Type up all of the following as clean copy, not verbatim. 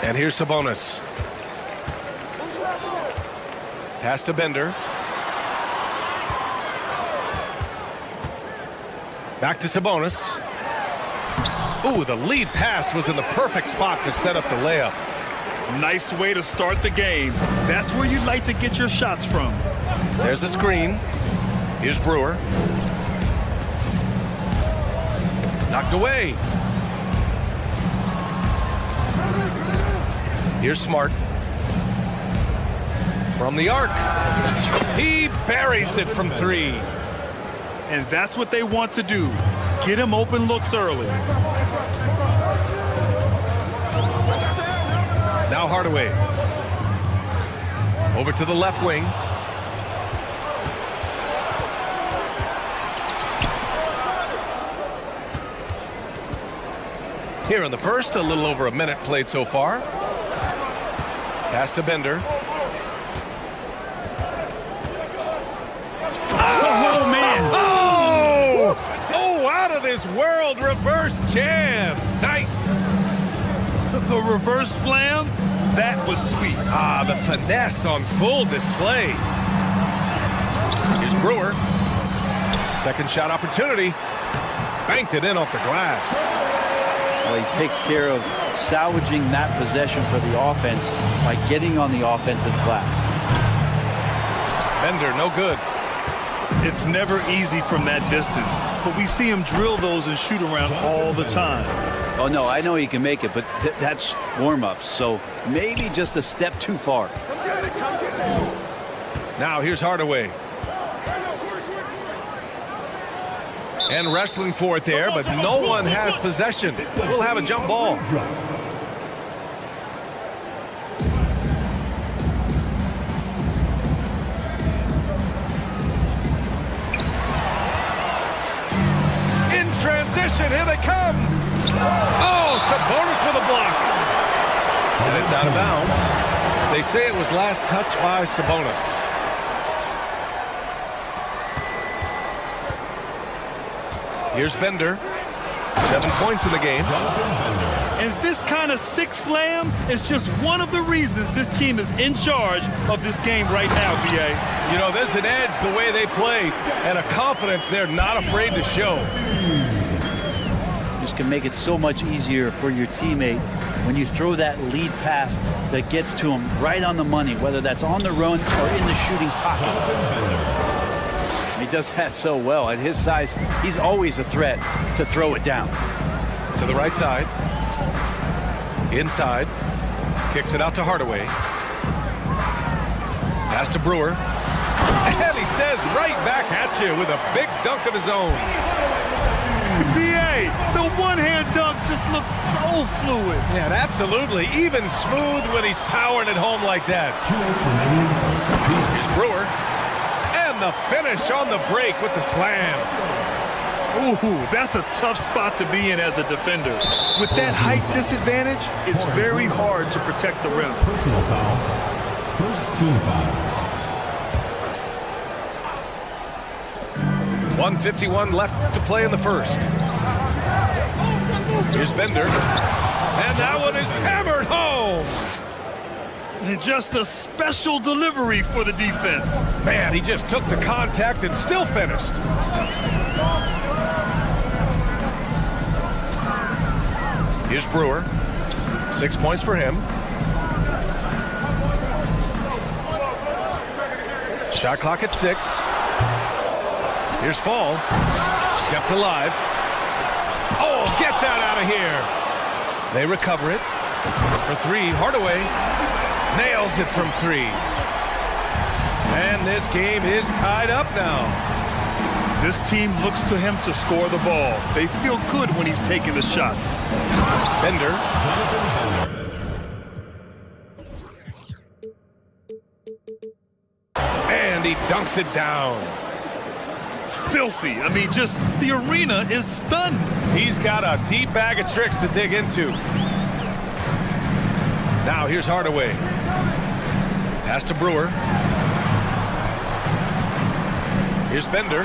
And here's Sabonis. Pass to Bender. Back to Sabonis. Ooh, the lead pass was in the perfect spot to set up the layup. Nice way to start the game. That's where you'd like to get your shots from. There's a screen. Here's Brewer. Knocked away. Here's Smart. From the arc. He buries it from three. And that's what they want to do. Get him open looks early. Now Hardaway. Over to the left wing. Here in the first, a little over a minute played so far. Pass to Bender. Oh, man. Oh, out of this world reverse jam. Nice. The reverse slam, that was sweet. Ah, the finesse on full display. Here's Brewer. Second shot opportunity. Banked it in off the glass. Well, he takes care of salvaging that possession for the offense by getting on the offensive glass. Bender, no good. It's never easy from that distance, but we see him drill those and shoot around all the time. Oh, no, I know he can make it, but that's warm-ups, so maybe just a step too far. Now here's Hardaway. And wrestling for it there, but no one has possession. We'll have a jump ball. In transition, here they come. Oh, Sabonis with a block. And it's out of bounds. They say it was last touched by Sabonis. Here's Bender. 7 points in the game. And this kind of six slam is just one of the reasons this team is in charge of this game right now, B.A. You know, there's an edge the way they play and a confidence they're not afraid to show. Just can make it so much easier for your teammate when you throw that lead pass that gets to him right on the money, whether that's on the run or in the shooting pocket. He does that so well. At his size, he's always a threat to throw it down. To the right side. Inside. Kicks it out to Hardaway. Pass to Brewer. And he says right back at you with a big dunk of his own. B.A., the one-hand dunk just looks so fluid. Yeah, absolutely. Even smooth when he's powering it home like that. Here's Brewer. And the finish on the break with the slam. Ooh, that's a tough spot to be in as a defender. With that height disadvantage, it's very hard to protect the rim. Personal foul. First team foul. 1:51 left to play in the first. Here's Bender. And that one is hammered home. And just a special delivery for the defense. Man, he just took the contact and still finished. Here's Brewer. 6 points for him. Shot clock at 6. Here's Fall. Kept alive. Oh, get that out of here. They recover it. For 3, Hardaway nails it from 3. And this game is tied up now. This team looks to him to score the ball. They feel good when he's taking the shots. Bender. And he dunks it down. Filthy. I mean, just the arena is stunned. He's got a deep bag of tricks to dig into. Now here's Hardaway. Pass to Brewer. Here's Bender.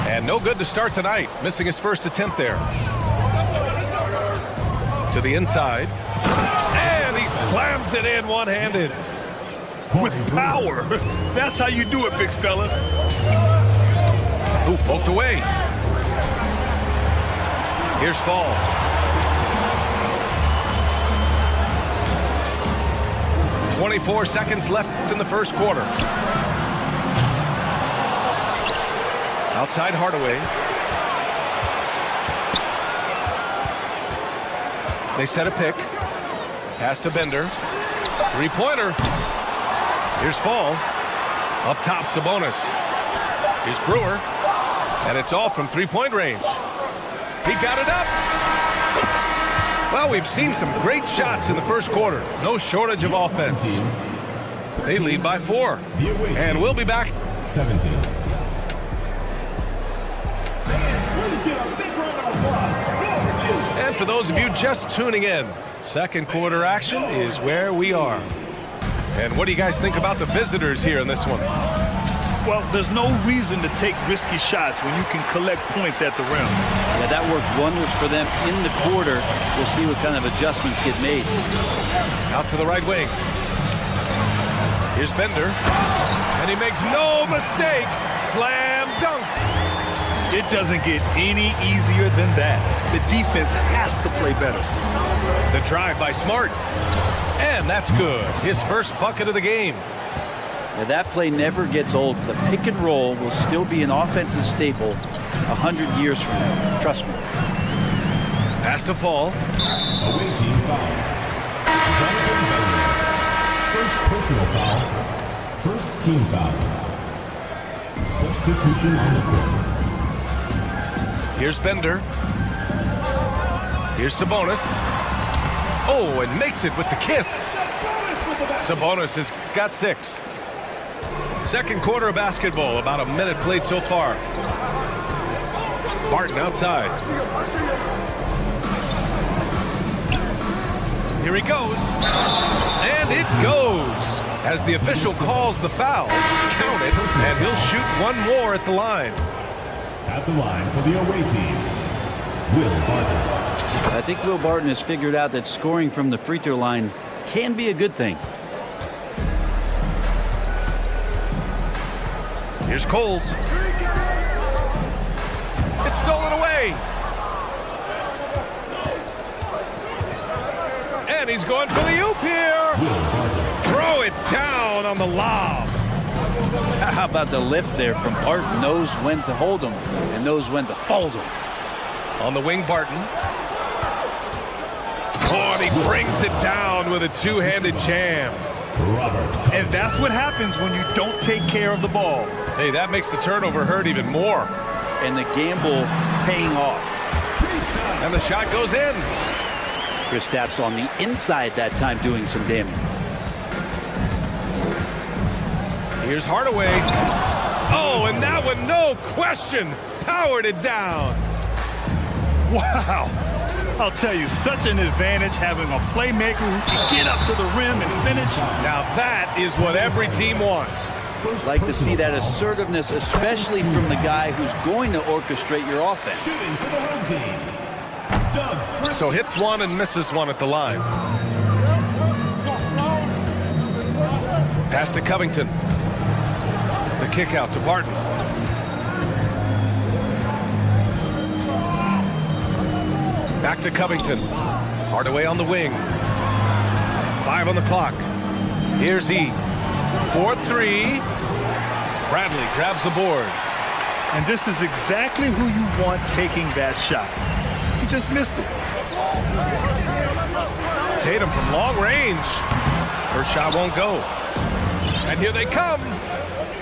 And no good to start the night. Missing his first attempt there. To the inside. And slams it in one-handed. With power. That's how you do it, big fella. Ooh, poked away. Here's Fall. .24 seconds left in the first quarter. Outside Hardaway. They set a pick. Pass to Bender. Three-pointer. Here's Fall. Up top, Sabonis. Here's Brewer. And it's all from three-point range. He got it up. Well, we've seen some great shots in the first quarter. No shortage of offense. They lead by 4. And we'll be back. 17. And for those of you just tuning in, second quarter action is where we are. And what do you guys think about the visitors here in this one? Well, there's no reason to take risky shots when you can collect points at the rim. Yeah, that worked wonders for them in the quarter. We'll see what kind of adjustments get made. Out to the right wing. Here's Bender. And he makes no mistake. Slam dunk. It doesn't get any easier than that. The defense has to play better. The drive by Smart. And that's good. His first bucket of the game. Now, that play never gets old. The pick and roll will still be an offensive staple 100 years from now. Trust me. Pass to Fall. Away team foul. Jonathan Bender. First personal foul. First team foul. Substitution on the court. Here's Bender. Here's Sabonis. Oh, and makes it with the kiss. Sabonis has got 6. Second quarter of basketball, about a minute played so far. Barton outside. Here he goes. And it goes. As the official calls the foul, count it, and he'll shoot one more at the line. At the line for the away team, Will Barton. I think Will Barton has figured out that scoring from the free throw line can be a good thing. Here's Coles. It's stolen away. And he's going for the oop here. Throw it down on the lob. How about the lift there from Barton? Knows when to hold him and knows when to fold him. On the wing, Barton. Oh, and he brings it down with a two-handed jam. Robert. And that's what happens when you don't take care of the ball. Hey, that makes the turnover hurt even more. And the gamble paying off. And the shot goes in. Kristaps on the inside that time doing some damage. Here's Hardaway. Oh, and that one, no question, powered it down. Wow. I'll tell you, such an advantage having a playmaker who can get up to the rim and finish. Now that is what every team wants. Like to see that assertiveness, especially from the guy who's going to orchestrate your offense. Shooting for the home team, Doug Christie. So hits one and misses one at the line. Pass to Covington. The kick out to Barton. Back to Covington. Hardaway on the wing. 5 on the clock. Here's E. 4-3. Bradley grabs the board. And this is exactly who you want taking that shot. He just missed it. Tatum from long range. First shot won't go. And here they come.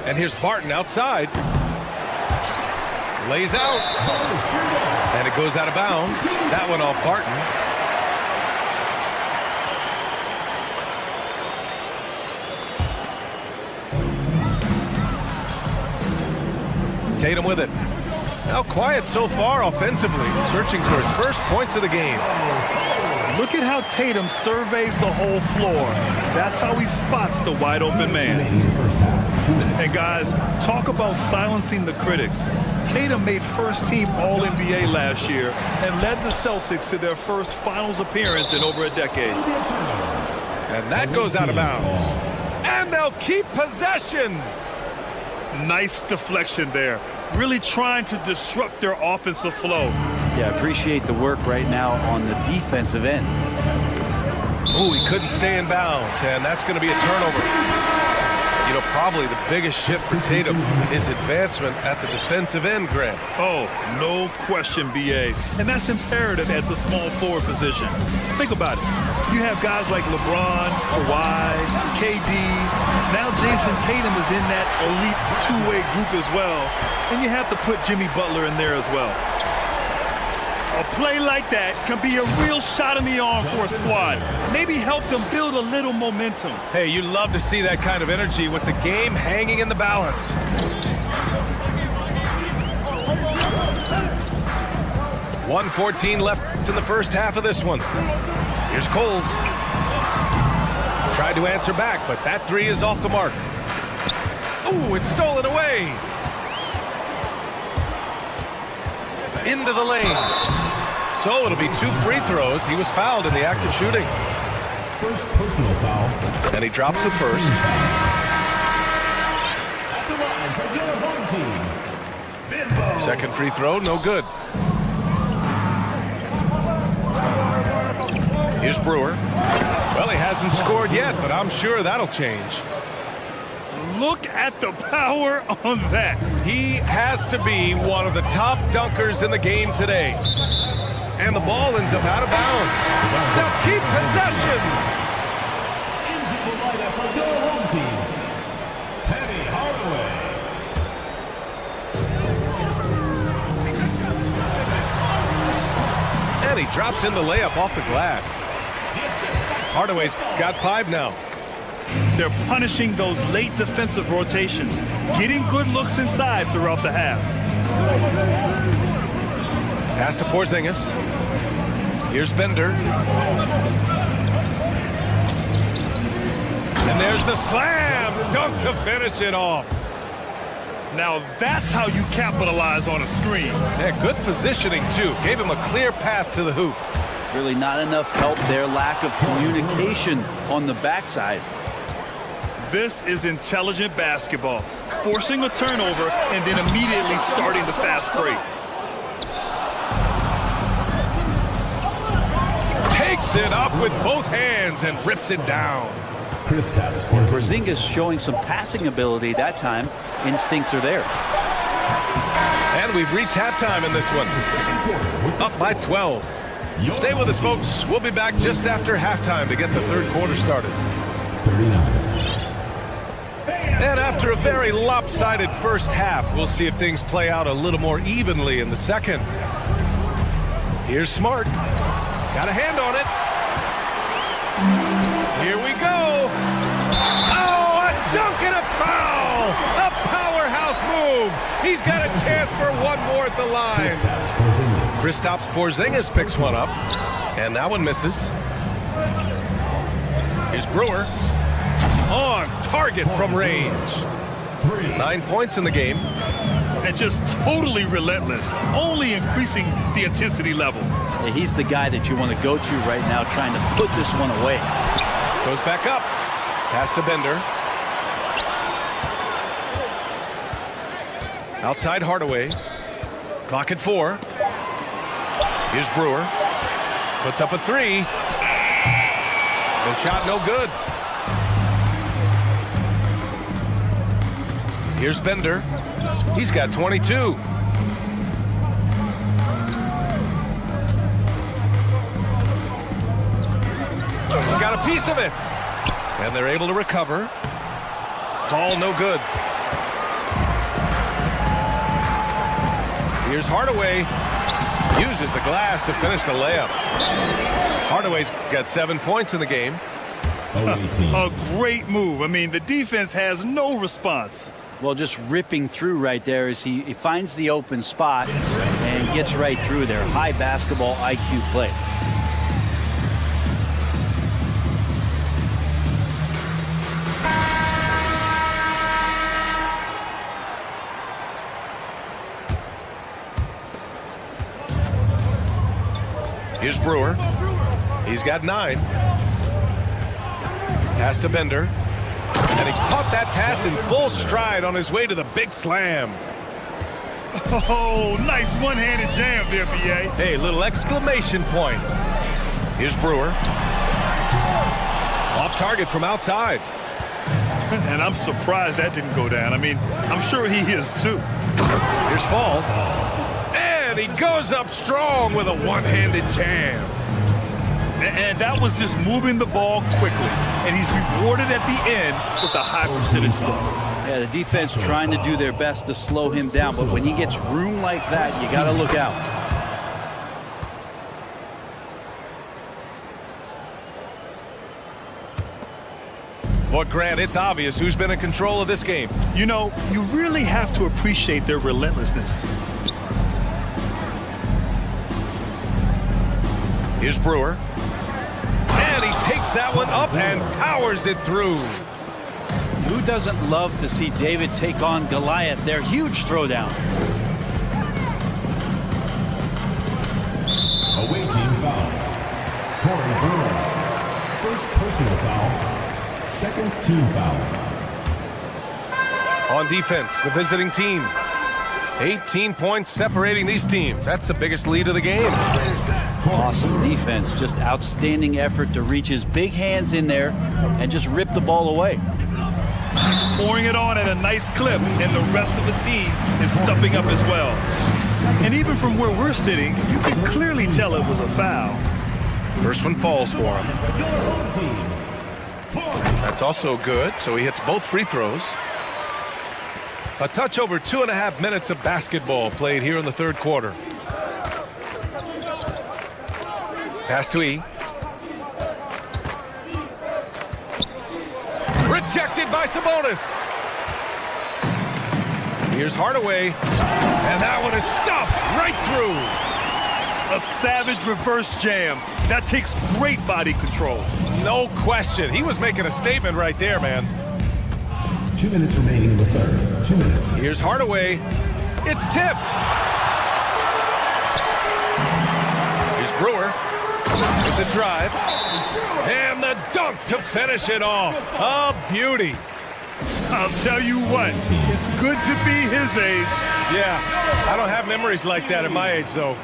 And here's Barton outside. Lays out. And it goes out of bounds. That one off Barton. Tatum with it. Now quiet so far offensively. Searching for his first points of the game. Look at how Tatum surveys the whole floor. That's how he spots the wide open man. And guys, talk about silencing the critics. Tatum made first team All-NBA last year and led the Celtics to their first finals appearance in over a decade. And that goes out of bounds. And they'll keep possession. Nice deflection there. Really trying to disrupt their offensive flow. Yeah, appreciate the work right now on the defensive end. Oh, he couldn't stay in bounds, and that's going to be a turnover. You know, probably the biggest shift for Tatum is advancement at the defensive end, Grant. Oh, no question, B.A. And that's imperative at the small forward position. Think about it. You have guys like LeBron, Kawhi, KD. Now Jason Tatum is in that elite two-way group as well. And you have to put Jimmy Butler in there as well. A play like that can be a real shot in the arm for a squad. Maybe help them build a little momentum. Hey, you love to see that kind of energy with the game hanging in the balance. .114 left in the first half of this one. Here's Coles. Tried to answer back, but that three is off the mark. Ooh, it's stolen away. Into the lane. So it'll be 2 free throws. He was fouled in the act of shooting. First personal foul. And he drops the first. At the line for your home team. Bimbo. Second free throw, no good. Here's Brewer. Well, he hasn't scored yet, but I'm sure that'll change. Look at the power on that. He has to be one of the top dunkers in the game today. And the ball ends up out of bounds. They'll keep possession. Into the lineup for your home team. Penny Hardaway. And he drops in the layup off the glass. Hardaway's got 5 now. They're punishing those late defensive rotations, getting good looks inside throughout the half. Pass to Porzingis. Here's Bender. And there's the slam dunk to finish it off. Now that's how you capitalize on a screen. Yeah, good positioning, too. Gave him a clear path to the hoop. Really not enough help there. Lack of communication on the backside. This is intelligent basketball. Forcing a turnover and then immediately starting the fast break. Takes it up with both hands and rips it down. Porzingis showing some passing ability that time. Instincts are there. And we've reached halftime in this one. Up by 12. Stay with us, folks. We'll be back just after halftime to get the third quarter started. 39. And after a very lopsided first half, we'll see if things play out a little more evenly in the second. Here's Smart. Got a hand on it. Here we go. Oh, a dunk and a foul. A powerhouse move. He's got a chance for one more at the line. Kristaps Porzingis picks one up. And that one misses. Here's Brewer. On target from range. 9 points in the game. And just totally relentless, only increasing the intensity level. Yeah, he's the guy that you want to go to right now, trying to put this one away. Goes back up. Pass to Bender. Outside Hardaway. Clock at 4. Here's Brewer. Puts up a 3. The shot no good. Here's Bender. He's got 22. Got a piece of it. And they're able to recover. Ball no good. Here's Hardaway. Uses the glass to finish the layup. Hardaway's got 7 points in the game. A great move. I mean, the defense has no response. Well, just ripping through right there as he finds the open spot and gets right through there. High basketball IQ play. Here's Brewer. He's got 9. Pass to Bender. And he caught that pass in full stride on his way to the big slam. Oh, nice one-handed jam there, B.A. Hey, little exclamation point. Here's Brewer. Off target from outside. And I'm surprised that didn't go down. I mean, I'm sure he is too. Here's Fall. And he goes up strong with a one-handed jam. And that was just moving the ball quickly. And he's rewarded at the end with a high percentage look. Yeah, the defense trying to do their best to slow him down, but when he gets room like that, you got to look out. Well, Grant, it's obvious who's been in control of this game. You know, you really have to appreciate their relentlessness. Here's Brewer. And he takes that one up and powers it through. Who doesn't love to see David take on Goliath? Their huge throwdown. Away team foul. Corey Brewer. First personal foul. Second team foul. On defense, the visiting team. 18 points separating these teams. That's the biggest lead of the game. Awesome defense. Just outstanding effort to reach his big hands in there and just rip the ball away. He's pouring it on at a nice clip, and the rest of the team is stepping up as well. And even from where we're sitting, you can clearly tell it was a foul. First one falls for him. That's also good, so he hits both free throws. A touch over 2.5 minutes of basketball played here in the third quarter. Pass to E. Rejected by Sabonis. Here's Hardaway. And that one is stuffed right through. A savage reverse jam. That takes great body control. No question. He was making a statement right there, man. 2 minutes remaining in the third. 2 minutes. Here's Hardaway. It's tipped. Here's Brewer with the drive. And the dunk to finish it off. A beauty. I'll tell you what, it's good to be his age. Yeah, I don't have memories like that at my age, though.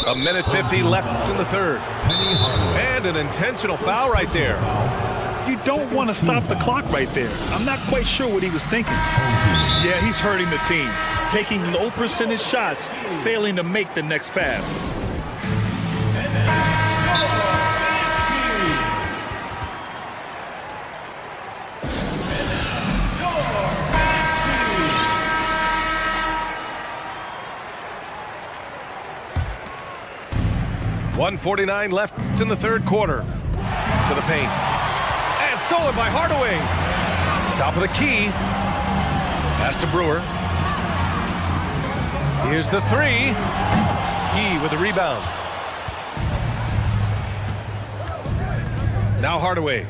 A minute 50 left in the third. And an intentional foul right there. You don't want to stop the clock right there. I'm not quite sure what he was thinking. Yeah, he's hurting the team. Taking low percentage shots, failing to make the next pass. .149 left in the third quarter. To the paint. And stolen by Hardaway. Top of the key. Pass to Brewer. Here's the three. E with the rebound. Now Hardaway.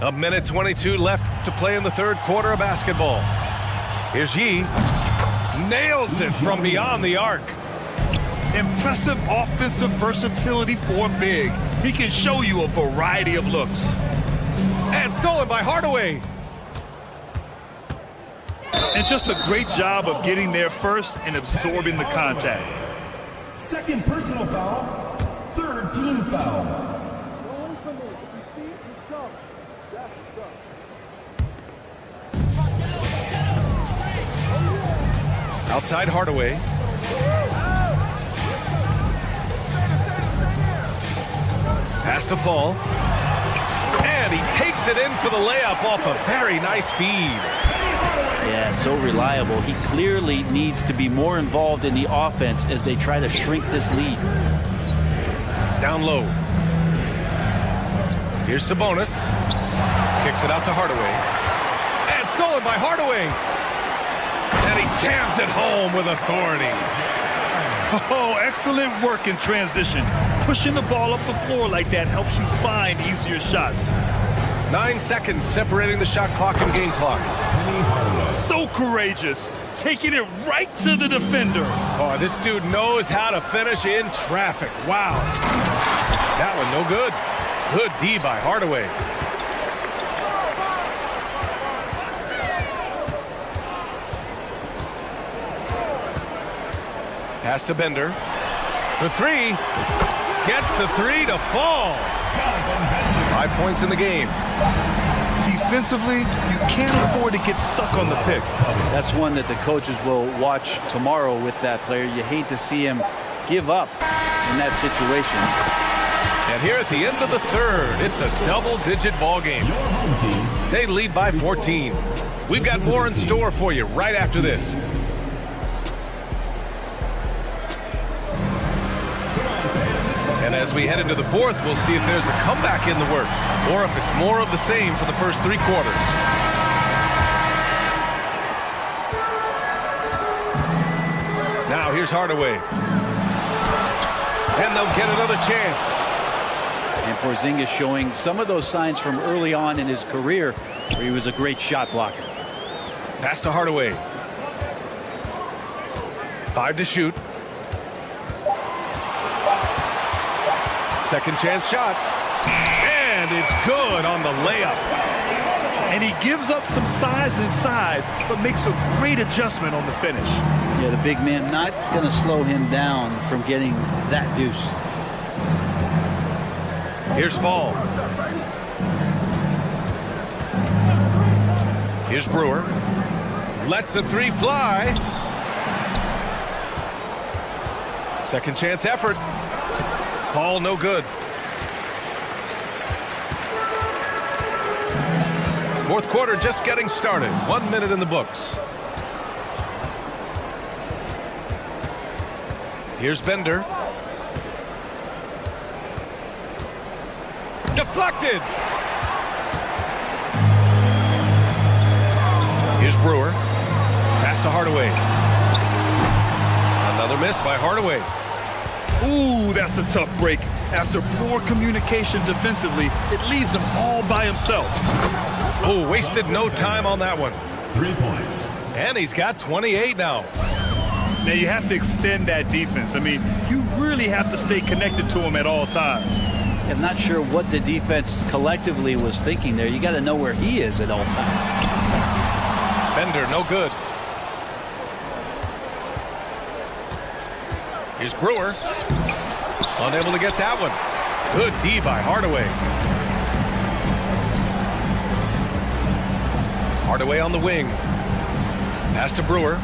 A minute 22 left to play in the third quarter of basketball. Here's Yee. Nails it from beyond the arc. Impressive offensive versatility for big. He can show you a variety of looks. And stolen by Hardaway. And just a great job of getting there first and absorbing the contact. Second personal foul. Third team foul. Outside Hardaway. Pass to Fall. And he takes it in for the layup off a very nice feed. Yeah, so reliable. He clearly needs to be more involved in the offense as they try to shrink this lead. Down low. Here's Sabonis. Kicks it out to Hardaway. And stolen by Hardaway. And he jams it home with authority. Oh, excellent work in transition. Pushing the ball up the floor like that helps you find easier shots. 9 seconds separating the shot clock and game clock. So courageous, taking it right to the defender. Oh, this dude knows how to finish in traffic. Wow. That one no good. Good D by Hardaway. Pass to Bender. For three. Gets the three to fall. 5 points in the game. Defensively, you can't afford to get stuck on the pick. That's one that the coaches will watch tomorrow with that player. You hate to see him give up in that situation. And here at the end of the third, it's a double-digit ball game. They lead by 14. We've got more in store for you right after this. And as we head into the fourth, we'll see if there's a comeback in the works or if it's more of the same for the first 3 quarters. Now here's Hardaway. And they'll get another chance. And Porzingis showing some of those signs from early on in his career where he was a great shot blocker. Pass to Hardaway. 5 to shoot. Second chance shot. And it's good on the layup. And he gives up some size inside, but makes a great adjustment on the finish. Yeah, the big man not going to slow him down from getting that deuce. Here's Fall. Here's Brewer. Lets the three fly. Second chance effort. Fall no good. Fourth quarter just getting started. 1 minute in the books. Here's Bender. Deflected. Here's Brewer. Pass to Hardaway. Another miss by Hardaway. Ooh, that's a tough break. After poor communication defensively, it leaves him all by himself. Oh, wasted no time on that one. 3 points. And he's got 28 now. Now you have to extend that defense. I mean, you really have to stay connected to him at all times. I'm not sure what the defense collectively was thinking there. You got to know where he is at all times. Bender, no good. Here's Brewer. Unable to get that one. Good D by Hardaway. Hardaway on the wing. Pass to Brewer.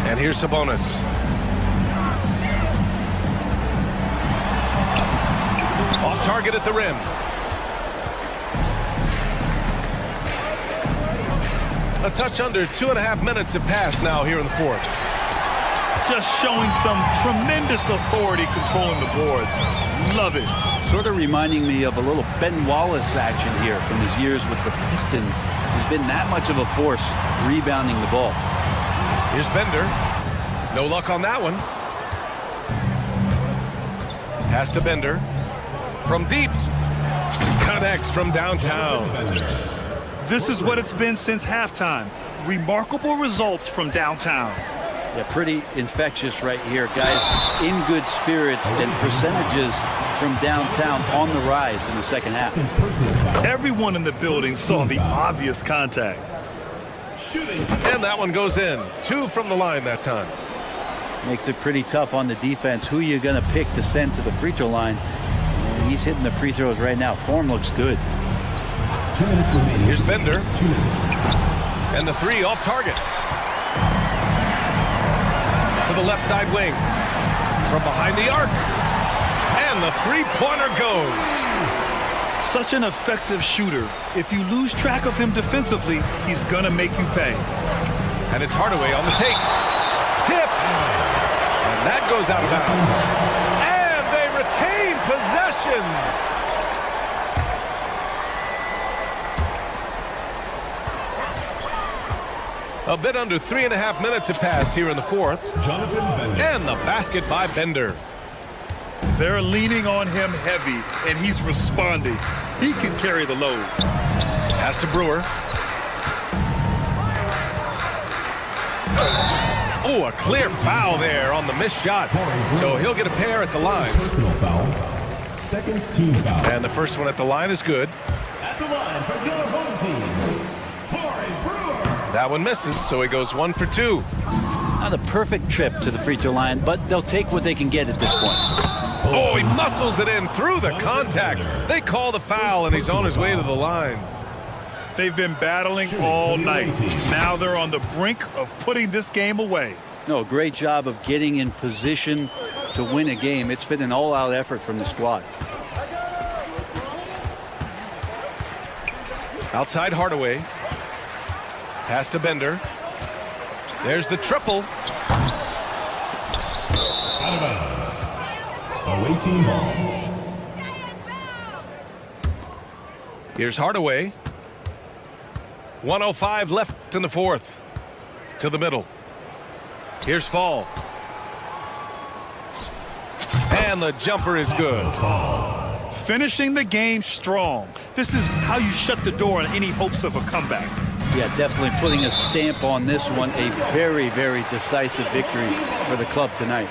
And here's Sabonis. Off target at the rim. A touch under 2.5 minutes have passed now here in the fourth. Just showing some tremendous authority controlling the boards. Love it. Sort of reminding me of a little Ben Wallace action here from his years with the Pistons. He's been that much of a force rebounding the ball. Here's Bender. No luck on that one. Pass to Bender. From deep. Connects from downtown. This is what it's been since halftime. Remarkable results from downtown. Yeah, pretty infectious right here, guys. In good spirits and percentages from downtown on the rise in the second half. Everyone in the building saw the obvious contact. And that one goes in. 2 from the line that time. Makes it pretty tough on the defense. Who you going to pick to send to the free throw line? And he's hitting the free throws right now. Form looks good. 2 minutes remaining. Here's Bender. 2 minutes. And the three off target. To the left side wing. From behind the arc. And the three-pointer goes. Such an effective shooter. If you lose track of him defensively, he's going to make you pay. And it's Hardaway on the take. Tipped. And that goes out of bounds. And they retain possession. A bit under 3.5 minutes have passed here in the fourth. Jonathan Bender. And the basket by Bender. They're leaning on him heavy, and he's responding. He can carry the load. Pass to Brewer. Oh, a clear foul there on the missed shot. So he'll get a pair at the line. Personal foul. Second team foul. And the first one at the line is good. At the line for your home team, Corey Brewer. That one misses, so he goes 1 for 2. Not a perfect trip to the free throw line, but they'll take what they can get at this point. Oh, he muscles it in through the contact. They call the foul, and he's on his way to the line. They've been battling all night. Now they're on the brink of putting this game away. No, great job of getting in position to win a game. It's been an all-out effort from the squad. Outside Hardaway. Pass to Bender. There's the triple. Out of bounds. Away team ball. Here's Hardaway. 1:05 left in the fourth. To the middle. Here's Fall. And the jumper is good. Finishing the game strong. This is how you shut the door on any hopes of a comeback. Yeah, definitely putting a stamp on this one. A very, very decisive victory for the club tonight.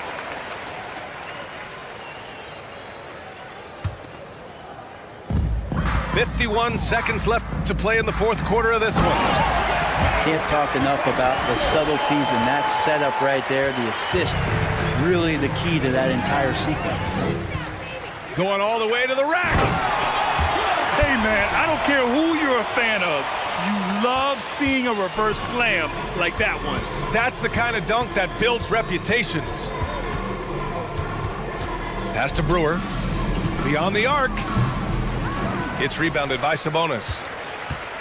"51 seconds left to play in the fourth quarter of this one." Can't talk enough about the subtleties in that setup right there. The assist, really the key to that entire sequence. Going all the way to the rack. Hey, man, I don't care who you're a fan of. You love seeing a reverse slam like that one. That's the kind of dunk that builds reputations. Pass to Brewer. Beyond the arc. It's rebounded by Sabonis.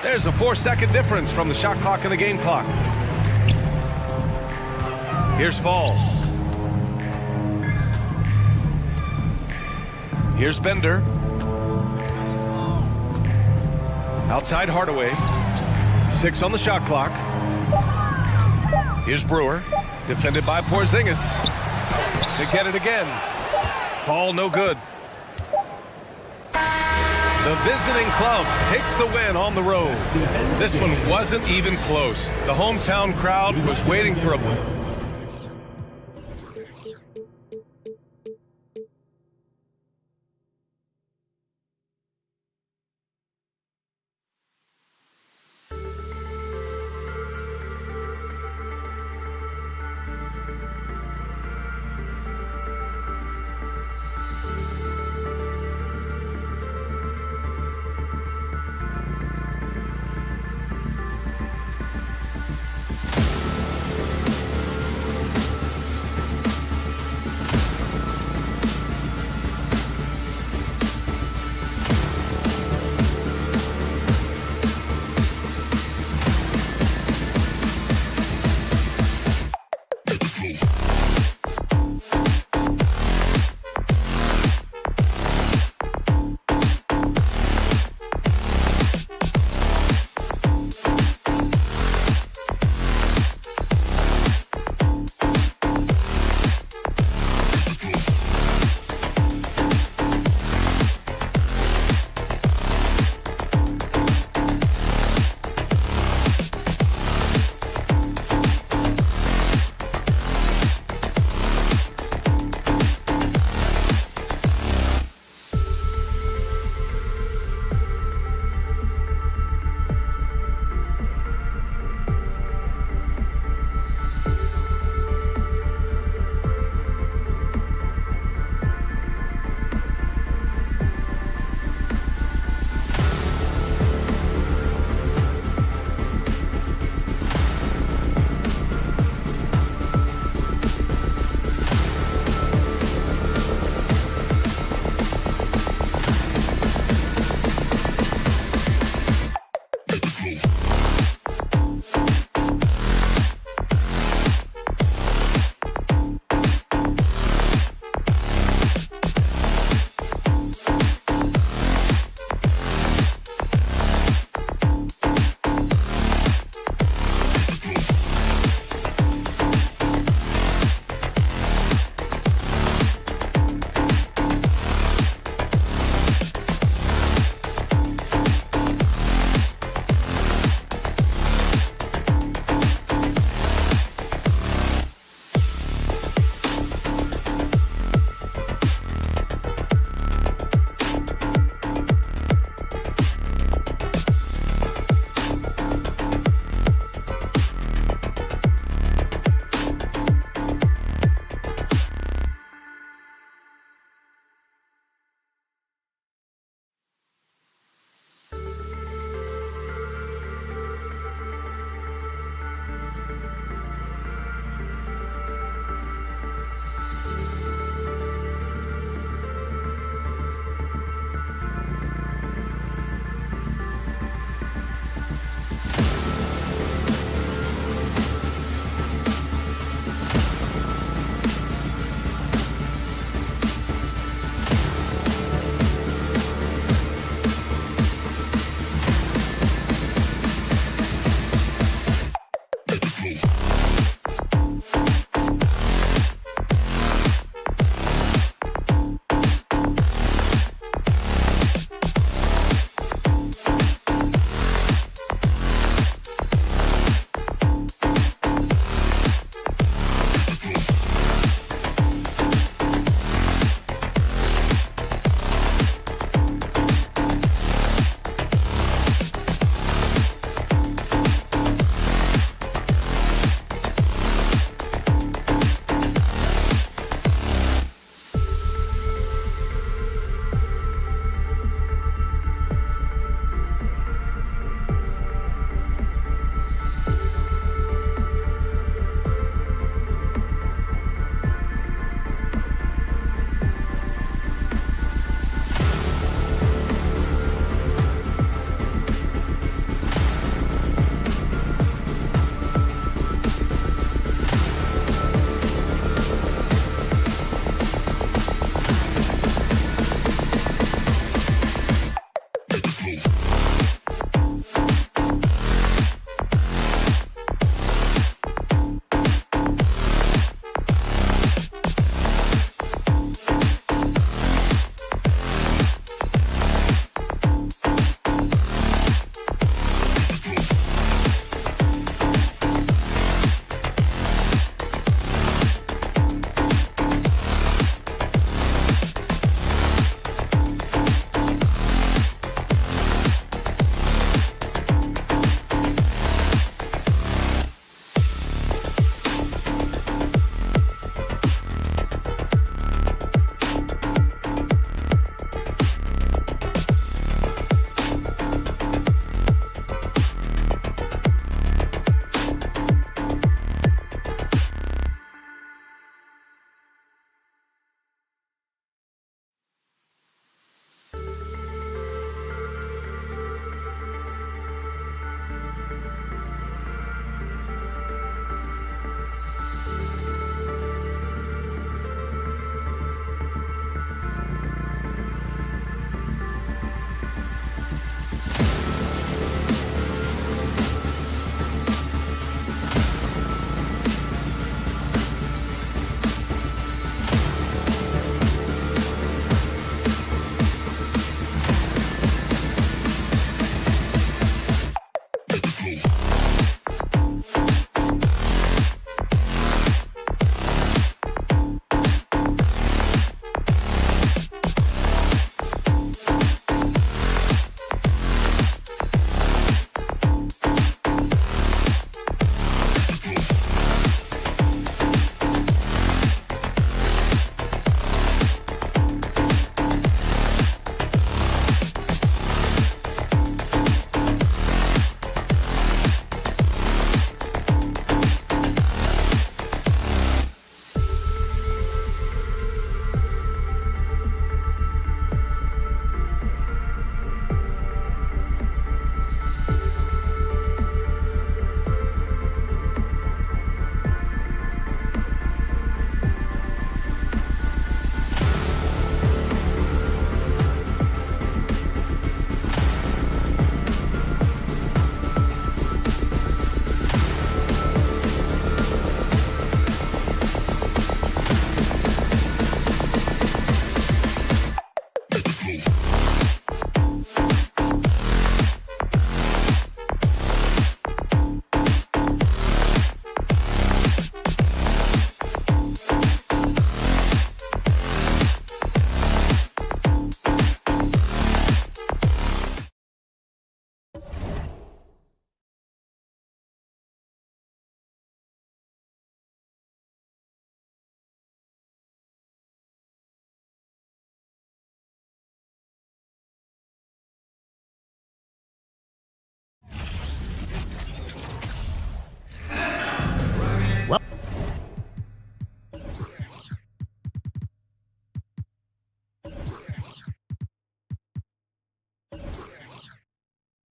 There's a 4-second difference from the shot clock and the game clock. Here's Fall. Here's Bender. Outside Hardaway. 6 on the shot clock. Here's Brewer. Defended by Porzingis. To get it again. Fall no good. The visiting club takes the win on the road. This one wasn't even close. The hometown crowd was waiting for a...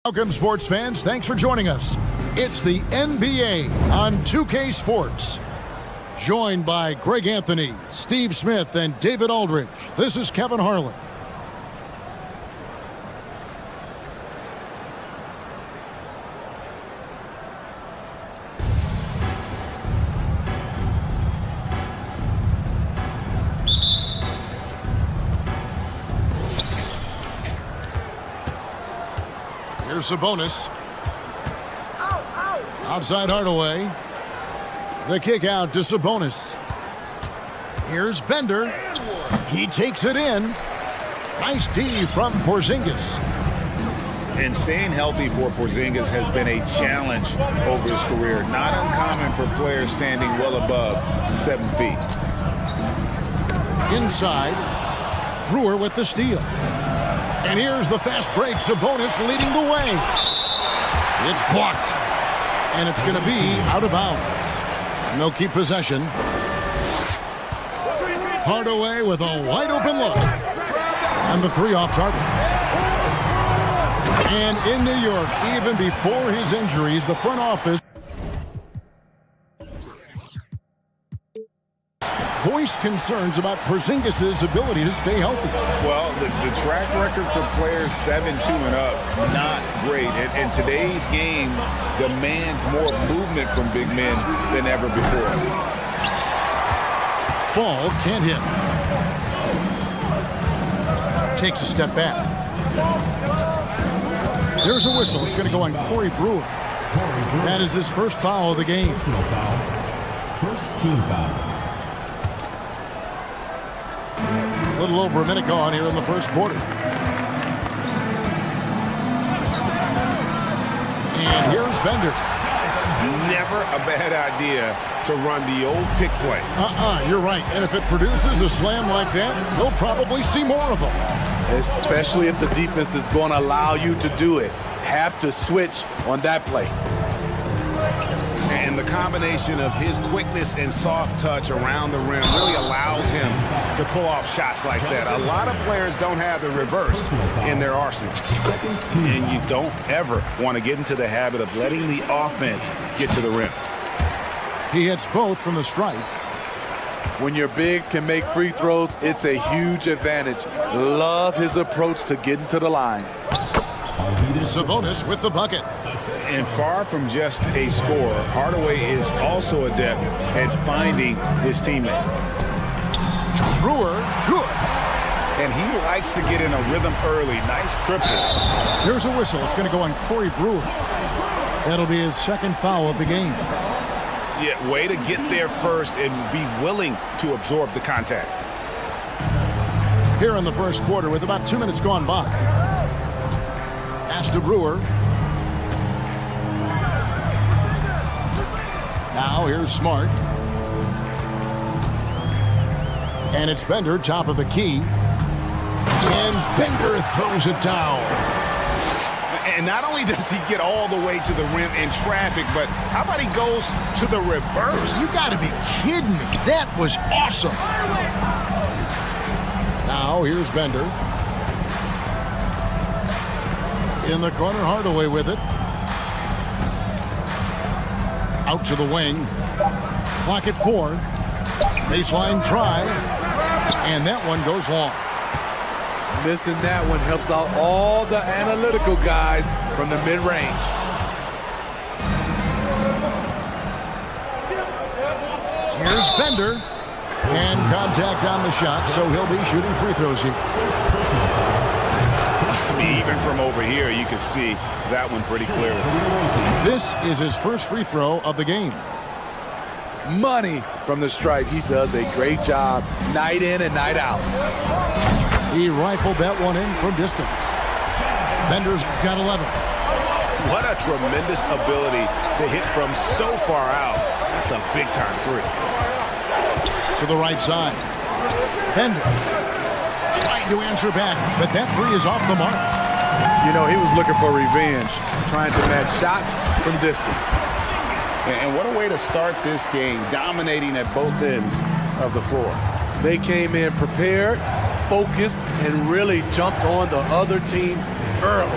Welcome, sports fans. Thanks for joining us. It's the NBA on 2K Sports. Joined by Greg Anthony, Steve Smith, and David Aldridge. This is Kevin Harlan. Here's Sabonis. Outside Hardaway. The kick out to Sabonis. Here's Bender. He takes it in. Nice D from Porzingis. And staying healthy for Porzingis has been a challenge over his career. Not uncommon for players standing well above 7 feet. Inside. Brewer with the steal. And here's the fast break. Sabonis leading the way. It's blocked. And it's going to be out of bounds. And they'll keep possession. Hardaway with a wide open look. And the three off target. And in New York, even before his injuries, the front office voiced concerns about Porzingis' ability to stay healthy. Well, the track record for players 7-2 and up, not great. And today's game demands more movement from big men than ever before. Fall can't hit. Takes a step back. There's a whistle. It's going to go on Corey Brewer. That is his first foul of the game. Personal foul. First team foul. A little over a minute gone here in the first quarter. And here's Bender. Never a bad idea to run the old pick play. You're right. And if it produces a slam like that, we'll probably see more of them. Especially if the defense is going to allow you to do it. Have to switch on that play. And the combination of his quickness and soft touch around the rim really allows him to pull off shots like that. A lot of players don't have the reverse in their arsenal. And you don't ever want to get into the habit of letting the offense get to the rim. He hits both from the stripe. When your bigs can make free throws, it's a huge advantage. Love his approach to getting to the line. Sabonis with the bucket. And far from just a scorer, Hardaway is also adept at finding his teammate. Brewer, good. And he likes to get in a rhythm early. Nice triple. There's a whistle. It's going to go on Corey Brewer. That'll be his second foul of the game. Yeah, way to get there first and be willing to absorb the contact. Here in the first quarter with about 2 minutes gone by. Pass to Brewer. Now here's Smart. And it's Bender, top of the key. And Bender throws it down. And not only does he get all the way to the rim in traffic, but how about he goes to the reverse? You got to be kidding me. That was awesome. Now here's Bender. In the corner, Hardaway with it. Out to the wing. Clock at 4. Baseline try. And that one goes long. Missing that one helps out all the analytical guys from the mid-range. Here's Bender. And contact on the shot, so he'll be shooting free throws here. Even from over here, you can see that one pretty clearly. This is his first free throw of the game. Money from the stripe. He does a great job night in and night out. He rifled that one in from distance. Bender's got 11. What a tremendous ability to hit from so far out. That's a big-time three. To the right side. Bender trying to answer back, but that three is off the mark. You know, he was looking for revenge, trying to match shots from distance. And what a way to start this game, dominating at both ends of the floor. They came in prepared, focused, and really jumped on the other team early.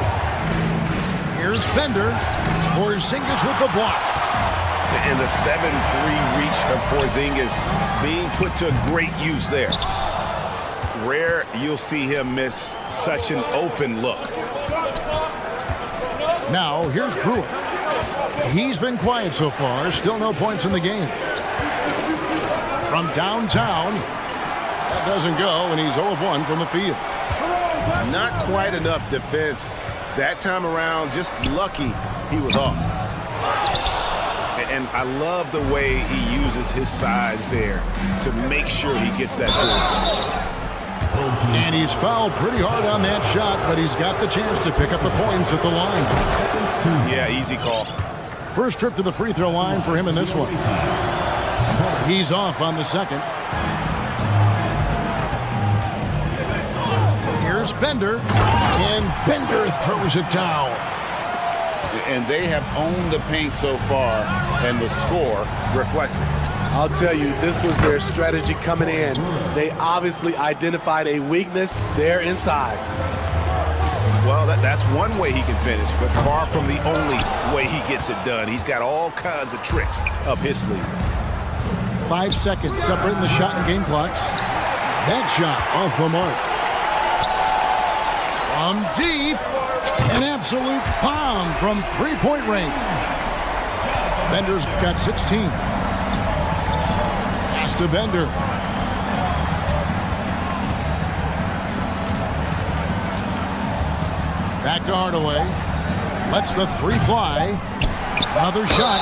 Here's Bender. Porzingis with the block. And the 7-3 reach of Porzingis being put to great use there. Rare you'll see him miss such an open look. Now, here's Brewer. He's been quiet so far. Still no points in the game. From downtown, that doesn't go, and he's 0 of 1 from the field. Not quite enough defense that time around. Just lucky he was off. And I love the way he uses his size there to make sure he gets that ball. And he's fouled pretty hard on that shot, but he's got the chance to pick up the points at the line. Yeah, easy call. First trip to the free throw line for him in this one. He's off on the second. Here's Bender, and Bender throws it down. And they have owned the paint so far, and the score reflects it. I'll tell you, this was their strategy coming in. They obviously identified a weakness there inside. Well, that's one way he can finish, but far from the only way he gets it done. He's got all kinds of tricks up his sleeve. 5 seconds separating the shot and game clocks. That shot off the mark. From deep, an absolute bomb from three-point range. Bender's got 16. Pass to Bender. Back to Hardaway. Lets the three fly. Another shot.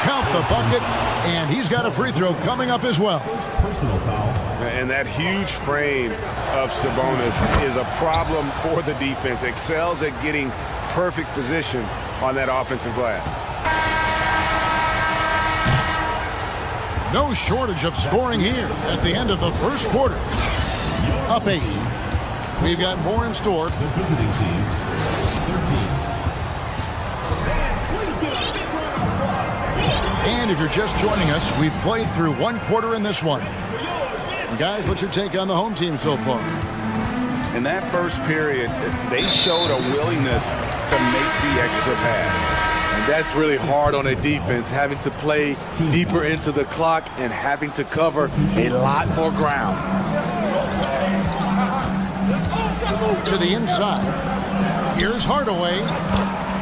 Count the bucket. And he's got a free throw coming up as well. Personal foul. And that huge frame of Sabonis is a problem for the defense. Excels at getting perfect position on that offensive glass. No shortage of scoring here at the end of the first quarter. Up 8. We've got more in store. The visiting team, 13. And if you're just joining us, we've played through one quarter in this one. And guys, what's your take on the home team so far? In that first period, they showed a willingness to make the extra pass. And that's really hard on a defense, having to play deeper into the clock and having to cover a lot more ground. To the inside. Here's Hardaway.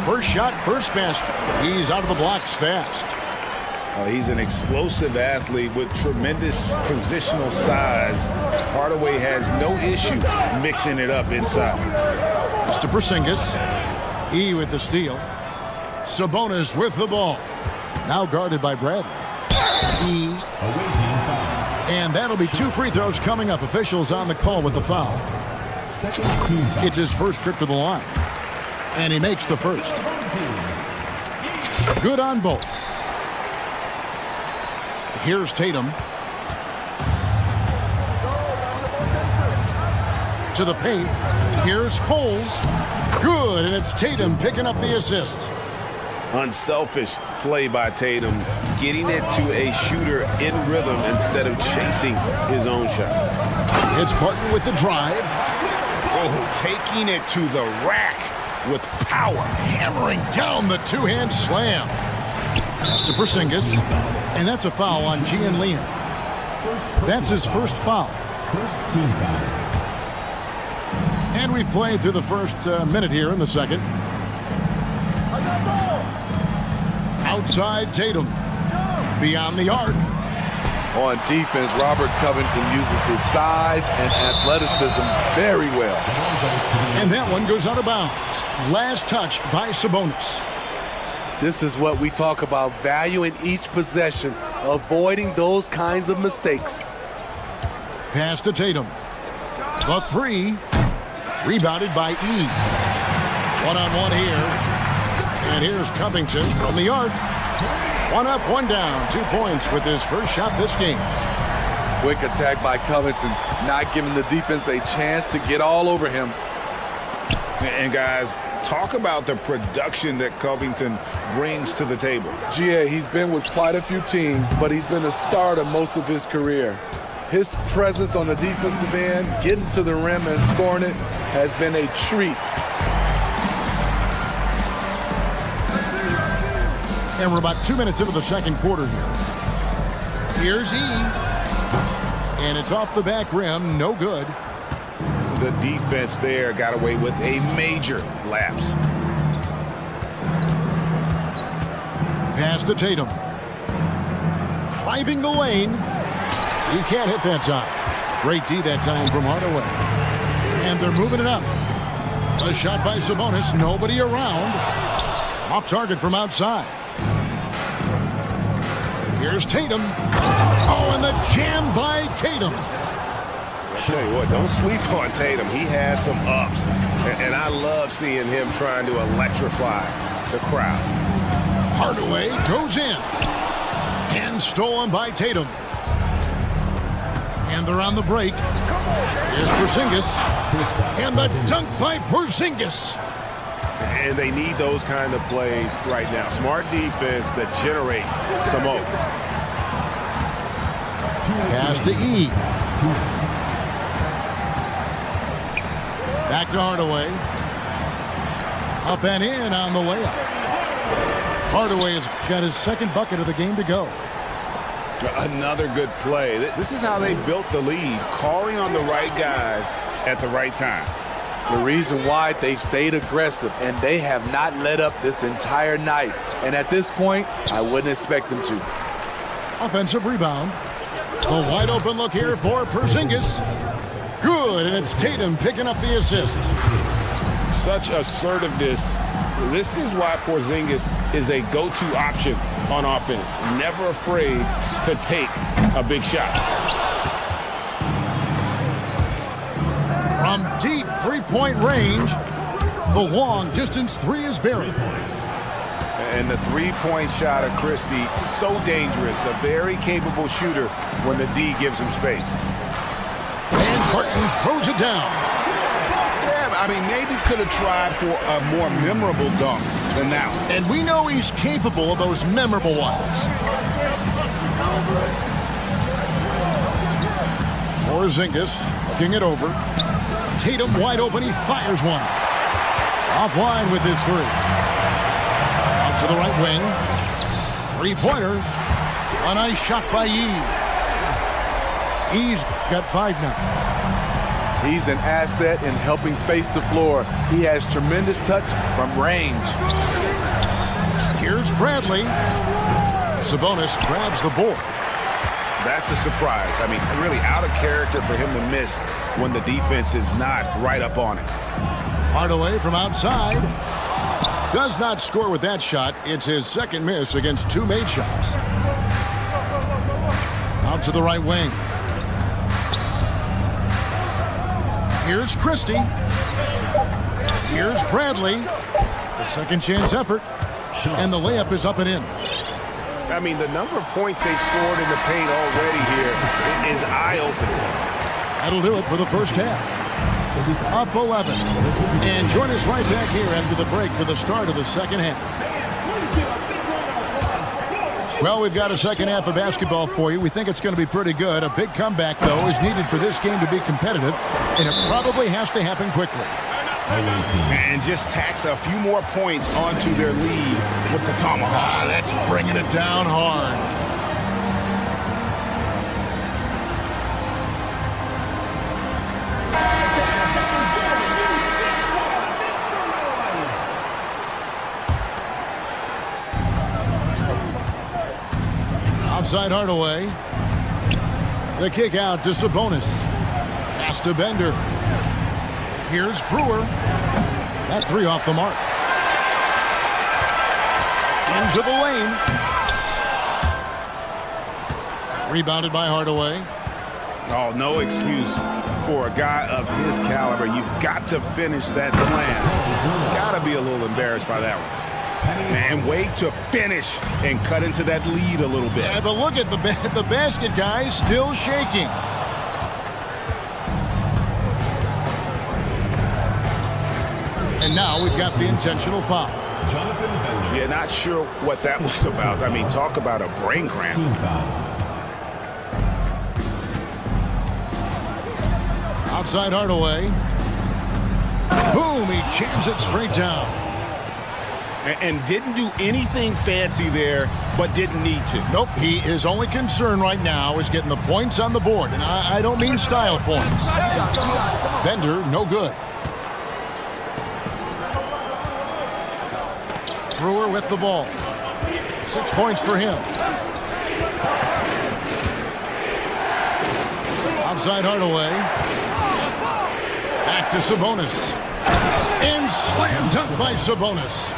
First shot, first basket. He's out of the blocks fast. He's an explosive athlete with tremendous positional size. Hardaway has no issue mixing it up inside. Mr. Porzingis. E with the steal. Sabonis with the ball. Now guarded by Bradley. E. Away team foul. And that'll be 2 free throws coming up. Officials on the call with the foul. Second team foul. It's his first trip to the line. And he makes the first. Good on both. Here's Tatum. To the paint. Here's Coles. Good, and it's Tatum picking up the assist. Unselfish play by Tatum, getting it to a shooter in rhythm instead of chasing his own shot. It's Barton with the drive. Oh, taking it to the rack with power. Hammering down the two-hand slam. Pass to Porzingis. And that's a foul on Gian Liam. That's his first foul. First team foul. And we've played through the first minute here in the second. Outside Tatum. Beyond the arc. On defense, Robert Covington uses his size and athleticism very well. And that one goes out of bounds. Last touch by Sabonis. This is what we talk about, valuing each possession, avoiding those kinds of mistakes. Pass to Tatum. The three. Rebounded by E. One-on-one here. And here's Covington from the arc. 1 up, 1 down. 2 points with his first shot this game. Quick attack by Covington, not giving the defense a chance to get all over him. And guys, talk about the production that Covington brings to the table. GA, he's been with quite a few teams, but he's been a starter most of his career. His presence on the defensive end, getting to the rim and scoring it, has been a treat. And we're about 2 minutes into the second quarter here. Here's E. And it's off the back rim. No good. The defense there got away with a major lapse. Pass to Tatum. Driving the lane. He can't hit that time. Great D that time from Hardaway. And they're moving it up. A shot by Sabonis. Nobody around. Off target from outside. Here's Tatum. Oh, and the jam by Tatum. I tell you what, don't sleep on Tatum. He has some ups. And I love seeing him trying to electrify the crowd. Hardaway goes in. And stolen by Tatum. And they're on the break. Here's Porzingis. And the dunk by Porzingis. And they need those kind of plays right now. Smart defense that generates some hope. Pass to E. Back to Hardaway. Up and in on the layup. Hardaway has got his second bucket of the game to go. Another good play. This is how they built the lead, calling on the right guys at the right time. The reason why they've stayed aggressive, and they have not let up this entire night. And at this point, I wouldn't expect them to. Offensive rebound. A wide open look here for Porzingis. Good, and it's Tatum picking up the assist. Such assertiveness. This is why Porzingis is a go-to option on offense. Never afraid to take a big shot. From deep three-point range, the long distance three is buried. And the three-point shot of Christie, so dangerous. A very capable shooter when the D gives him space. And Burton throws it down. Yeah, I mean, maybe could have tried for a more memorable dunk than that one. And we know he's capable of those memorable ones. Porzingis looking it over. Tatum wide open. He fires one. Offline with his three. Out to the right wing. Three-pointer. A nice shot by Yee. He's got 5 now. He's an asset in helping space the floor. He has tremendous touch from range. Here's Bradley. Sabonis grabs the board. That's a surprise. I mean, really out of character for him to miss when the defense is not right up on it. Hardaway from outside. Does not score with that shot. It's his second miss against 2 made shots. Out to the right wing. Here's Christie. Here's Bradley. The second chance effort. And the layup is up and in. I mean, the number of points they've scored in the paint already here is eye-opening. That'll do it for the first half. Up 11. And join us right back here after the break for the start of the second half. Well, we've got a second half of basketball for you. We think it's going to be pretty good. A big comeback, though, is needed for this game to be competitive, and it probably has to happen quickly. And just tax a few more points onto their lead with the tomahawk. That's bringing it down hard. Outside Hardaway. The kick out to Sabonis. Pass to Bender. Here's Brewer. That three off the mark. Into the lane. Rebounded by Hardaway. Oh, no excuse for a guy of his caliber. You've got to finish that slam. Got to be a little embarrassed by that one. And wait to finish and cut into that lead a little bit. Yeah, but look at the basket, guys, still shaking. And now we've got the intentional foul. Yeah, not sure what that was about. I mean, talk about a brain cramp. Outside Hardaway. Boom, he jams it straight down. And didn't do anything fancy there, but didn't need to. Nope, his only concern right now is getting the points on the board. And I don't mean style points. Bender, no good. Brewer with the ball. 6 points for him. Outside Hardaway. Back to Sabonis. And slam dunk by Sabonis.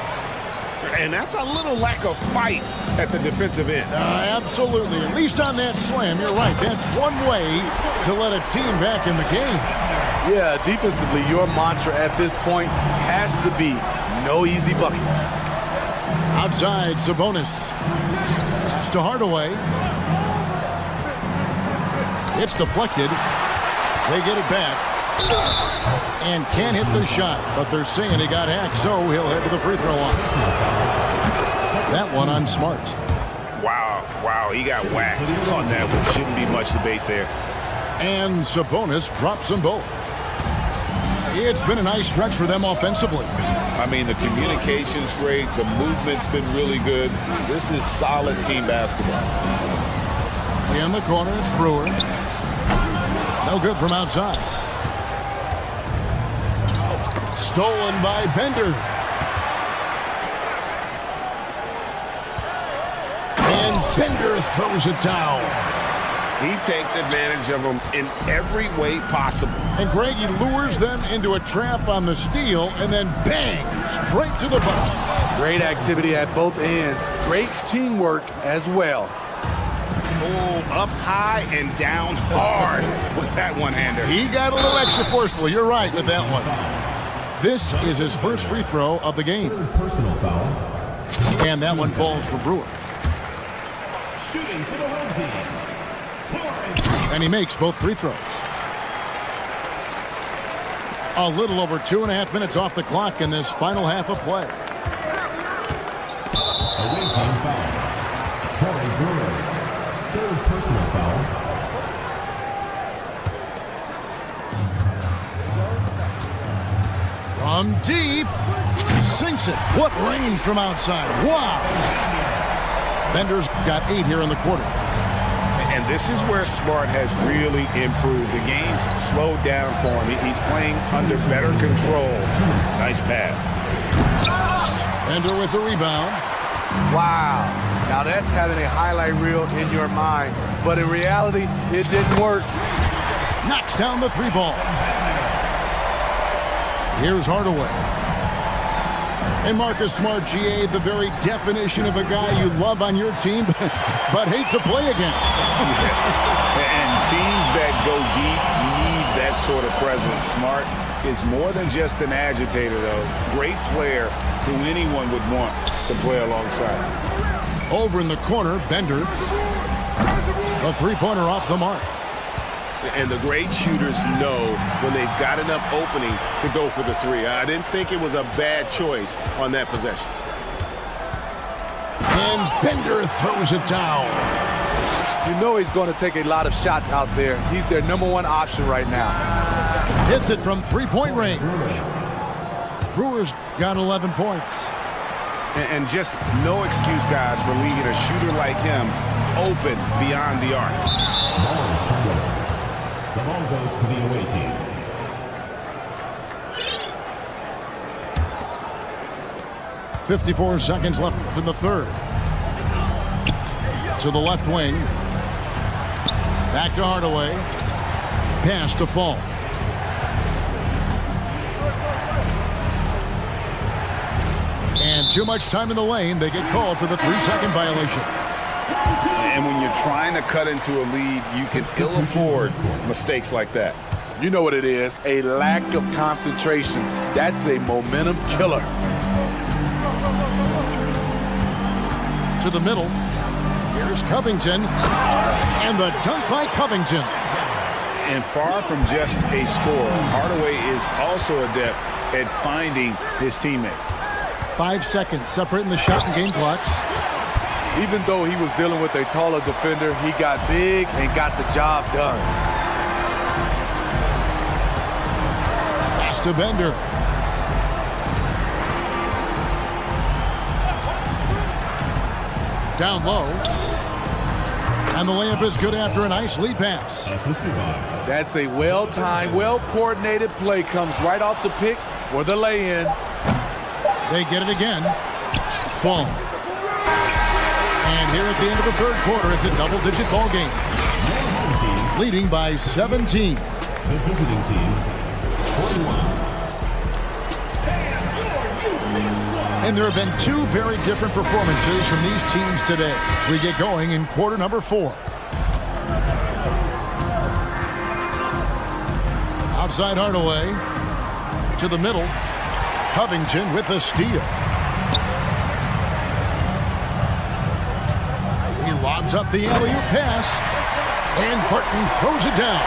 And that's a little lack of fight at the defensive end. Absolutely. At least on that slam, you're right. That's one way to let a team back in the game. Yeah, defensively, your mantra at this point has to be no easy buckets. Outside, Sabonis. Pass to Hardaway. It's deflected. They get it back. And can't hit the shot, but they're saying he got hacked, so he'll head to the free throw line. That one on Smart. Wow, he got whacked on that one. Shouldn't be much debate there. And Sabonis drops them both. It's been a nice stretch for them offensively. I mean, the communication's great. The movement's been really good. This is solid team basketball. In the corner, it's Brewer. No good from outside. Stolen by Bender. And Bender throws it down. He takes advantage of them in every way possible. And Greg, he lures them into a trap on the steal and then bang, straight to the box. Great activity at both ends. Great teamwork as well. Oh, up high and down hard with that one-hander. He got a little extra forceful. You're right with that one. This is his first free throw of the game. Personal foul. And that one falls for Brewer. Shooting for the home team. And he makes both free throws. A little over 2.5 minutes off the clock in this final half of play. Away team foul. Corey Brewer. Third personal foul. From deep. Sinks it. What range from outside. Wow. Bender's got 8 here in the quarter. And this is where Smart has really improved. The game's slowed down for him. He's playing under better control. Nice pass. Bender with the rebound. Wow. Now that's having a highlight reel in your mind. But in reality, it didn't work. Knocks down the 3 ball. Here's Hardaway. And Marcus Smart, GA, the very definition of a guy you love on your team, but hate to play against. And teams that go deep need that sort of presence. Smart is more than just an agitator, though. Great player who anyone would want to play alongside. Over in the corner, Bender. A 3-pointer off the mark. And the great shooters know when they've got enough opening to go for the 3. I didn't think it was a bad choice on that possession. And Bender throws it down. You know he's going to take a lot of shots out there. He's their #1 option right now. Hits it from 3-point range. Brewer's got 11 points. And just no excuse, guys, for leaving a shooter like him open beyond the arc. Ball is turned over. The ball goes to the away team. .54 seconds left in the third. To the left wing. Back to Hardaway. Pass to Fall. And too much time in the lane. They get called for the 3-second violation. And when you're trying to cut into a lead, you can ill afford mistakes like that. You know what it is, a lack of concentration. That's a momentum killer. To the middle. Here's Covington. And the dunk by Covington. And far from just a scorer, Hardaway is also adept at finding his teammate. 5 seconds separating the shot and game clocks. Even though he was dealing with a taller defender, he got big and got the job done. Pass to Bender. Down low. And the layup is good after a nice lead pass. That's a well-timed, well-coordinated play. Comes right off the pick for the lay-in. They get it again. Full. And here at the end of the third quarter, it's a double-digit ball game. Leading by 17. The visiting team, 41. And there have been two very different performances from these teams today as we get going in quarter number 4. Outside Hardaway to the middle. Covington with the steal. He lobs up the alley-oop pass, and Burton throws it down.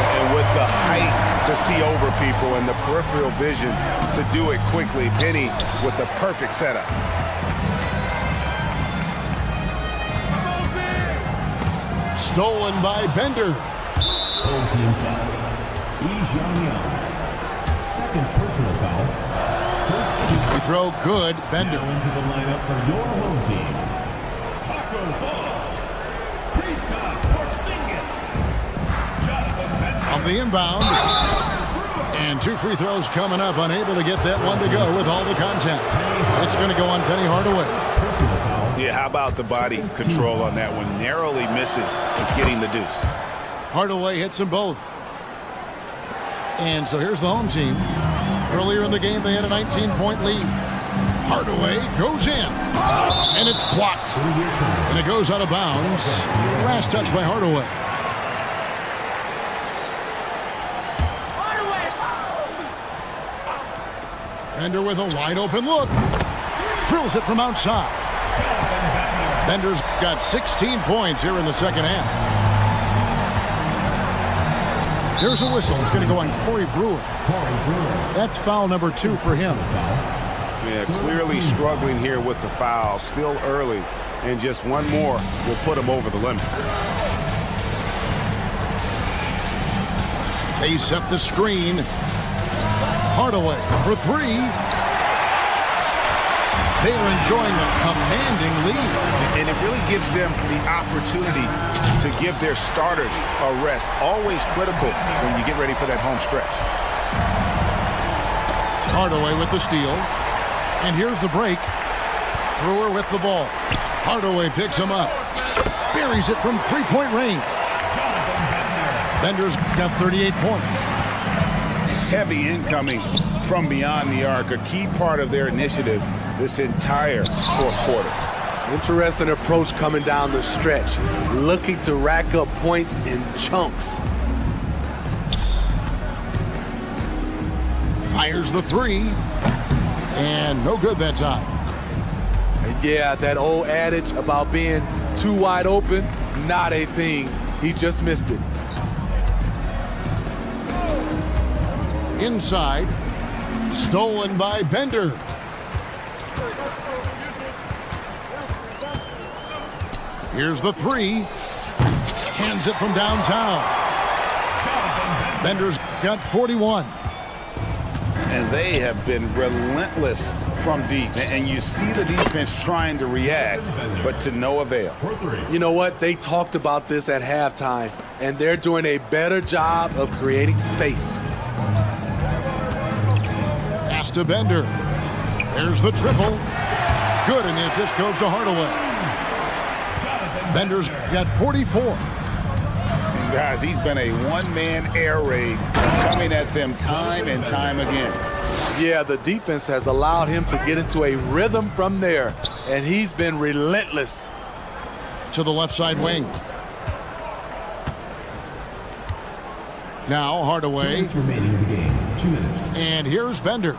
And with the height to see over people and the peripheral vision to do it quickly, Penny with the perfect setup. Stolen by Bender. Home team foul. Second personal foul. First team. We throw good. Bender. Now into the lineup for your home team. Taco Fall. Kristaps Porzingis. Jonathan Bender. On the inbound. And 2 free throws coming up. Unable to get that one to go with all the contact. It's going to go on Penny Hardaway. Yeah, how about the body control on that one? Narrowly misses getting the deuce. Hardaway hits them both. And so here's the home team. Earlier in the game, they had a 19-point lead. Hardaway goes in. And it's blocked. And it goes out of bounds. Last touch by Hardaway. Bender with a wide open look. Drills it from outside. Bender's got 16 points here in the second half. There's a whistle. It's going to go on Corey Brewer. That's foul number 2 for him. Yeah, clearly struggling here with the foul. Still early. And just one more will put him over the limit. They set the screen. Hardaway for 3. They are enjoying a commanding lead. And it really gives them the opportunity to give their starters a rest. Always critical when you get ready for that home stretch. Hardaway with the steal. And here's the break. Brewer with the ball. Hardaway picks him up. Buries it from 3-point range. Bender's got 38 points. Heavy incoming from beyond the arc. A key part of their initiative this entire fourth quarter. Interesting approach coming down the stretch. Looking to rack up points in chunks. Fires the 3. And no good that time. And yeah, that old adage about being too wide open, not a thing. He just missed it. Inside. Stolen by Bender. Here's the 3. Hands it from downtown. Bender's got 41. And they have been relentless from deep. And you see the defense trying to react, but to no avail. You know what? They talked about this at halftime, and they're doing a better job of creating space. Pass to Bender. There's the triple. Good, and the assist goes to Hardaway. Bender's got 44. And guys, he's been a one-man air raid coming at them time and time again. Yeah, the defense has allowed him to get into a rhythm from there, and he's been relentless. To the left side wing. Now Hardaway. 2 minutes remaining in the game. 2 minutes. And here's Bender.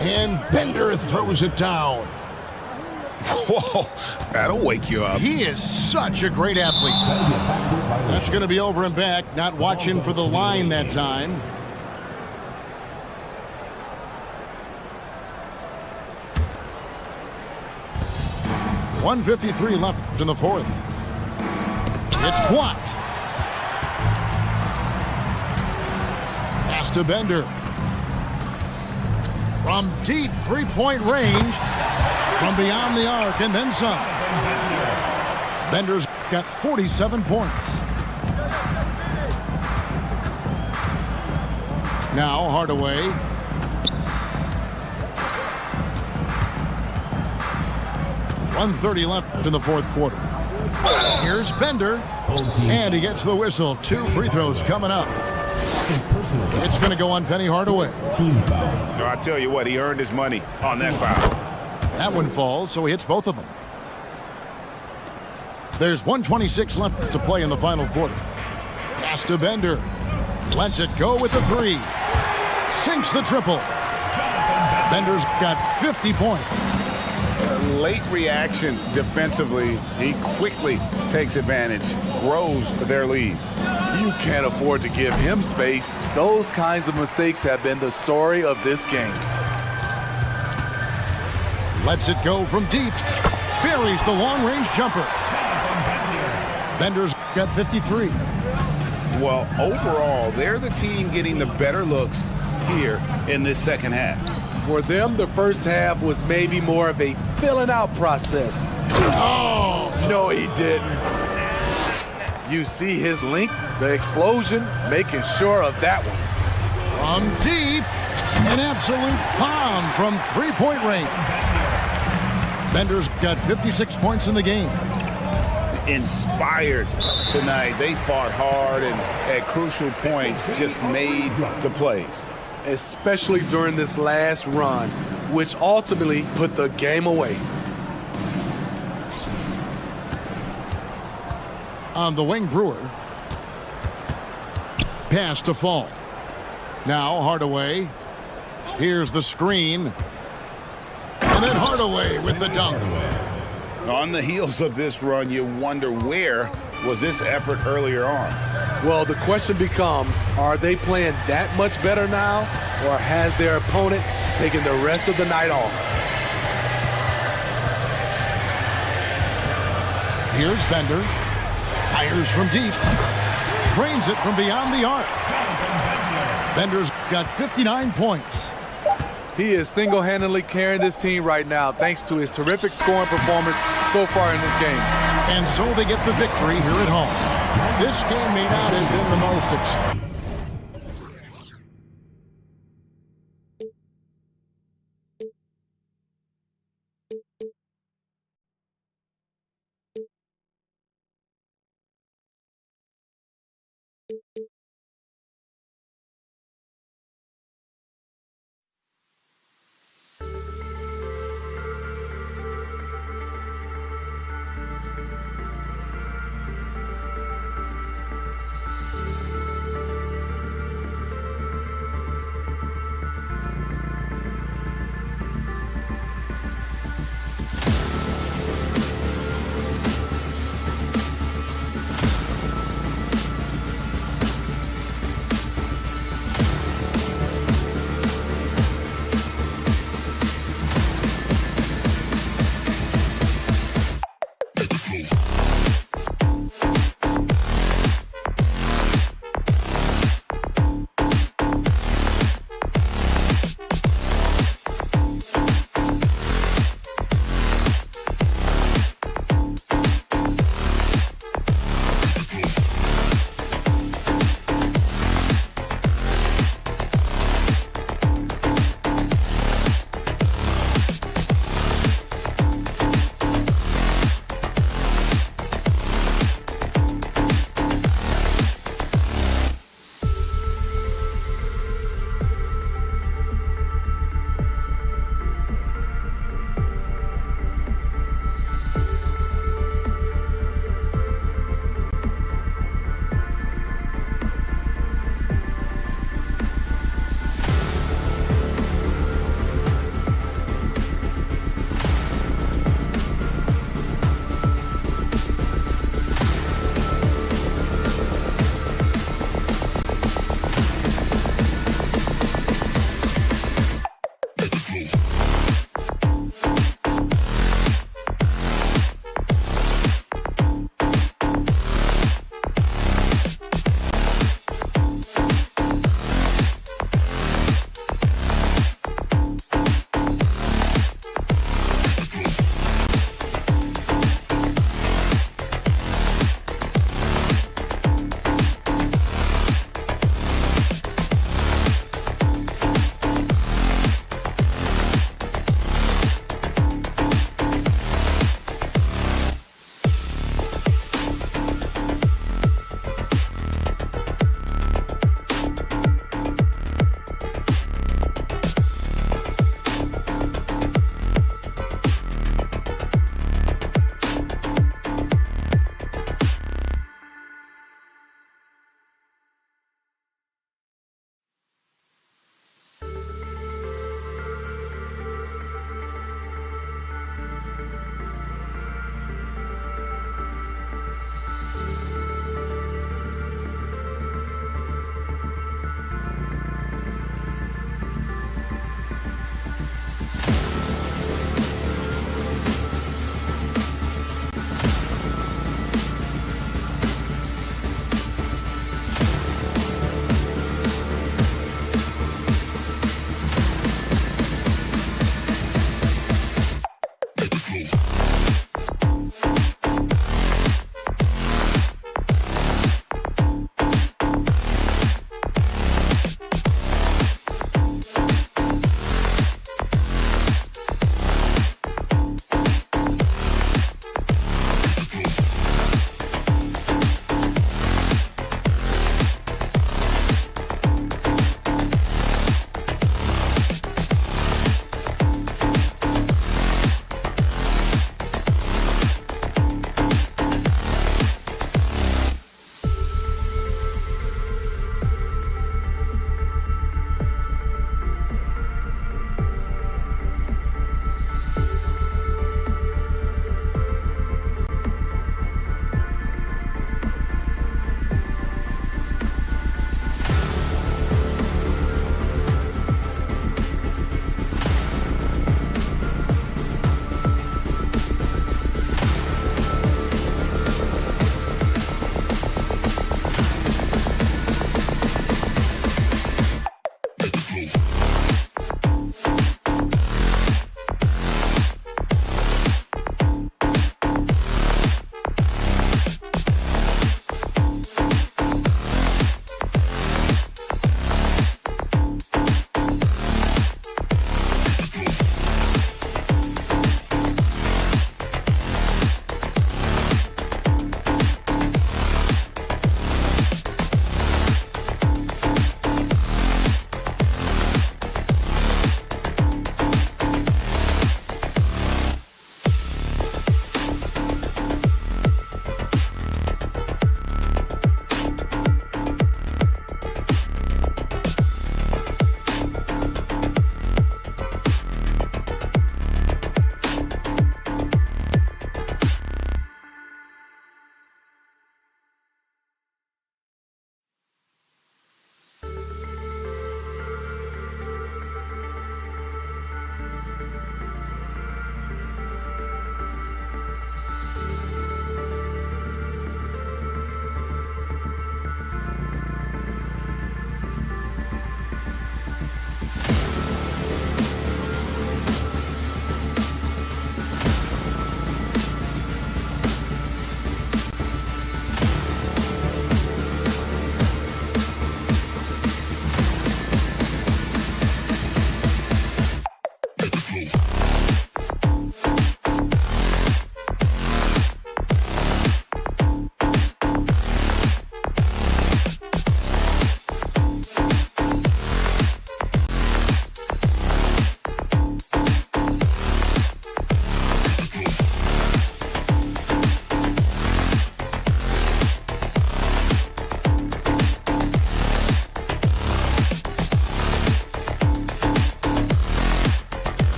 And Bender throws it down. Whoa, that'll wake you up. He is such a great athlete. That's going to be over and back. Not watching for the line that time. .153 left in the fourth. It's blocked. Pass to Bender. From deep 3-point range. From beyond the arc and then some. Bender's got 47 points. Now Hardaway. .130 left in the fourth quarter. Here's Bender, and he gets the whistle. 2 free throws coming up. It's going to go on Penny Hardaway. So I tell you what, he earned his money on that foul. That one falls, so he hits both of them. There's 1:26 left to play in the final quarter. Pass to Bender. Lets it go with the 3. Sinks the triple. Bender's got 50 points. Late reaction defensively. He quickly takes advantage, grows their lead. You can't afford to give him space. Those kinds of mistakes have been the story of this game. Lets it go from deep. Buries the long-range jumper. Bender's got 53. Well, overall, they're the team getting the better looks here in this second half. For them, the first half was maybe more of a filling out process. Oh, no, he didn't. You see his length, the explosion, making sure of that one. From deep, an absolute bomb from three-point range. Bender's got 56 points in the game. Inspired tonight. They fought hard and at crucial points just made the plays. Especially during this last run, which ultimately put the game away. On the wing, Brewer. Pass to Fall. Now Hardaway. Here's the screen. And then Hardaway with the dunk. On the heels of this run, you wonder where was this effort earlier on? Well, the question becomes, are they playing that much better now, or has their opponent taken the rest of the night off? Here's Bender. Fires from deep. Drains it from beyond the arc. Bender's got 59 points. He is single-handedly carrying this team right now thanks to his terrific scoring performance so far in this game. And so they get the victory here at home. This game may not have been the most exciting.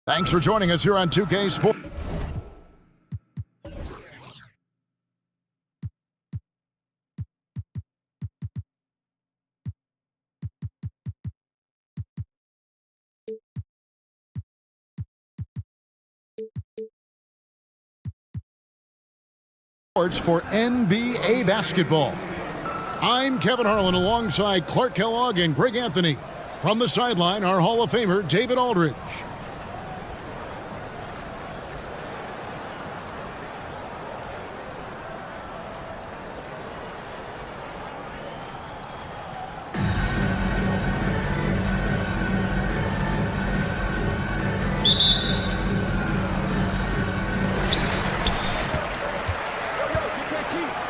Thanks for joining us here on 2K Sports. For NBA basketball. I'm Kevin Harlan alongside Clark Kellogg and Greg Anthony. From the sideline, our Hall of Famer, David Aldridge.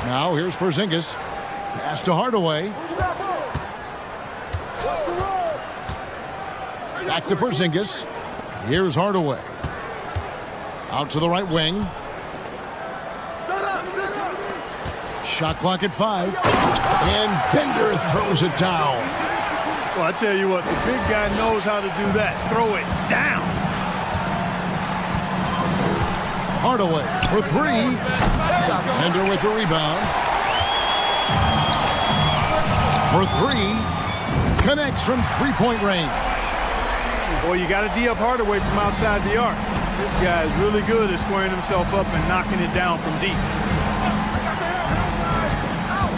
Now here's Porzingis. Pass to Hardaway. Back to Porzingis. Here's Hardaway. Out to the right wing. Shot clock at 5. And Bender throws it down. Well, I tell you what, the big guy knows how to do that. Throw it down. Hardaway for 3. Bender with the rebound. For 3. Connects from three-point range. Boy, you got to D-up Hardaway from outside the arc. This guy is really good at squaring himself up and knocking it down from deep.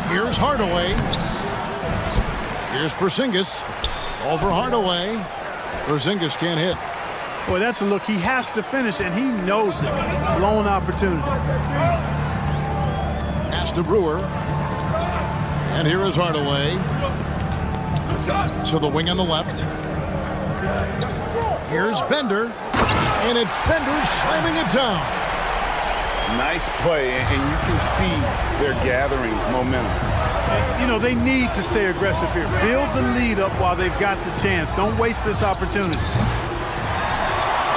Here's Hardaway. Here's Porzingis. Over Hardaway. Porzingis can't hit. Boy, that's a look he has to finish, and he knows it. Blown opportunity. Pass to Brewer. And here is Hardaway. To the wing on the left. Here's Bender. And it's Bender slamming it down. Nice play, and you can see they're gathering momentum. You know, they need to stay aggressive here. Build the lead up while they've got the chance. Don't waste this opportunity.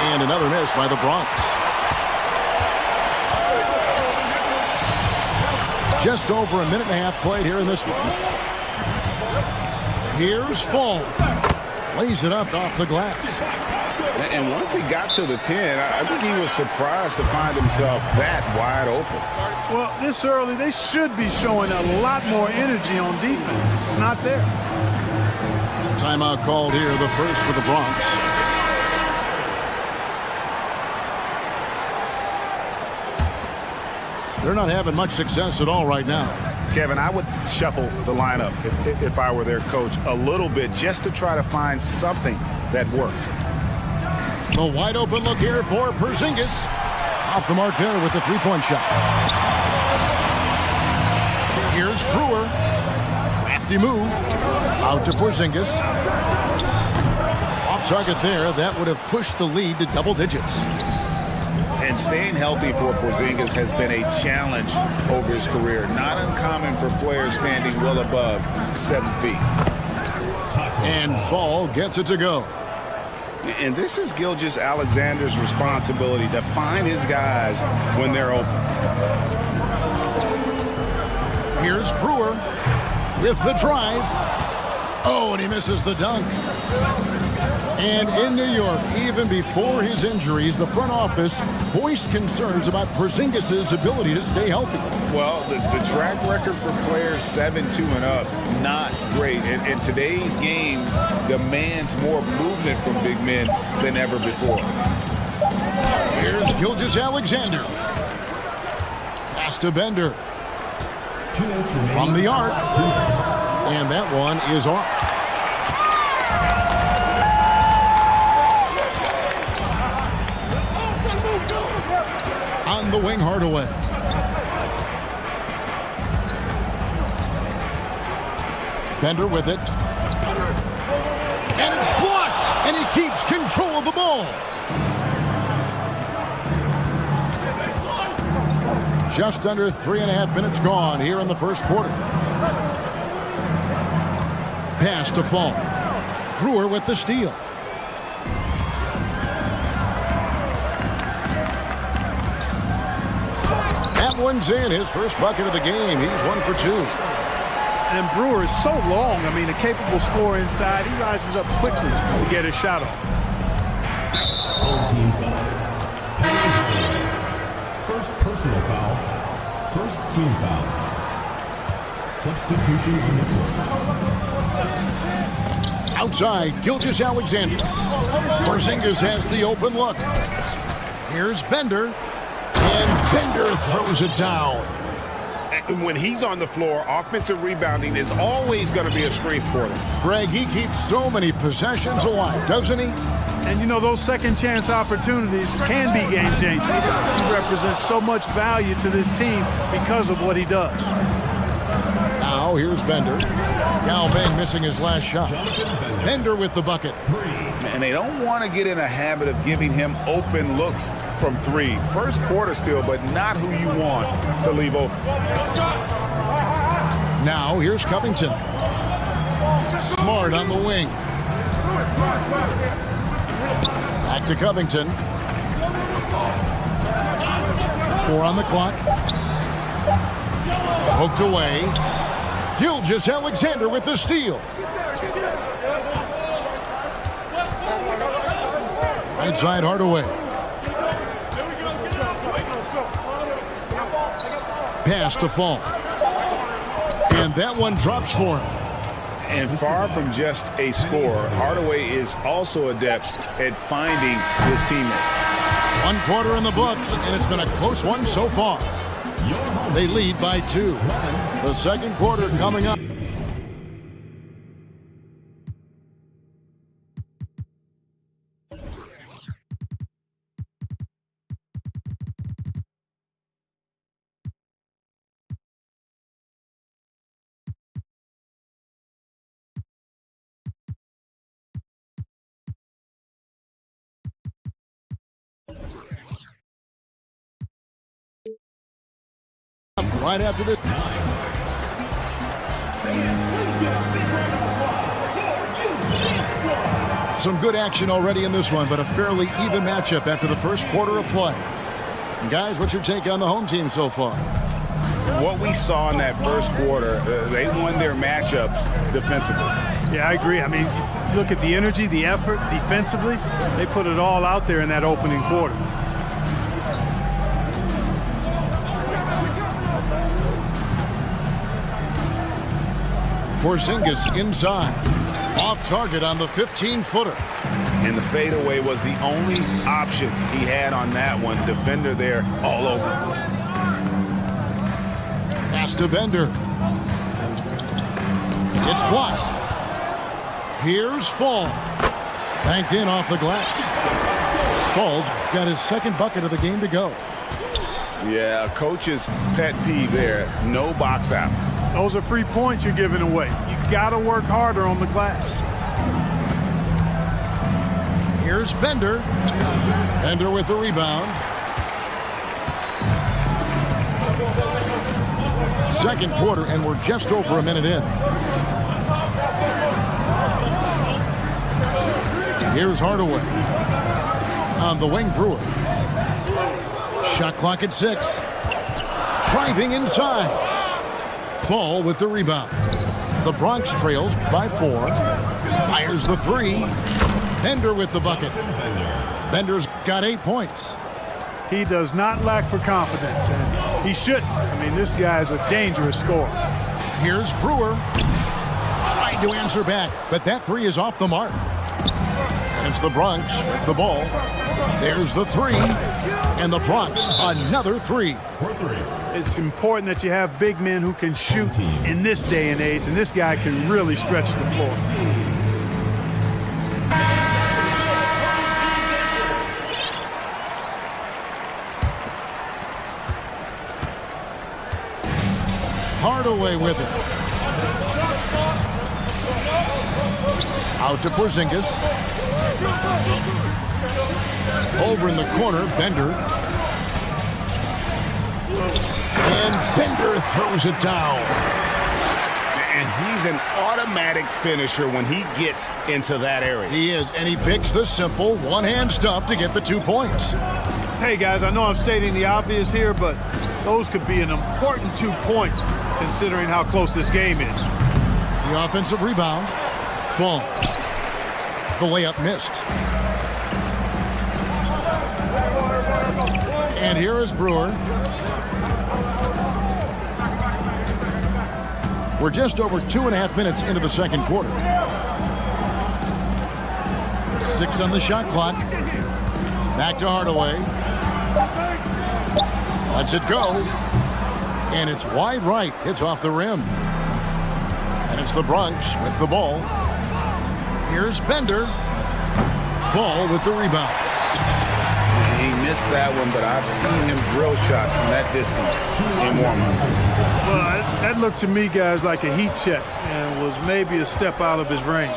And another miss by the Bronx. Just over a minute and a half played here in this one. Here's Fall. Lays it up off the glass. And once he got to the 10, I think he was surprised to find himself that wide open. Well, this early, they should be showing a lot more energy on defense. It's not there. Timeout called here, the first for the Bronx. They're not having much success at all right now. Kevin, I would shuffle the lineup if I were their coach a little bit just to try to find something that works. The wide open look here for Porzingis. Off the mark there with the three-point shot. Here's Brewer. Crafty move. Out to Porzingis. Off target there. That would have pushed the lead to double digits. And staying healthy for Porzingis has been a challenge over his career. Not uncommon for players standing well above 7 feet. And Fall gets it to go. And this is Gilgeous-Alexander's responsibility to find his guys when they're open. Here's Brewer with the drive. Oh, and he misses the dunk. And in New York, even before his injuries, the front office voiced concerns about Porzingis' ability to stay healthy. Well, the track record for players 7-2 and up, not great. And today's game demands more movement from big men than ever before. Here's Gilgeous-Alexander. Pass to Bender. From the arc. And that one is off. the wing, Hardaway. Bender with it. And it's blocked. And he keeps control of the ball. Just under 3.5 minutes gone here in the first quarter. Pass to Fall. Brewer with the steal. That one's in. His first bucket of the game. He's 1 for 2. And Brewer is so long. I mean, a capable scorer inside. He rises up quickly to get his shot off. First personal foul. First team foul. Substitution on the court. Outside, Gilgeous-Alexander. Porzingis has the open look. Here's Bender. And Bender throws it down. And when he's on the floor, offensive rebounding is always going to be a strength for them. Greg, he keeps so many possessions alive, doesn't he? And, you know, those second chance opportunities can be game changing. He represents so much value to this team because of what he does. Now here's Bender. Galvin missing his last shot. Bender with the bucket. And they don't want to get in a habit of giving him open looks from 3. First quarter still, but not who you want to leave open. Now here's Covington. Smart on the wing. Back to Covington. 4 on the clock. Poked away. Gilgeous-Alexander with the steal. Right side, Hardaway. Pass to Fall. And that one drops for him. And far from just a scorer, Hardaway is also adept at finding his teammate. 1 quarter in the books, and it's been a close one so far. They lead by 2. The second quarter coming up. Right after this. Some good action already in this one, but a fairly even matchup after the first quarter of play. And guys, what's your take on the home team so far? What we saw in that first quarter, they won their matchups defensively. Yeah, I agree. I mean, look at the energy, the effort defensively. They put it all out there in that opening quarter. Porzingis inside. Off target on the 15-footer. And the fadeaway was the only option he had on that one. Defender there all over. Pass to Bender. It's blocked. Here's Fall. Banked in off the glass. Fall's got his second bucket of the game to go. Yeah, coach's pet peeve there. No box out. Those are free points you're giving away. You got to work harder on the glass. Here's Bender. Bender with the rebound. Second quarter, and we're just over a minute in. Here's Hardaway. On the wing, Brewer. Shot clock at 6. Driving inside. Fall with the rebound. The Bronx trails by 4. Fires the 3. Bender with the bucket. Bender's got 8 points. He does not lack for confidence, and he shouldn't. I mean, this guy's a dangerous scorer. Here's Brewer. Trying to answer back, but that 3 is off the mark. And it's the Bronx with the ball. There's the 3. And the Bronx, another 3. It's important that you have big men who can shoot in this day and age, and this guy can really stretch the floor. Hardaway with it. Out to Porzingis. Over in the corner, Bender. And Bender throws it down. And he's an automatic finisher when he gets into that area. He is, and he picks the simple one-hand stuff to get the 2 points. Hey, guys, I know I'm stating the obvious here, but those could be an important 2 points considering how close this game is. The offensive rebound. Fall. The layup missed. And here is Brewer. We're just over 2.5 minutes into the second quarter. 6 on the shot clock. Back to Hardaway. Lets it go. And it's wide right. It's off the rim. And it's the Bronx with the ball. Here's Bender. Fall with the rebound. He missed that one, but I've seen him drill shots from that distance in warm-up. Well, that looked to me, guys, like a heat check and was maybe a step out of his range.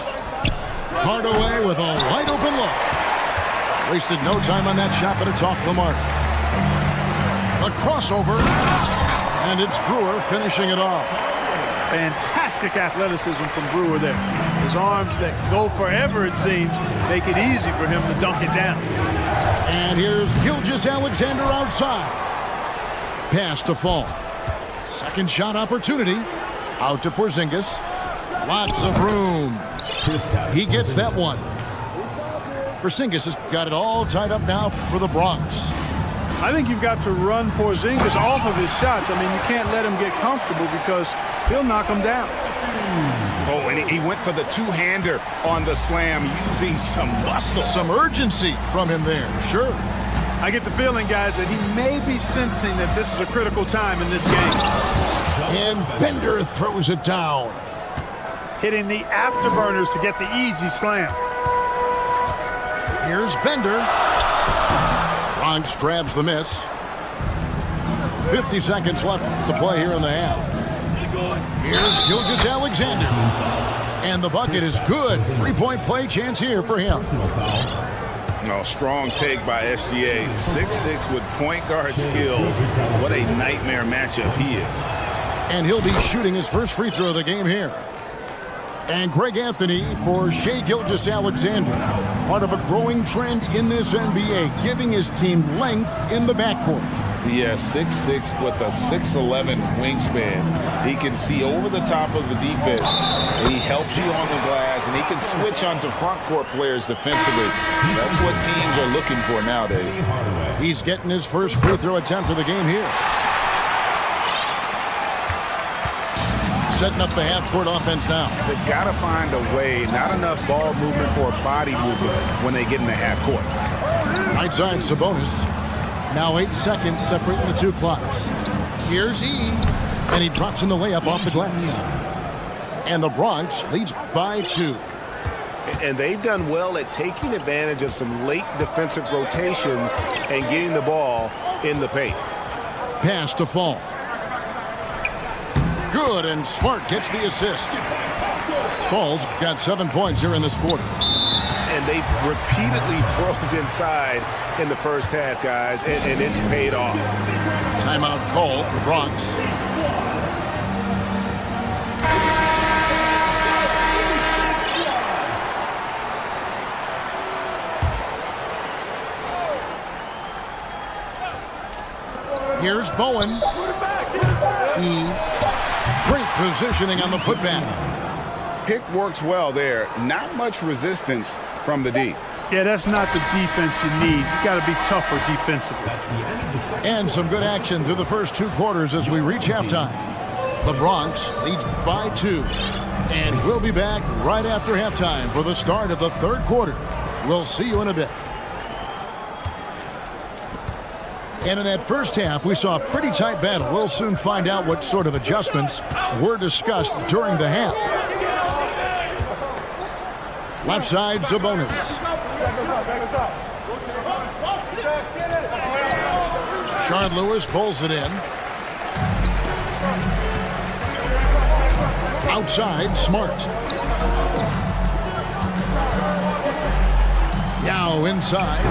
Hardaway with a wide open look. Wasted no time on that shot, but it's off the mark. A crossover, and it's Brewer finishing it off. Fantastic athleticism from Brewer there. His arms that go forever, it seems, make it easy for him to dunk it down. And here's Gilgeous-Alexander outside. Pass to Fall. Second shot opportunity. Out to Porzingis. Lots of room. He gets that one. Porzingis has got it all tied up now for the Bronx. I think you've got to run Porzingis off of his shots. I mean, you can't let him get comfortable because he'll knock him down. Oh, and he went for the two-hander on the slam using some muscle. Some urgency from him there, sure. I get the feeling, guys, that he may be sensing that this is a critical time in this game. And Bender throws it down. Hitting the afterburners to get the easy slam. Here's Bender. Bronx grabs the miss. 50 seconds left to play here in the half. Here's Gilgeous-Alexander. And the bucket is good. Three-point play chance here for him. No, strong take by SGA. 6'6" with point guard skills. What a nightmare matchup he is. And he'll be shooting his first free throw of the game here. And Greg Anthony for Shai Gilgeous-Alexander. Part of a growing trend in this NBA, giving his team length in the backcourt. Yeah, 6'6" with a 6'11" wingspan. He can see over the top of the defense. And he helps you on the glass, and he can switch onto front court players defensively. That's what teams are looking for nowadays. He's getting his first free throw attempt for the game here. Setting up the half-court offense now. They've got to find a way, not enough ball movement or body movement when they get in the half court. Right side, Sabonis. Now 8 seconds separating the two clocks. Here's E, and he drops in the layup off the glass. And the Bronx leads by 2. And they've done well at taking advantage of some late defensive rotations and getting the ball in the paint. Pass to Fall. Good, and Smart gets the assist. Fall's got 7 points here in this quarter. And they've repeatedly probed inside in the first half, guys, and it's paid off. Timeout called for Bronx. Here's Bowen. Great positioning on the putback. Pick works well there. Not much resistance from the D. Yeah, that's not the defense you need. You got to be tougher defensively. And some good action through the first 2 quarters as we reach halftime. The Bronx leads by 2. And we'll be back right after halftime for the start of the third quarter. We'll see you in a bit. And in that first half, we saw a pretty tight battle. We'll soon find out what sort of adjustments were discussed during the half. Left side, Sabonis. Sean Lewis pulls it in. Outside, Smart. Yao inside.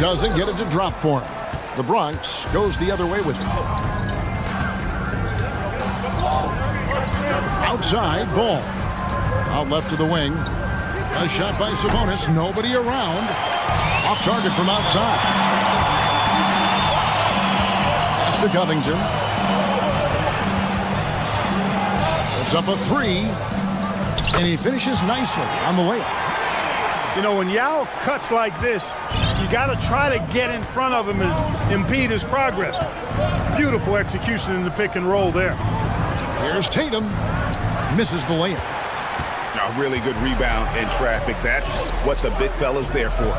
Doesn't get it to drop for him. The Bronx goes the other way with it. Outside, ball. Out left to the wing. A shot by Sabonis. Nobody around. Off target from outside. Pass to Covington. It's up a 3. And he finishes nicely on the layup. You know, when Yao cuts like this, you got to try to get in front of him and impede his progress. Beautiful execution in the pick and roll there. Here's Tatum. Misses the layup. A really good rebound in traffic. That's what the big fella's there for.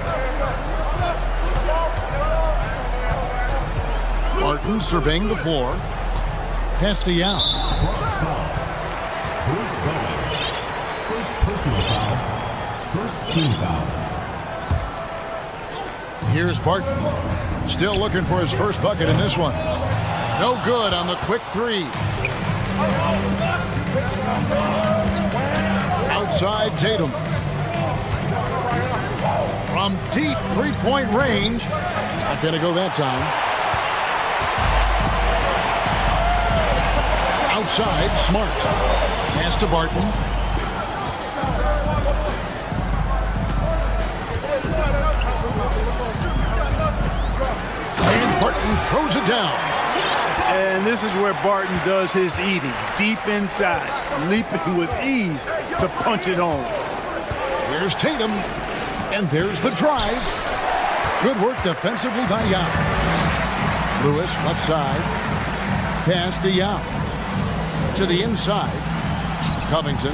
Martin surveying the floor. Pass to Yao. Bruce Bowen. First personal foul. First team foul. Here's Barton. Still looking for his first bucket in this one. No good on the quick 3. Outside Tatum. From deep three-point range. Not going to go that time. Outside, Smart. Pass to Barton. And Barton throws it down. And this is where Barton does his eating. Deep inside. Leaping with ease to punch it home. Here's Tatum. And there's the drive. Good work defensively by Yao. Lewis, left side. Pass to Yao. To the inside. Covington.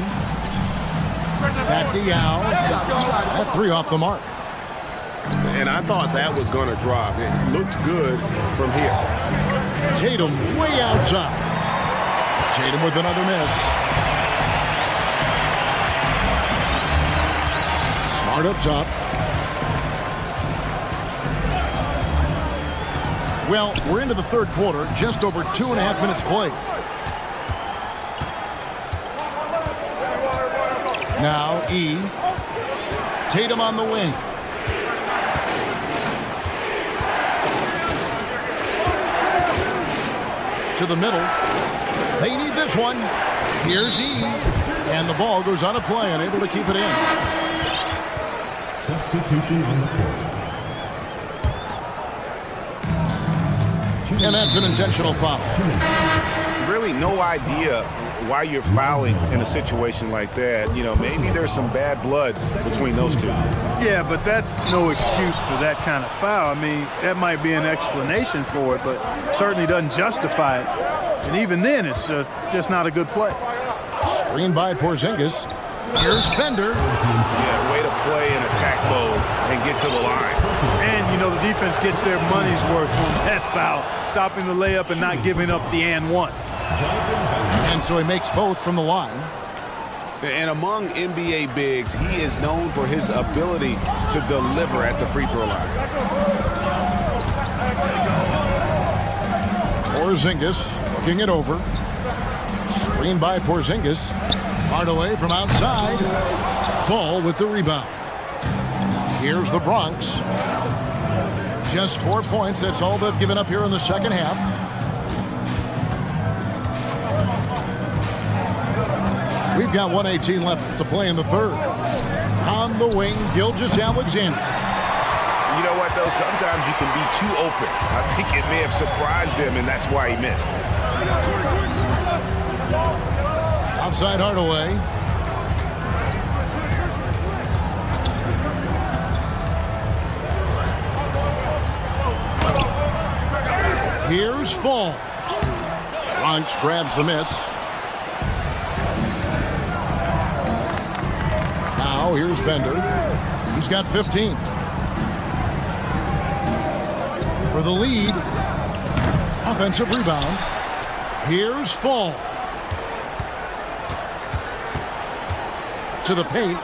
Back to Yao. That 3 off the mark. And I thought that was going to drop. It looked good from here. Tatum way outside. Tatum with another miss. Smart up top. Well, we're into the third quarter. Just over 2.5 minutes played. Now E. Tatum on the wing. To the middle. They need this one. Here's E. And the ball goes out of play, unable to keep it in. Substitution on the court. And that's an intentional foul. Really no idea why you're fouling in a situation like that. You know, maybe there's some bad blood between those two. Yeah, but that's no excuse for that kind of foul. I mean, that might be an explanation for it, but certainly doesn't justify it. And even then, it's just not a good play. Screen by Porzingis. Here's Bender. Yeah, way to play in attack mode and get to the line. And, you know, the defense gets their money's worth on that foul, stopping the layup and not giving up the and one. And so he makes both from the line. And among NBA bigs, he is known for his ability to deliver at the free throw line. Porzingis looking it over. Screen by Porzingis. Hardaway from outside. Fall with the rebound. Here's the Bronx. Just 4 points. That's all they've given up here in the second half. We've got 1:18 left to play in the third. On the wing, Gilgeous-Alexander. You know what, though? Sometimes you can be too open. I think it may have surprised him, and that's why he missed. Outside Hardaway. Here's Fall. Bronx grabs the miss. Now here's Bender. He's got 15. For the lead. Offensive rebound. Here's Fall. To the paint.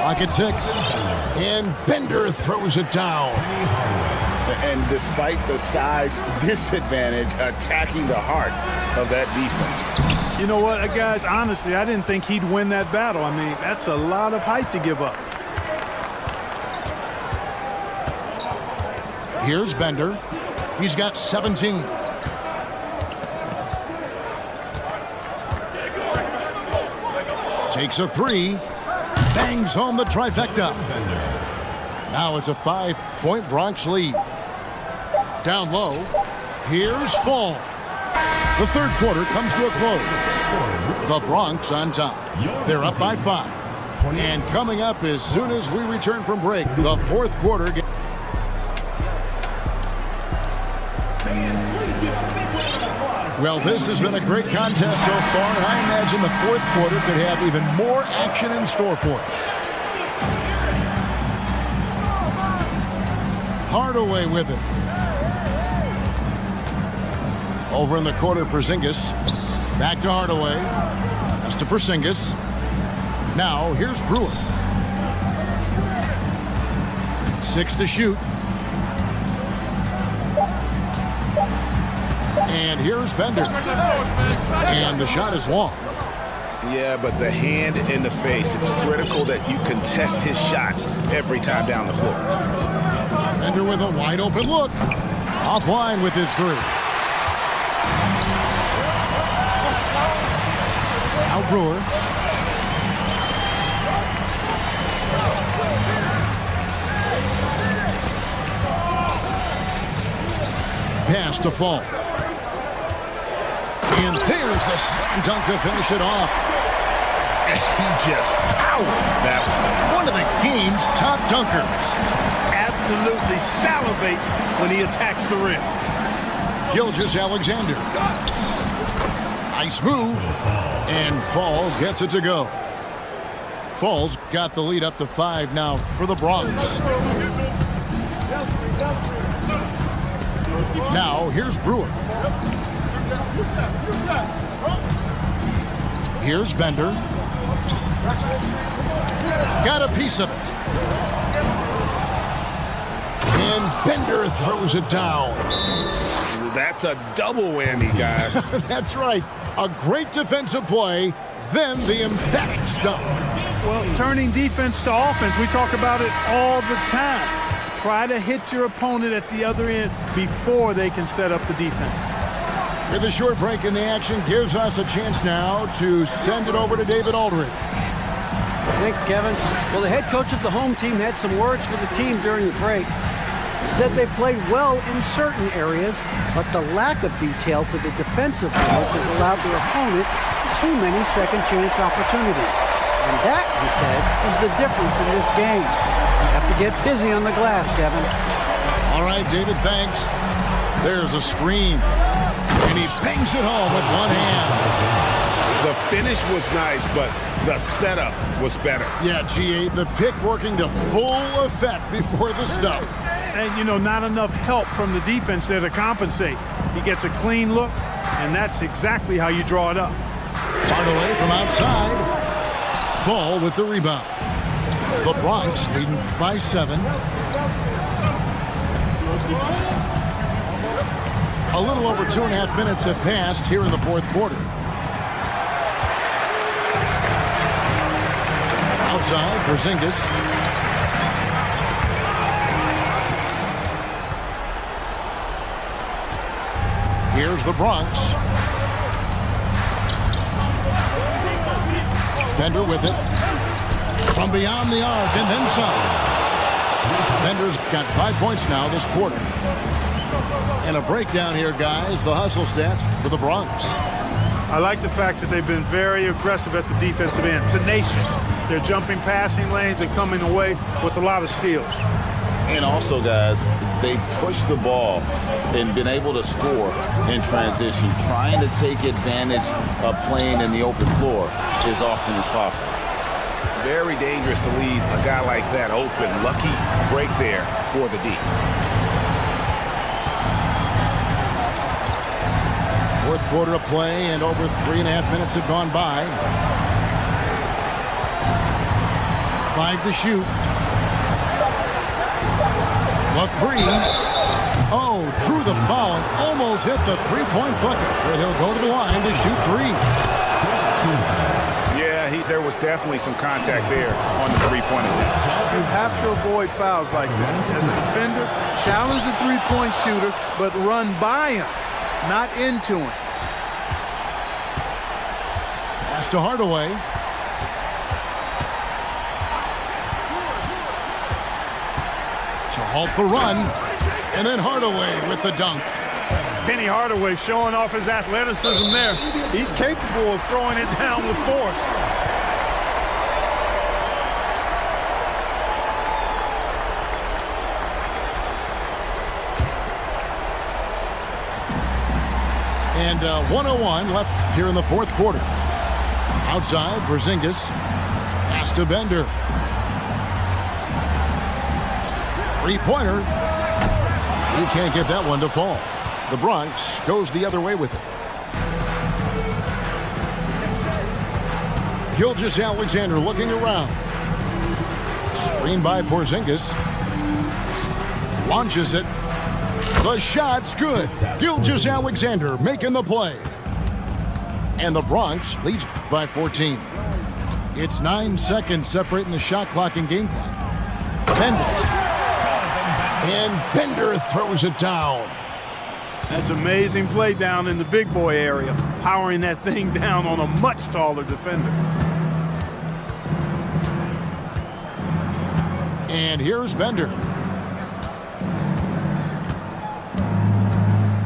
Pocket 6. And Bender throws it down. And despite the size disadvantage, attacking the heart of that defense. You know what, guys, honestly, I didn't think he'd win that battle. I mean, that's a lot of height to give up. Here's Bender. He's got 17. Takes a three. Bangs home the trifecta. Now it's a 5-point Bronx lead. Down low. Here's Fall. The third quarter comes to a close. The Bronx on top. They're up by 5. And coming up as soon as we return from break, the fourth quarter. Well, this has been a great contest so far, and I imagine the fourth quarter could have even more action in store for us. Hardaway with it. Over in the quarter, Porzingis. Back to Hardaway. That's to Porzingis. Now, here's Brewer. 6 to shoot. And here's Bender. And the shot is long. Yeah, but the hand in the face, it's critical that you contest his shots every time down the floor. Bender with a wide open look. Offline with his three. Now Brewer. Pass to Fall. And there's the slam dunk to finish it off. He just powered that One of the game's top dunkers. Absolutely salivates when he attacks the rim. Gilgeous-Alexander. Nice move. And Fall gets it to go. Fall's got the lead up to 5 now for the Bronx. Now, here's Brewer. Here's Bender. Got a piece of it. And Bender throws it down. That's a double whammy, guys. That's right. A great defensive play, then the emphatic stuff. Well, turning defense to offense, we talk about it all the time. Try to hit your opponent at the other end before they can set up the defense. With a short break in the action gives us a chance now to send it over to David Aldridge. Thanks, Kevin. Well, the head coach of the home team had some words for the team during the break. He said they've played well in certain areas, but the lack of detail to the defensive boards has allowed their opponent too many second chance opportunities. And that, he said, is the difference in this game. You have to get busy on the glass, Kevin. All right, David, thanks. There's a screen. And he bangs it home with one hand. The finish was nice, but the setup was better. Yeah, G8, the pick working to full effect before the stuff. And, you know, not enough help from the defense there to compensate. He gets a clean look, and that's exactly how you draw it up. Hardaway from outside. Fall with the rebound. The Bronx leading by 7. A little over 2.5 minutes have passed here in the fourth quarter. Outside, Porzingis. Here's the Bronx. Bender with it. From beyond the arc and then some. Bender's got 5 points now this quarter. And a breakdown here, guys. The hustle stats for the Bronx. I like the fact that they've been very aggressive at the defensive end. Tenacious. They're jumping passing lanes and coming away with a lot of steals. And also, guys, they push the ball and been able to score in transition, trying to take advantage of playing in the open floor as often as possible. Very dangerous to leave a guy like that open. Lucky break there for the D. Fourth quarter of play, and over 3.5 minutes have gone by. 5 to shoot. The three. Oh, drew the foul and almost hit the three-point bucket. But he'll go to the line to shoot 3. Yeah, there was definitely some contact there on the three-point attempt. You have to avoid fouls like that. As a defender, challenge the three-point shooter, but run by him, not into him. Pass to Hardaway. To halt the run. And then Hardaway with the dunk. Penny Hardaway showing off his athleticism there. He's capable of throwing it down with force. And 1:01 left here in the fourth quarter. Outside, Porzingis. Pass to Bender. Three-pointer. He can't get that one to fall. The Bronx goes the other way with it. Gilgeous-Alexander looking around. Screen by Porzingis. Launches it. The shot's good. Gilgeous-Alexander making the play. And the Bronx leads by 14. It's 9 seconds separating the shot clock and game clock. Bender. And Bender throws it down. That's amazing play down in the big boy area, powering that thing down on a much taller defender. And here's Bender.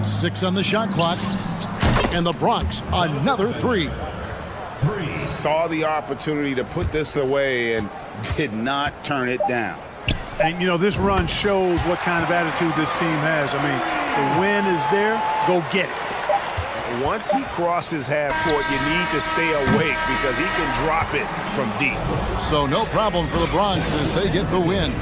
6 on the shot clock. And the Bronx, another three. Saw the opportunity to put this away and did not turn it down. And, you know, this run shows what kind of attitude this team has. I mean, the win is there. Go get it. Once he crosses half court, you need to stay awake because he can drop it from deep. So no problem for the Bronx as they get the win.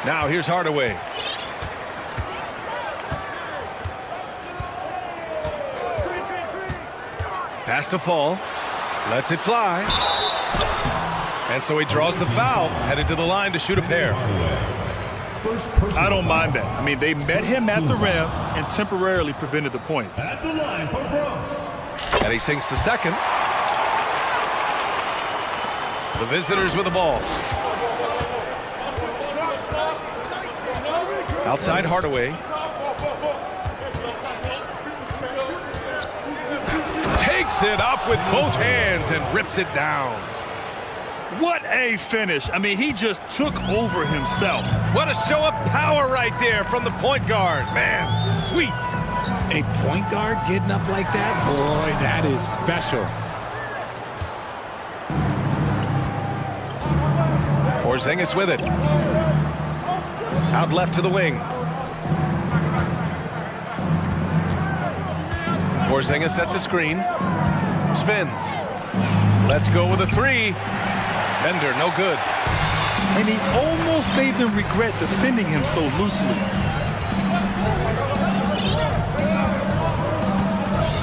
Now here's Hardaway. Pass to Fall. Lets it fly. And so he draws the foul, headed to the line to shoot a pair. I don't mind that. I mean, they met him at the rim and temporarily prevented the points. At the line for Brooks. And he sinks the second. The visitors with the ball. Outside Hardaway. Takes it up with both hands and rips it down. What a finish. I mean, he just took over himself. What a show of power right there from the point guard. Man, sweet. A point guard getting up like that? Boy, that is special. Porzingis with it. Out left to the wing. Porzingis sets a screen. Spins. Let's go with a three. Bender, no good. And he almost made them regret defending him so loosely.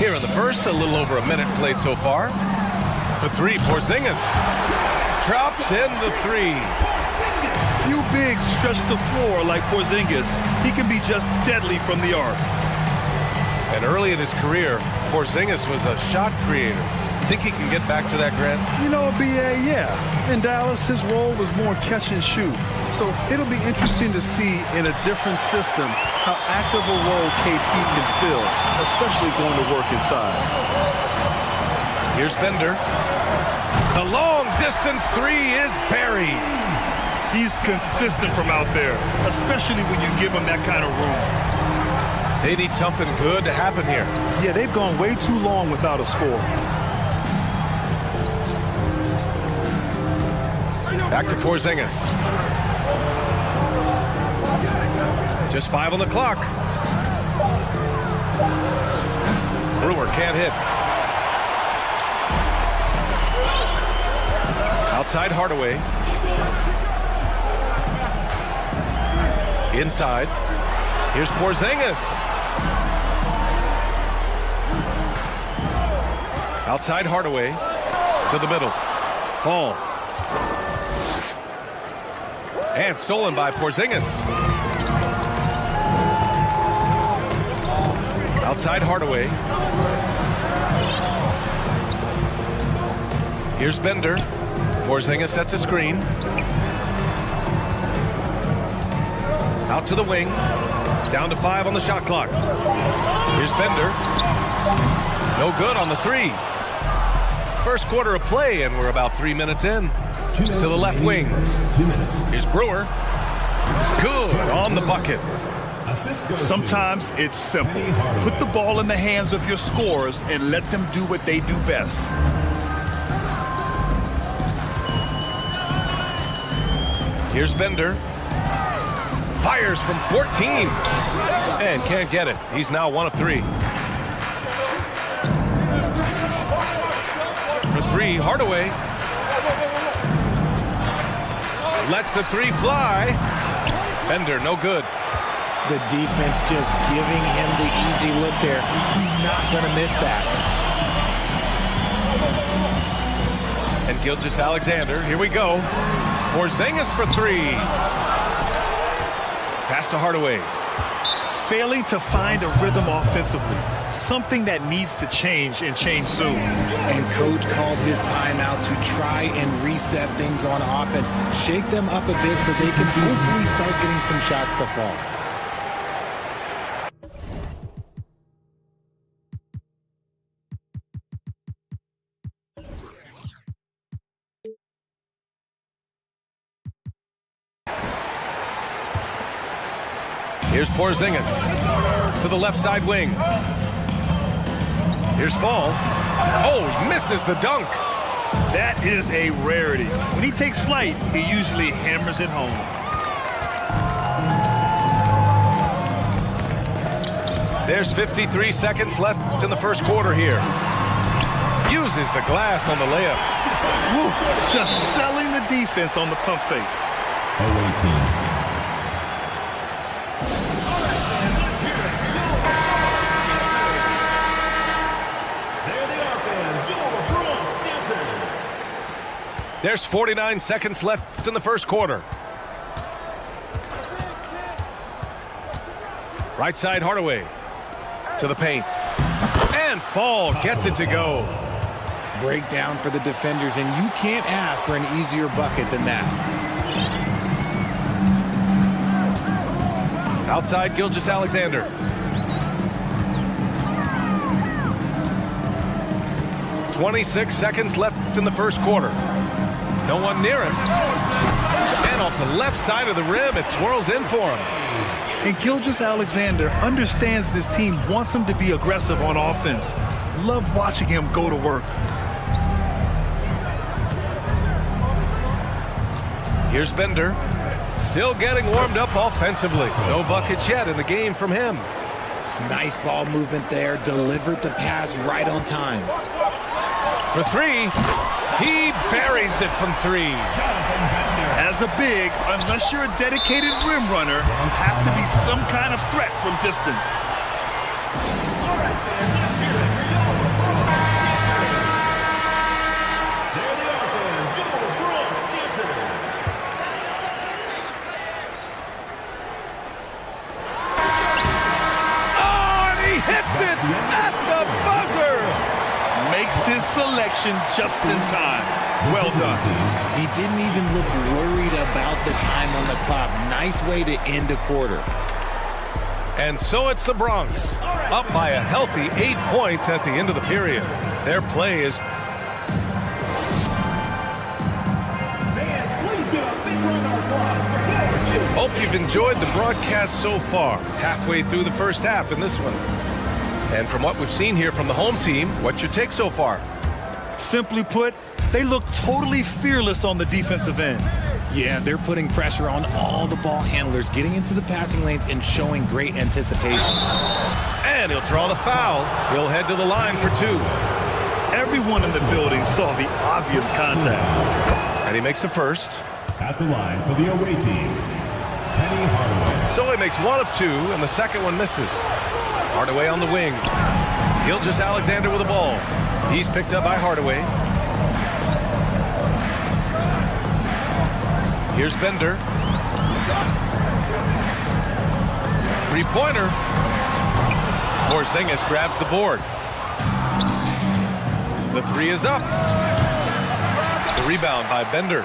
Here in the first, a little over a minute played so far. For three, Porzingis. Drops in the three. Few bigs stretch the floor like Porzingis. He can be just deadly from the arc. And early in his career, Porzingis was a shot creator. Think he can get back to that, Grant? You know, BA, yeah. In Dallas, his role was more catch and shoot. So it'll be interesting to see in a different system how active a role KP can fill, especially going to work inside. Here's Bender. The long distance three is buried. He's consistent from out there, especially when you give him that kind of room. They need something good to happen here. Yeah, they've gone way too long without a score. Back to Porzingis. Just 5 on the clock. Brewer can't hit. Outside Hardaway. Inside. Here's Porzingis. Outside Hardaway. To the middle. Fall. And stolen by Porzingis. Outside Hardaway. Here's Bender. Porzingis sets a screen. Out to the wing. Down to 5 on the shot clock. Here's Bender. No good on the three. First quarter of play, and we're about 3 minutes in. To the left wing. Here's Brewer. Good on the bucket. Sometimes it's simple. Put the ball in the hands of your scorers and let them do what they do best. Here's Bender. Fires from 14. And can't get it. He's now 1 of 3. For 3, Hardaway. Lets the three fly. Bender, no good. The defense just giving him the easy look there. He's not going to miss that. And Gilgeous-Alexander, here we go. Porzingis for 3. Pass to Hardaway. Failing to find a rhythm offensively. Something that needs to change and change soon. And coach called his timeout to try and reset things on offense. Shake them up a bit so they can hopefully start getting some shots to fall. Here's Porzingis to the left side wing. Here's Fall. Oh, he misses the dunk. That is a rarity. When he takes flight, he usually hammers it home. There's 53 seconds left in the first quarter here. Uses the glass on the layup. Woo, just selling the defense on the pump fake. Away team. There's 49 seconds left in the first quarter. Right side Hardaway to the paint. And Fall gets it to go. Breakdown for the defenders, and you can't ask for an easier bucket than that. Outside Gilgeous-Alexander. .26 seconds left in the first quarter. No one near him. And off the left side of the rim, it swirls in for him. And Gilgeous-Alexander understands this team wants him to be aggressive on offense. Love watching him go to work. Here's Bender. Still getting warmed up offensively. No buckets yet in the game from him. Nice ball movement there. Delivered the pass right on time. For three, he buries it from three. As a big, unless you're a dedicated rim runner, have to be some kind of threat from distance. At the buzzer! Makes his selection just in time. Well done. He didn't even look worried about the time on the clock. Nice way to end a quarter. And so it's the Bronx, up by a healthy 8 points at the end of the period. Their play is... Hope you've enjoyed the broadcast so far. Halfway through the first half in this one. And from what we've seen here from the home team, what's your take so far? Simply put, they look totally fearless on the defensive end. Yeah, they're putting pressure on all the ball handlers, getting into the passing lanes and showing great anticipation. And he'll draw the foul. He'll head to the line for two. Everyone in the building saw the obvious contact. And he makes the first. At the line for the away team, Penny Hardaway. So he makes one of two, and the second one misses. Hardaway on the wing. Gilgeous-Alexander with the ball. He's picked up by Hardaway. Here's Bender. Three-pointer. Porzingis grabs the board. The three is up. The rebound by Bender.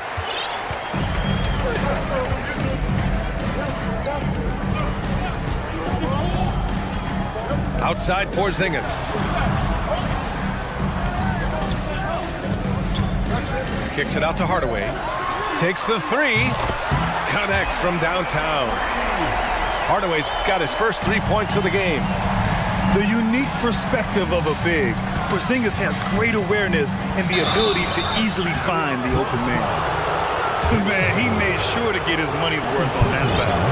Outside Porzingis. Kicks it out to Hardaway. Takes the three. Connects from downtown. Hardaway's got his first 3 points of the game. The unique perspective of a big. Porzingis has great awareness and the ability to easily find the open man. Man, he made sure to get his money's worth on that foul.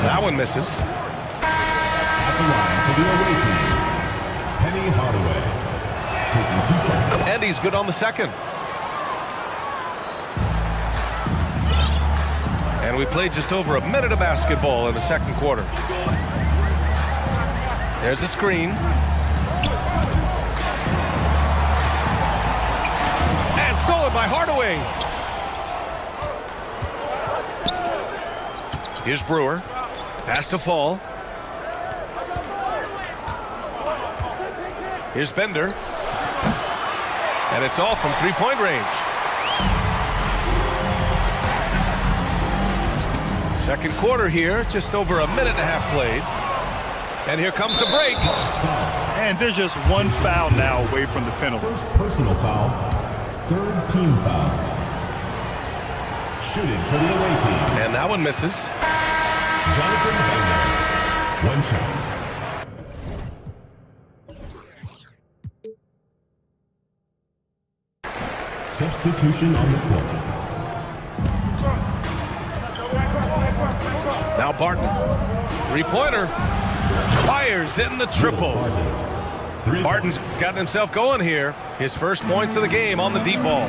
That one misses. The line for the away team, Penny Hardaway, taking 2 shots. And he's good on the second. And we played just over a minute of basketball in the second quarter. There's a screen. And stolen by Hardaway. Here's Brewer. Pass to Fall. Here's Bender. And it's all from three-point range. Second quarter here, just over a minute and a half played. And here comes the break. And there's just one foul now away from the penalty. First personal foul, third team foul. Shooting for the away team. And that one misses. Jonathan Bender, 1 shot. Substitution on the court. Now Barton. Three-pointer. Fires in the triple. Barton's gotten himself going here. His first points of the game on the deep ball.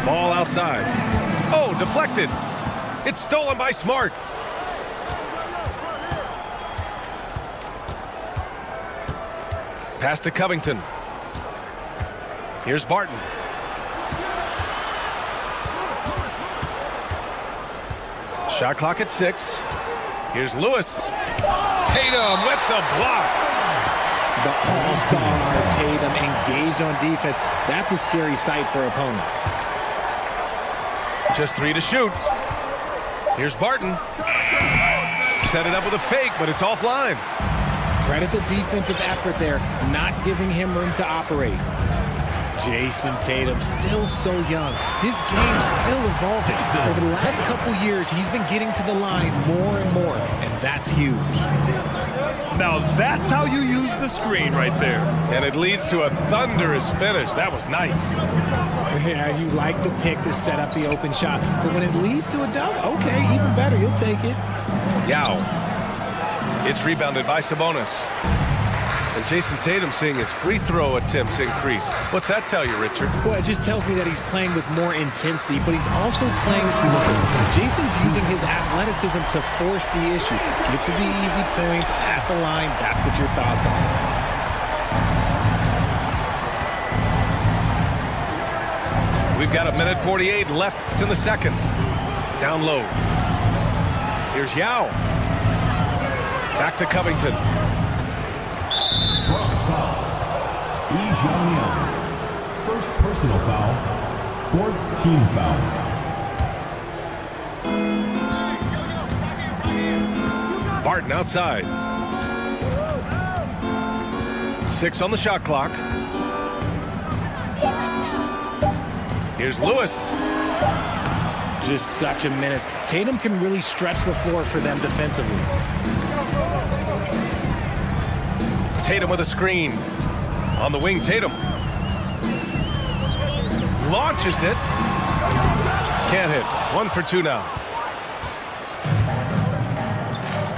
Ball outside. Oh, deflected. It's stolen by Smart. Pass to Covington. Here's Barton. Shot clock at 6. Here's Lewis. Tatum with the block. The all-star Tatum engaged on defense. That's a scary sight for opponents. Just 3 to shoot. Here's Barton. Set it up with a fake, but it's offline. Credit the defensive effort there, not giving him room to operate. Jason Tatum, still so young. His game's still evolving. Over the last couple years, he's been getting to the line more and more, and that's huge. Now that's how you use the screen right there. And it leads to a thunderous finish. That was nice. Yeah, you like the pick to set up the open shot, but when it leads to a dunk, okay, even better, you'll take it. Yao. It's rebounded by Sabonis. And Jason Tatum seeing his free throw attempts increase. What's that tell you, Richard? Well, it just tells me that he's playing with more intensity, but he's also playing smarter. Jason's using his athleticism to force the issue. Get to the easy points at the line. That's what your thoughts are. We've got 1:48 left in the second. Down low. Here's Yao. Back to Covington. Bronx foul. First personal foul. 4th team foul. Barton outside. 6 on the shot clock. Here's Lewis. Just such a menace. Tatum can really stretch the floor for them defensively. Tatum with a screen. On the wing, Tatum. Launches it. Can't hit. 1 for 2 now.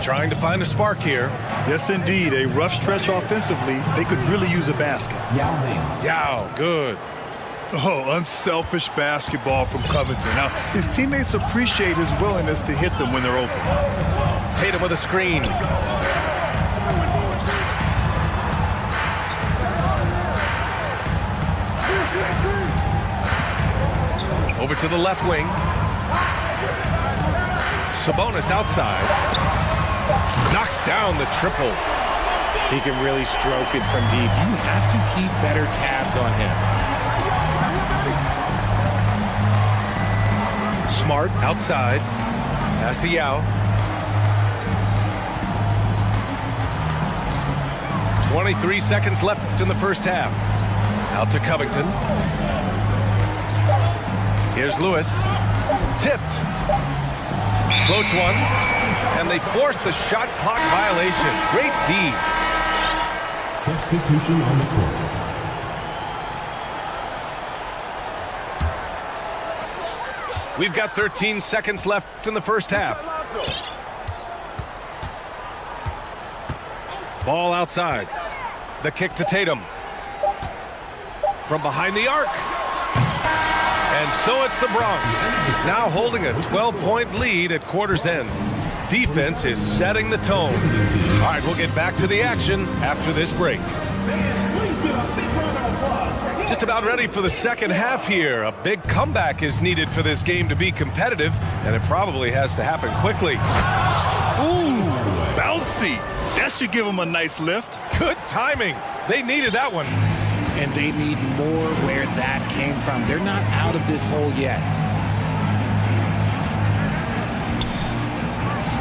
Trying to find a spark here. Yes, indeed. A rough stretch offensively. They could really use a basket. Yao, good. Oh, unselfish basketball from Covington. Now, his teammates appreciate his willingness to hit them when they're open. Tatum with a screen. Over to the left wing. Sabonis outside. Knocks down the triple. He can really stroke it from deep. You have to keep better tabs on him. Smart outside. Pass to Yao. 23 seconds left in the first half. Out to Covington. Here's Lewis. Tipped. Floats one. And they force the shot clock violation. Great D. Substitution on the court. We've got 13 seconds left in the first half. Ball outside. The kick to Tatum. From behind the arc. And so it's the Bronx, now holding a 12-point lead at quarter's end. Defense is setting the tone. All right, we'll get back to the action after this break. Just about ready for the second half here. A big comeback is needed for this game to be competitive, and it probably has to happen quickly. Ooh, bouncy. That should give them a nice lift. Good timing. They needed that one. And they need more where that came from. They're not out of this hole yet.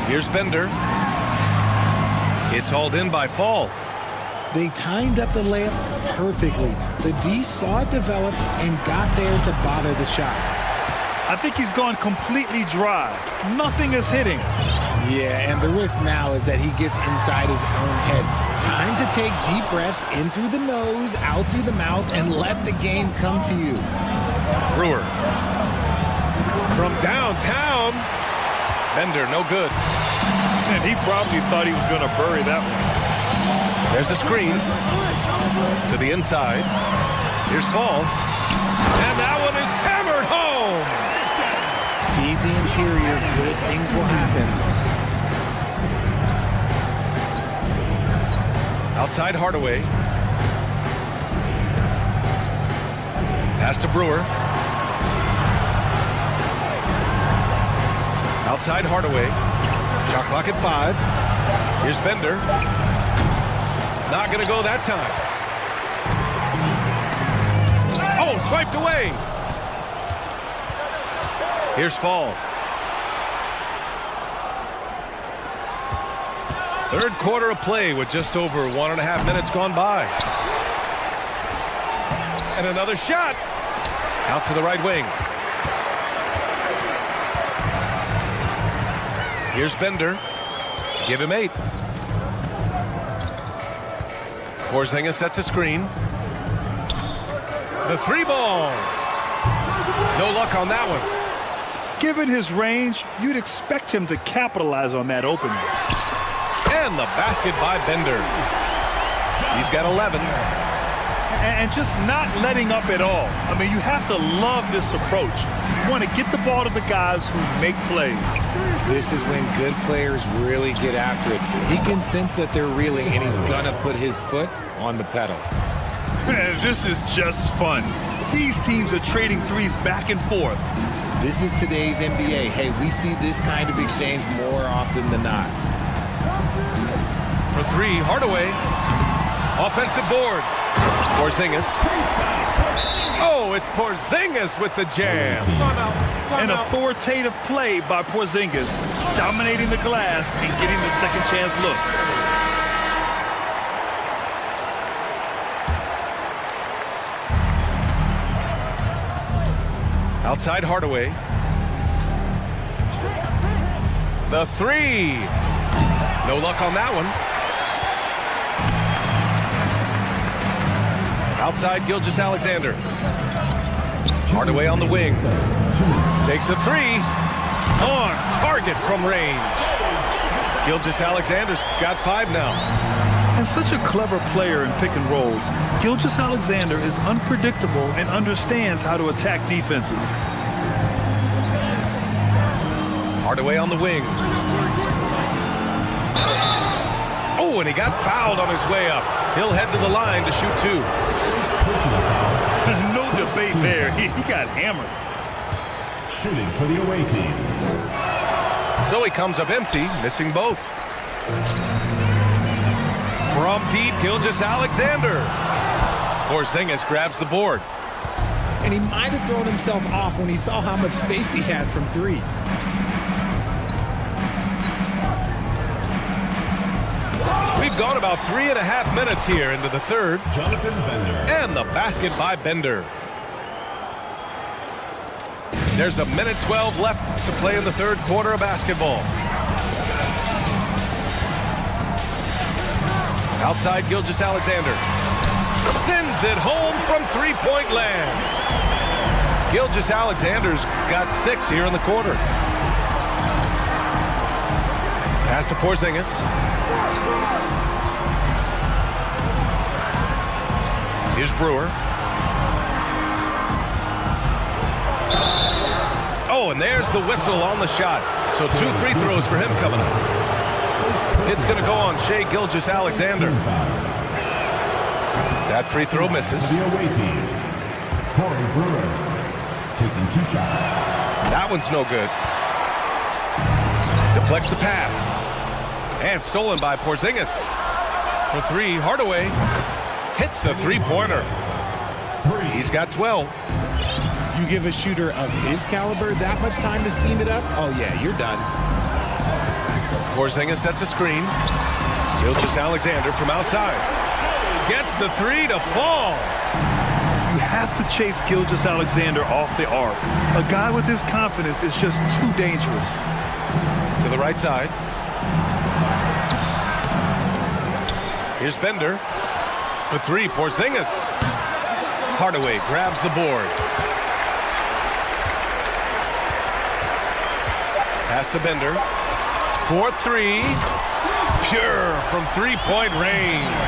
Here's Bender. It's hauled in by Fall. They timed up the layup perfectly. The D saw it develop and got there to bother the shot. I think he's gone completely dry. Nothing is hitting. Yeah, and the risk now is that he gets inside his own head. Time to take deep breaths in through the nose, out through the mouth, and let the game come to you. Brewer. From downtown. Bender, no good. And he probably thought he was going to bury that one. There's a screen. To the inside. Here's Fall. And that one is hammered home. Feed the interior. Good things will happen. Outside Hardaway. Pass to Brewer. Outside Hardaway. Shot clock at 5. Here's Bender. Not going to go that time. Oh, swiped away. Here's Fall. Third quarter of play with just over 1.5 minutes gone by. And another shot. Out to the right wing. Here's Bender. Give him 8. Porzingis sets a screen. The 3-ball. No luck on that one. Given his range, you'd expect him to capitalize on that opening. And the basket by Bender. He's got 11. And just not letting up at all. I mean, you have to love this approach. You want to get the ball to the guys who make plays. This is when good players really get after it. He can sense that they're reeling, and he's going to put his foot on the pedal. Man, this is just fun. These teams are trading threes back and forth. This is today's NBA. Hey, we see this kind of exchange more often than not. For 3, Hardaway. Offensive board. Porzingis. Oh, it's Porzingis with the jam. An authoritative play by Porzingis, dominating the glass and getting the second chance look. Outside Hardaway. The 3. No luck on that one. Outside Gilgeous-Alexander. Hardaway on the wing. Takes a 3. On target from range. Gilgeous-Alexander's got 5 now. And such a clever player in pick and rolls, Gilgeous-Alexander is unpredictable and understands how to attack defenses. Hardaway on the wing. Oh, and he got fouled on his way up. He'll head to the line to shoot 2. No debate there. He got hammered. Shooting for the away team. So he comes up empty, missing both. From deep, Gilgeous-Alexander. Porzingis grabs the board. And he might have thrown himself off when he saw how much space he had from 3. We've gone about 3.5 minutes here into the third. Jonathan Bender. And the basket by Bender. There's 1:12 left to play in the third quarter of basketball. Outside Gilgeous-Alexander. Sends it home from 3-point land. Gilgeous-Alexander's got 6 here in the quarter. Pass to Porzingis. Here's Brewer. Oh, and there's the whistle on the shot. So 2 free throws for him coming up. It's going to go on Shai Gilgeous-Alexander. That free throw misses. The away team. Corey Brewer taking 2 shots. That one's no good. Deflects the pass. And stolen by Porzingis. For 3, Hardaway hits the 3-pointer. He's got 12. You give a shooter of his caliber that much time to seam it up? Oh, yeah, you're done. Porzingis sets a screen. Gilgeous-Alexander from outside. Gets the 3 to fall. You have to chase Gilgeous-Alexander off the arc. A guy with his confidence is just too dangerous. To the right side. Here's Bender. For 3, Porzingis. Hardaway grabs the board. Pass to Bender. For 3. Pure from 3-point range.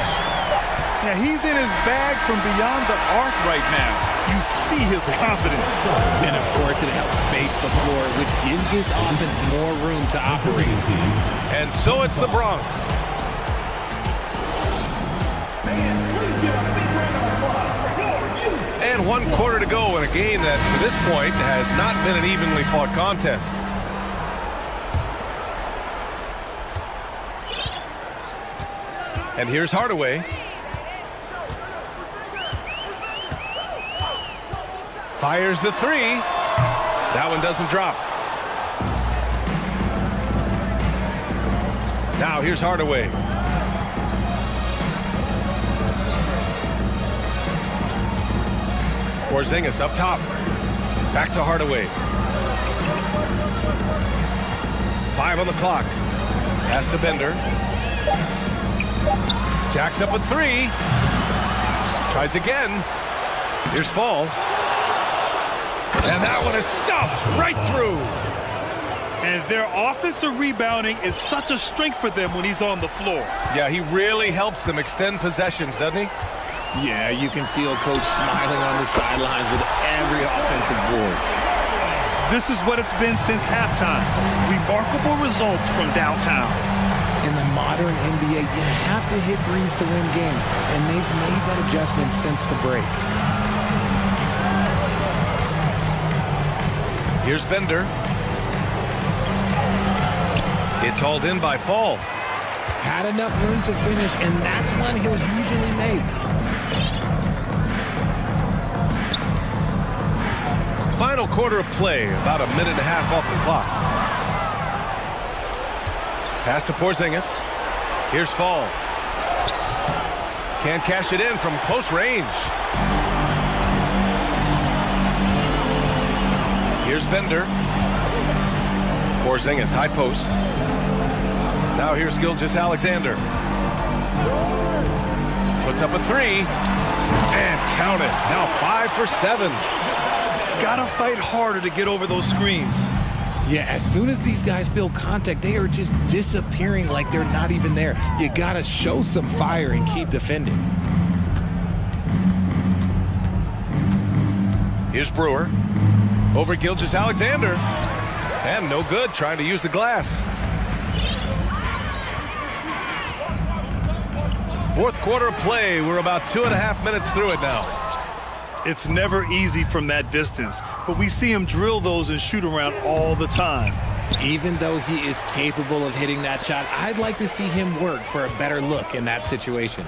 Yeah, he's in his bag from beyond the arc right now. You see his confidence. And of course, it helps space the floor, which gives this offense more room to operate. And so it's the Bronx. And 1 quarter to go in a game that, to this point, has not been an evenly fought contest. And here's Hardaway. Fires the three. That one doesn't drop. Now here's Hardaway. Porzingis up top. Back to Hardaway. 5 on the clock. Pass to Bender. Jacks up a three. Tries again. Here's Fall. And that one is stuffed right through. And their offensive rebounding is such a strength for them when he's on the floor. Yeah, he really helps them extend possessions, doesn't he? Yeah, you can feel Coach smiling on the sidelines with every offensive board. This is what it's been since halftime. Remarkable results from downtown. In the modern NBA, you have to hit threes to win games, and they've made that adjustment since the break. Here's Bender. It's hauled in by Fall. Had enough room to finish, and that's one he'll usually make. Final quarter of play, about a minute and a half off the clock. Pass to Porzingis. Here's Fall. Can't cash it in from close range. Here's Bender. Porzingis, high post. Now here's Gilgeous-Alexander. Puts up a three. And count it. Now 5 for 7. Gotta fight harder to get over those screens. Yeah, as soon as these guys feel contact, they are just disappearing like they're not even there. You gotta show some fire and keep defending. Here's Brewer. Over Gilgeous-Alexander. And no good, trying to use the glass. Fourth quarter of play. We're about 2.5 minutes through it now. It's never easy from that distance, but we see him drill those and shoot around all the time. Even though he is capable of hitting that shot, I'd like to see him work for a better look in that situation.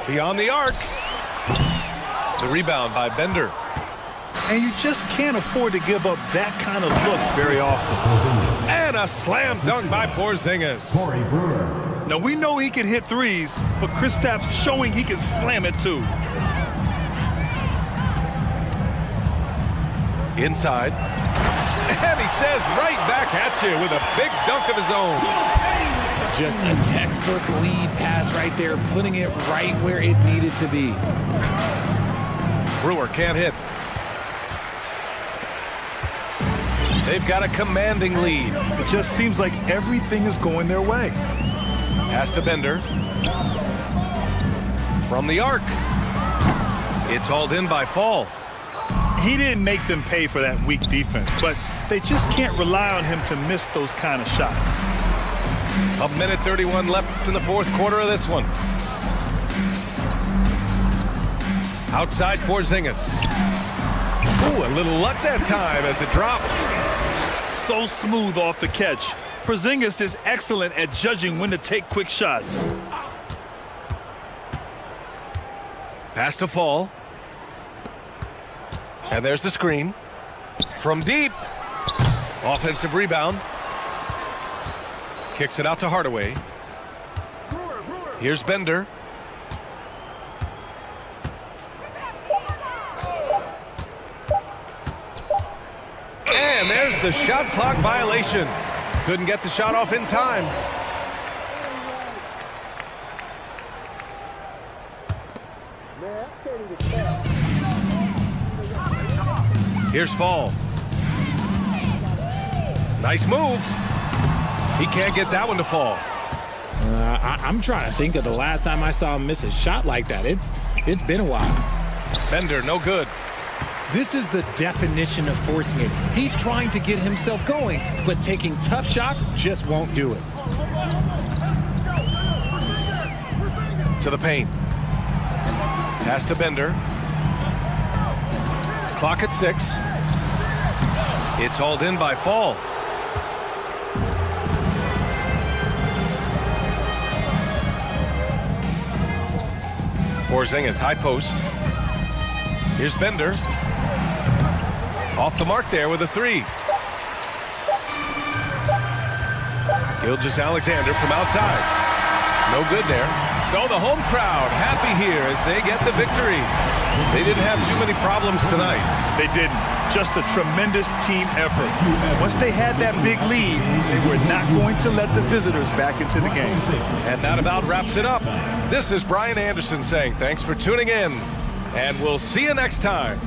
Beyond the arc. The rebound by Bender. And you just can't afford to give up that kind of look very often. And a slam dunk by Porzingis. Corey Brewer. Now, we know he can hit threes, but Kristaps showing he can slam it too. Inside. And he says right back at you with a big dunk of his own. Just a textbook lead pass right there, putting it right where it needed to be. Brewer can't hit. They've got a commanding lead. It just seems like everything is going their way. Pass to Bender. From the arc. It's hauled in by Fall. He didn't make them pay for that weak defense, but they just can't rely on him to miss those kind of shots. A minute 31 left in the fourth quarter of this one. Outside Porzingis. Ooh, a little luck that time as it dropped. So smooth off the catch. Porzingis is excellent at judging when to take quick shots. Pass to Fall. And there's the screen. From deep. Offensive rebound. Kicks it out to Hardaway. Here's Bender. And there's the shot clock violation. Couldn't get the shot off in time. Here's Fall. Nice move. He can't get that one to fall. I'm trying to think of the last time I saw him miss a shot like that. It's been a while. Bender, no good. This is the definition of forcing it. He's trying to get himself going, but taking tough shots just won't do it. To the paint. Pass to Bender. Clock at 6. It's hauled in by Fall. Porzingis, high post. Here's Bender. Off the mark there with a three. Gilgeous-Alexander from outside. No good there. So the home crowd happy here as they get the victory. They didn't have too many problems tonight. They didn't. Just a tremendous team effort. Once they had that big lead, they were not going to let the visitors back into the game. And that about wraps it up. This is Brian Anderson saying thanks for tuning in, and we'll see you next time.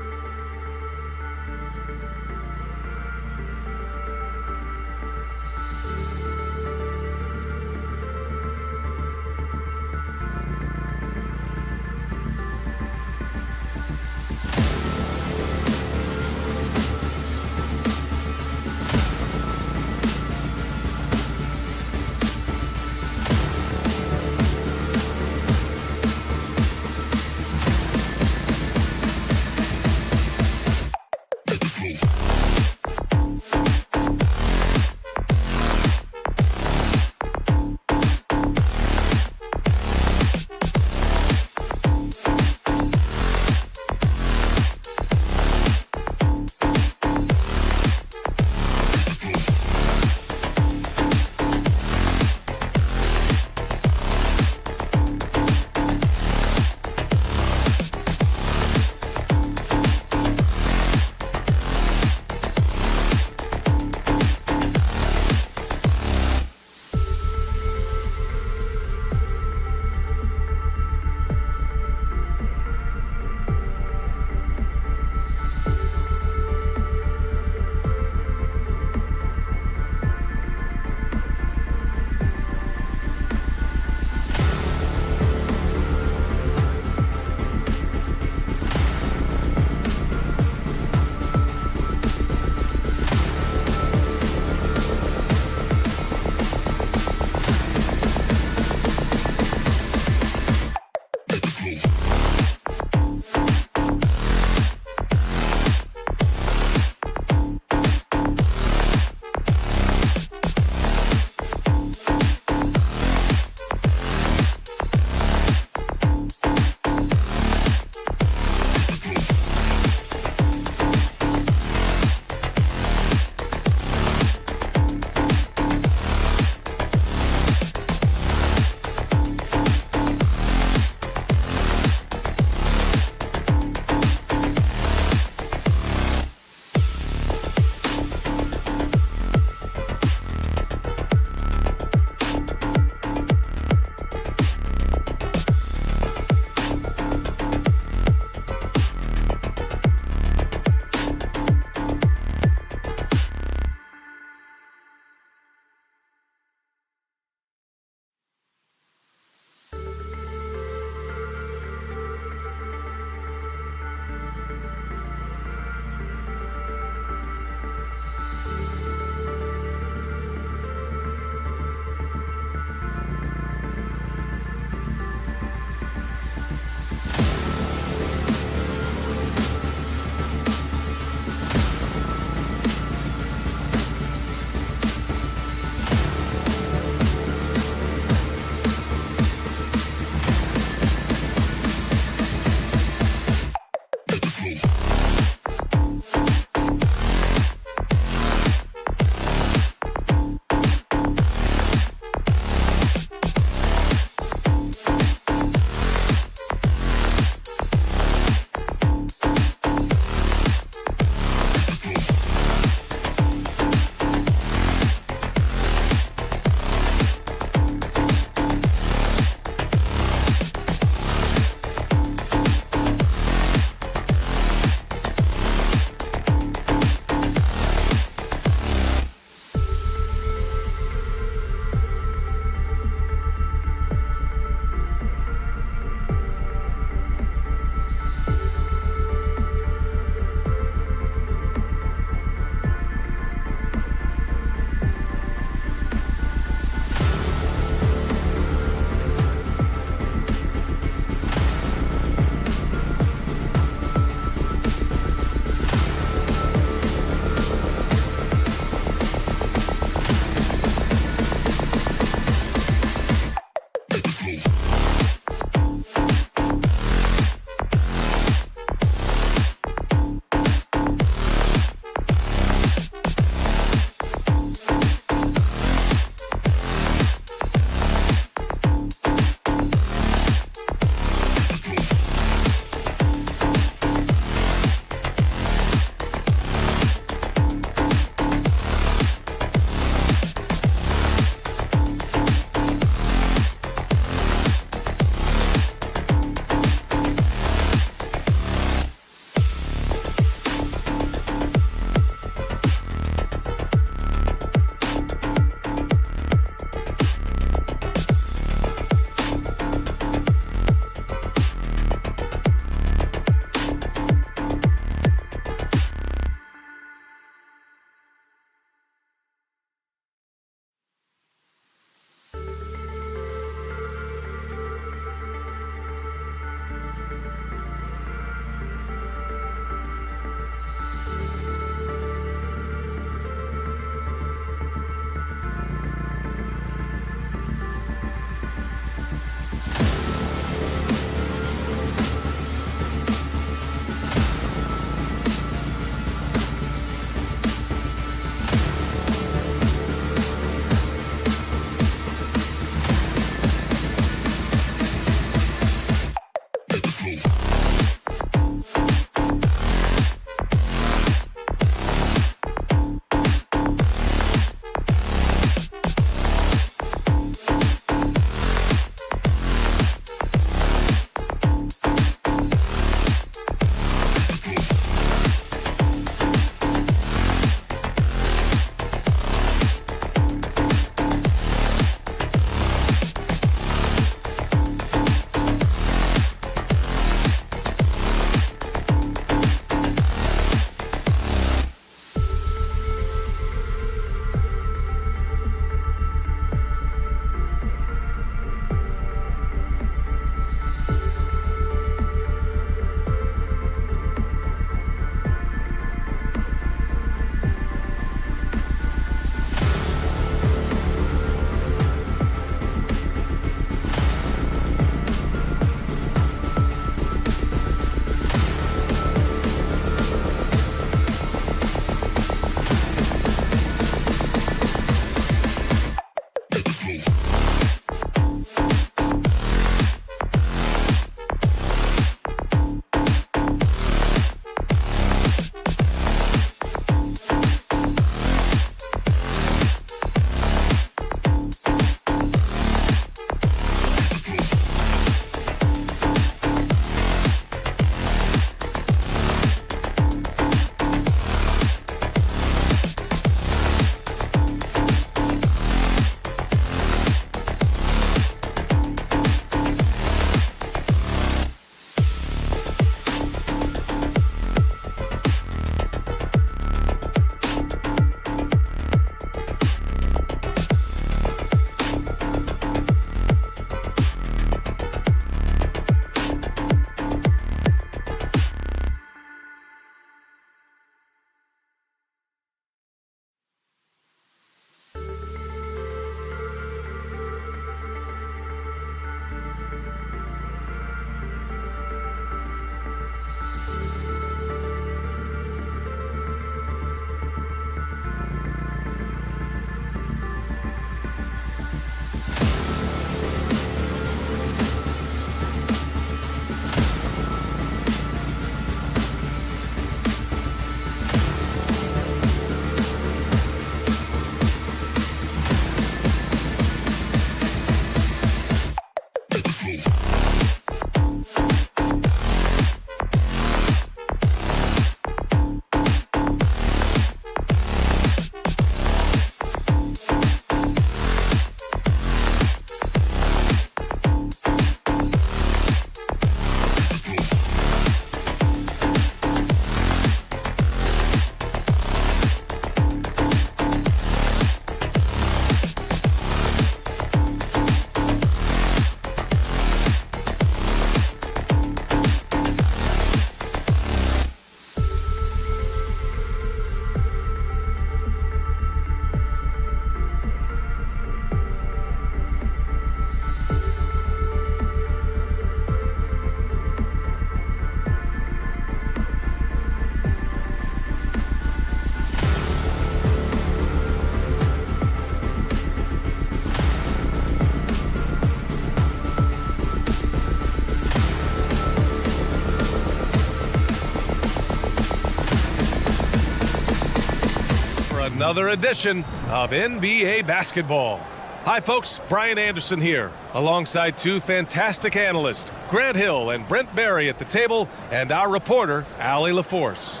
another edition of NBA basketball. Hi, folks. Brian Anderson here, alongside two fantastic analysts, Grant Hill and Brent Barry at the table, and our reporter, Allie LaForce.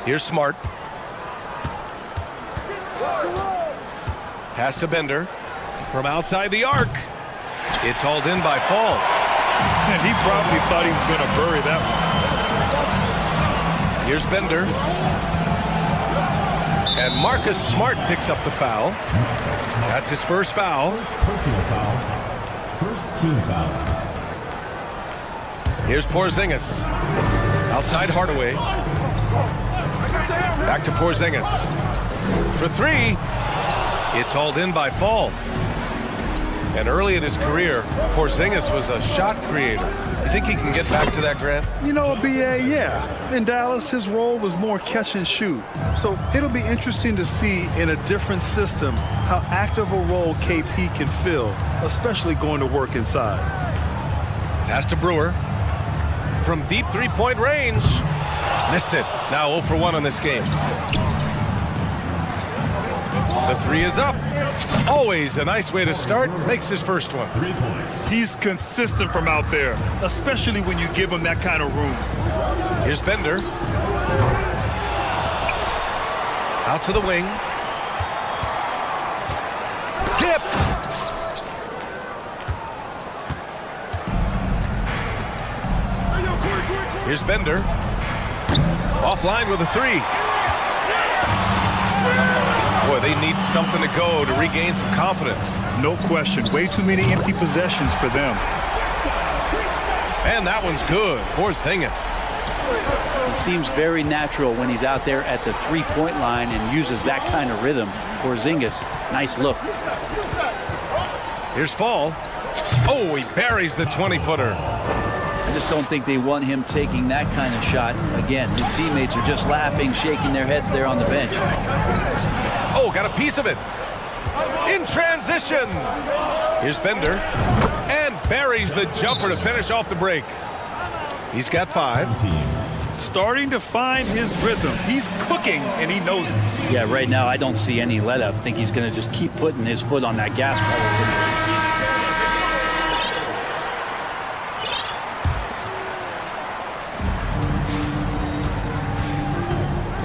Here's Smart. Pass to Bender from outside the arc. It's hauled in by Fall. And he probably thought he was going to bury that one. Here's Bender. And Marcus Smart picks up the foul. That's his first foul. Personal foul. First team foul. Here's Porzingis. Outside Hardaway. Back to Porzingis. For three. It's hauled in by Fall. And early in his career, Porzingis was a shot creator. You think he can get back to that, Grant? You know, BA, yeah. In Dallas, his role was more catch and shoot. So it'll be interesting to see in a different system how active a role KP can fill, especially going to work inside. Pass to Brewer. From deep three-point range. Missed it. Now 0 for 1 on this game. The three is up. Always a nice way to start. Makes his first one. 3 points. He's consistent from out there, especially when you give him that kind of room. Here's Bender. Out to the wing. Tipped. Here's Bender. Offline with a three. Boy, they need something to go to regain some confidence. No question. Way too many empty possessions for them. And that one's good. Porzingis. He seems very natural when he's out there at the three-point line and uses that kind of rhythm. Porzingis, nice look. Here's Fall. Oh, he buries the 20-footer. I just don't think they want him taking that kind of shot. Again, his teammates are just laughing, shaking their heads there on the bench. Oh, got a piece of it. In transition. Here's Bender. And buries the jumper to finish off the break. He's got 5. Starting to find his rhythm. He's cooking, and he knows it. Yeah, right now I don't see any let up. I think he's going to just keep putting his foot on that gas pedal tonight.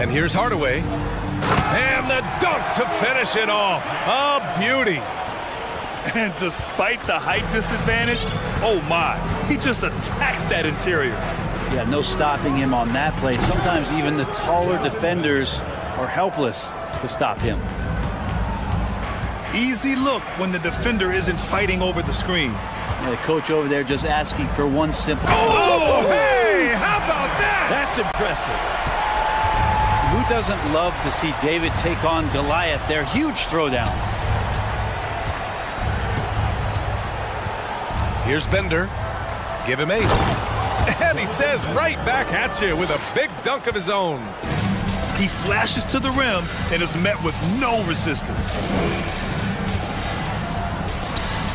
And here's Hardaway. And the dunk to finish it off. A beauty. And despite the height disadvantage, oh my, he just attacks that interior. Yeah, no stopping him on that play. Sometimes even the taller defenders are helpless to stop him. Easy look when the defender isn't fighting over the screen. Yeah, the coach over there just asking for one simple... Oh, hey, how about that? That's impressive. Who doesn't love to see David take on Goliath? Their huge throwdown. Here's Bender. Give him 8. And he says right back at you with a big dunk of his own. He flashes to the rim and is met with no resistance.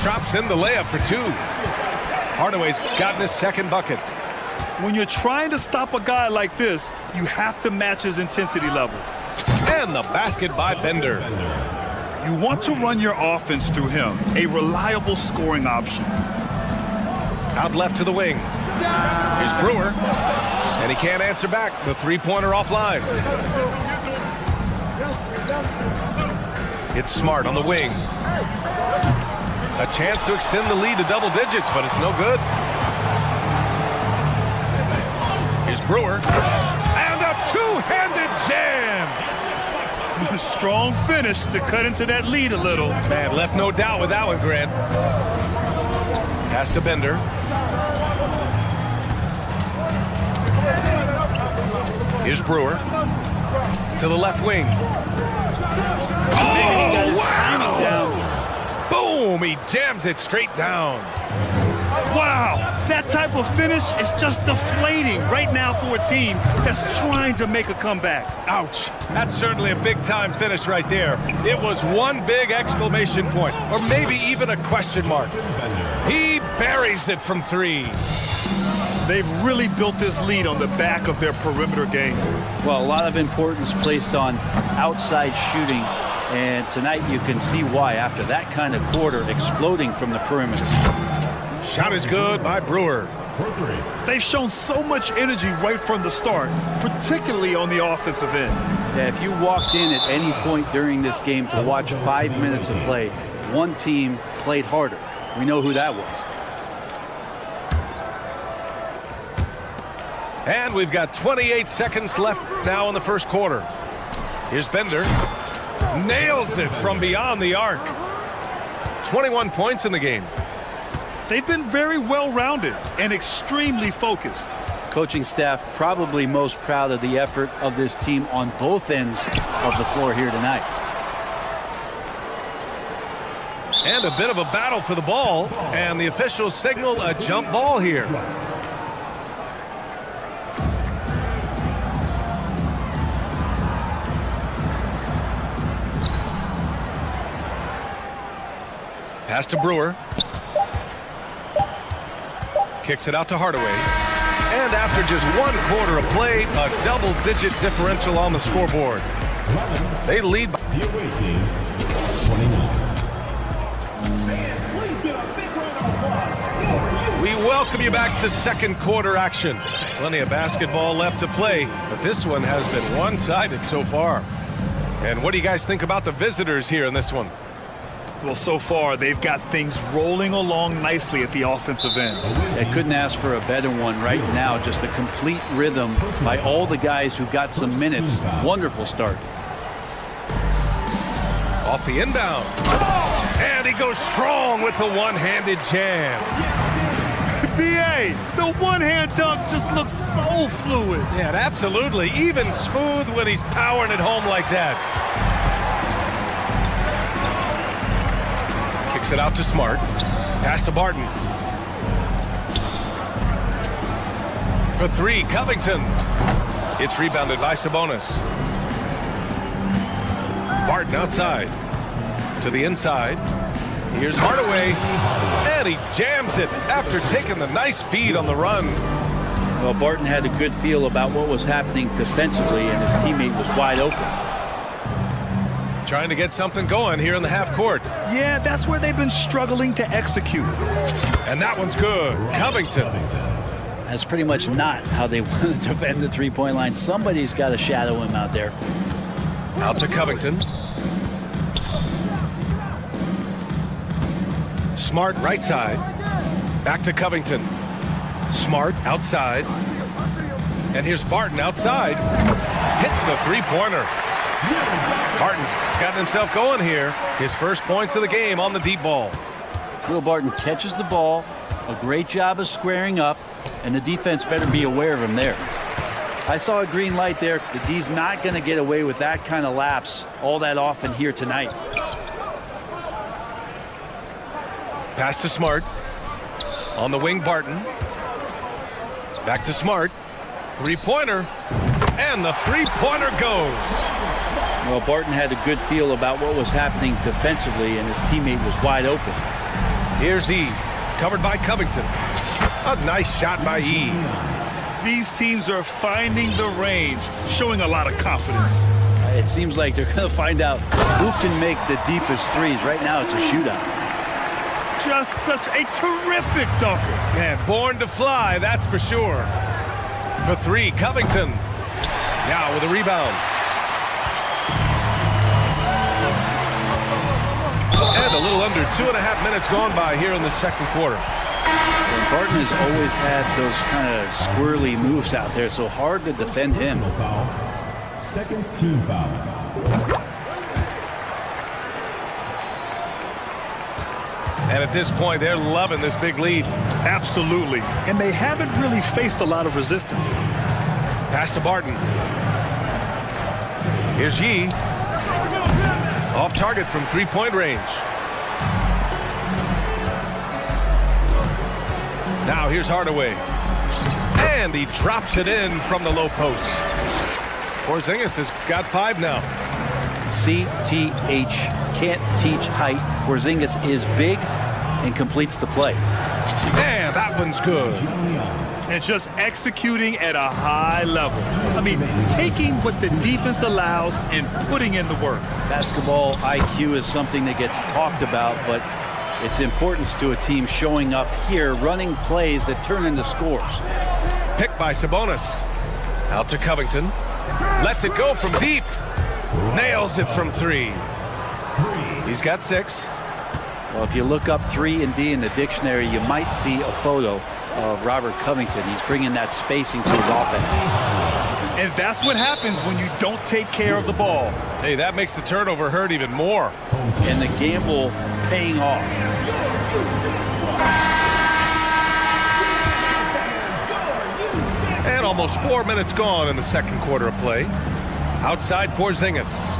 Drops in the layup for 2. Hardaway's gotten his second bucket. When you're trying to stop a guy like this, you have to match his intensity level. And the basket by Bender. You want to run your offense through him, a reliable scoring option. Out left to the wing. Here's Brewer. And he can't answer back. The three-pointer offline. It's Smart on the wing. A chance to extend the lead to double digits, but it's no good. Here's Brewer. And a two-handed jam. Strong finish to cut into that lead a little. Man, left no doubt with that one, Grant. Pass to Bender. Here's Brewer. To the left wing. Oh, wow! Boom! He jams it straight down. Wow, that type of finish is just deflating right now for a team that's trying to make a comeback. Ouch. That's certainly a big-time finish right there. It was one big exclamation point, or maybe even a question mark. He buries it from three. They've really built this lead on the back of their perimeter game. Well, a lot of importance placed on outside shooting, and tonight you can see why after that kind of quarter exploding from the perimeter. Shot is good by Brewer. They've shown so much energy right from the start, particularly on the offensive end. Yeah, if you walked in at any point during this game to watch 5 minutes of play, one team played harder. We know who that was. And we've got 28 seconds left now in the first quarter. Here's Bender. Nails it from beyond the arc. 21 points in the game. They've been very well-rounded and extremely focused. Coaching staff probably most proud of the effort of this team on both ends of the floor here tonight. And a bit of a battle for the ball, and the officials signal a jump ball here. Pass to Brewer. Kicks it out to Hardaway. And after just 1 quarter of play, a double-digit differential on the scoreboard. They lead by... The away team, 29. We welcome you back to second quarter action. Plenty of basketball left to play, but this one has been one-sided so far. And what do you guys think about the visitors here in this one? Well, so far, they've got things rolling along nicely at the offensive end. They couldn't ask for a better one right now. Just a complete rhythm by all the guys who got some minutes. Wonderful start. Off the inbound. And he goes strong with the one-handed jam. B.A., the one-hand dunk just looks so fluid. Yeah, absolutely. Even smooth when he's powering it home like that. Kicks it out to Smart. Pass to Barton. For three, Covington. It's rebounded by Sabonis. Barton outside. To the inside. Here's Hardaway. And he jams it after taking the nice feed on the run. Well, Barton had a good feel about what was happening defensively, and his teammate was wide open. Trying to get something going here in the half court. Yeah, that's where they've been struggling to execute. And that one's good. Covington. That's pretty much not how they want to defend the three-point line. Somebody's got to shadow him out there. Out to Covington. Smart right side. Back to Covington. Smart outside. And here's Barton outside. Hits the three-pointer. Barton's gotten himself going here. His first points of the game on the deep ball. Will Barton catches the ball. A great job of squaring up. And the defense better be aware of him there. I saw a green light there. The D's not going to get away with that kind of lapse all that often here tonight. Pass to Smart. On the wing, Barton. Back to Smart. Three-pointer. And the three-pointer goes. Well, Barton had a good feel about what was happening defensively, and his teammate was wide open. Here's E. Covered by Covington. A nice shot by E. These teams are finding the range, showing a lot of confidence. It seems like they're going to find out who can make the deepest threes. Right now, it's a shootout. Just such a terrific dunker. Man, born to fly, that's for sure. For three, Covington. Now with a rebound. And a little under 2.5 minutes gone by here in the second quarter. And Barton has always had those kind of squirrely moves out there, so hard to defend him. Second team foul. And at this point, they're loving this big lead. Absolutely. And they haven't really faced a lot of resistance. Pass to Barton. Here's Yee. Off target from three-point range. Now here's Hardaway. And he drops it in from the low post. Porzingis has got 5 now. CTH, can't teach height. Porzingis is big and completes the play. And that one's good. And just executing at a high level. I mean, taking what the defense allows and putting in the work. Basketball IQ is something that gets talked about, but its importance to a team showing up here, running plays that turn into scores. Picked by Sabonis. Out to Covington. Lets it go from deep. Nails it from 3. He's got 6. Well, if you look up 3 and D in the dictionary, you might see a photo of Robert Covington. He's bringing that spacing to his offense. And that's what happens when you don't take care of the ball. Hey, that makes the turnover hurt even more. And the gamble paying off. And almost 4 minutes gone in the second quarter of play. Outside Porzingis.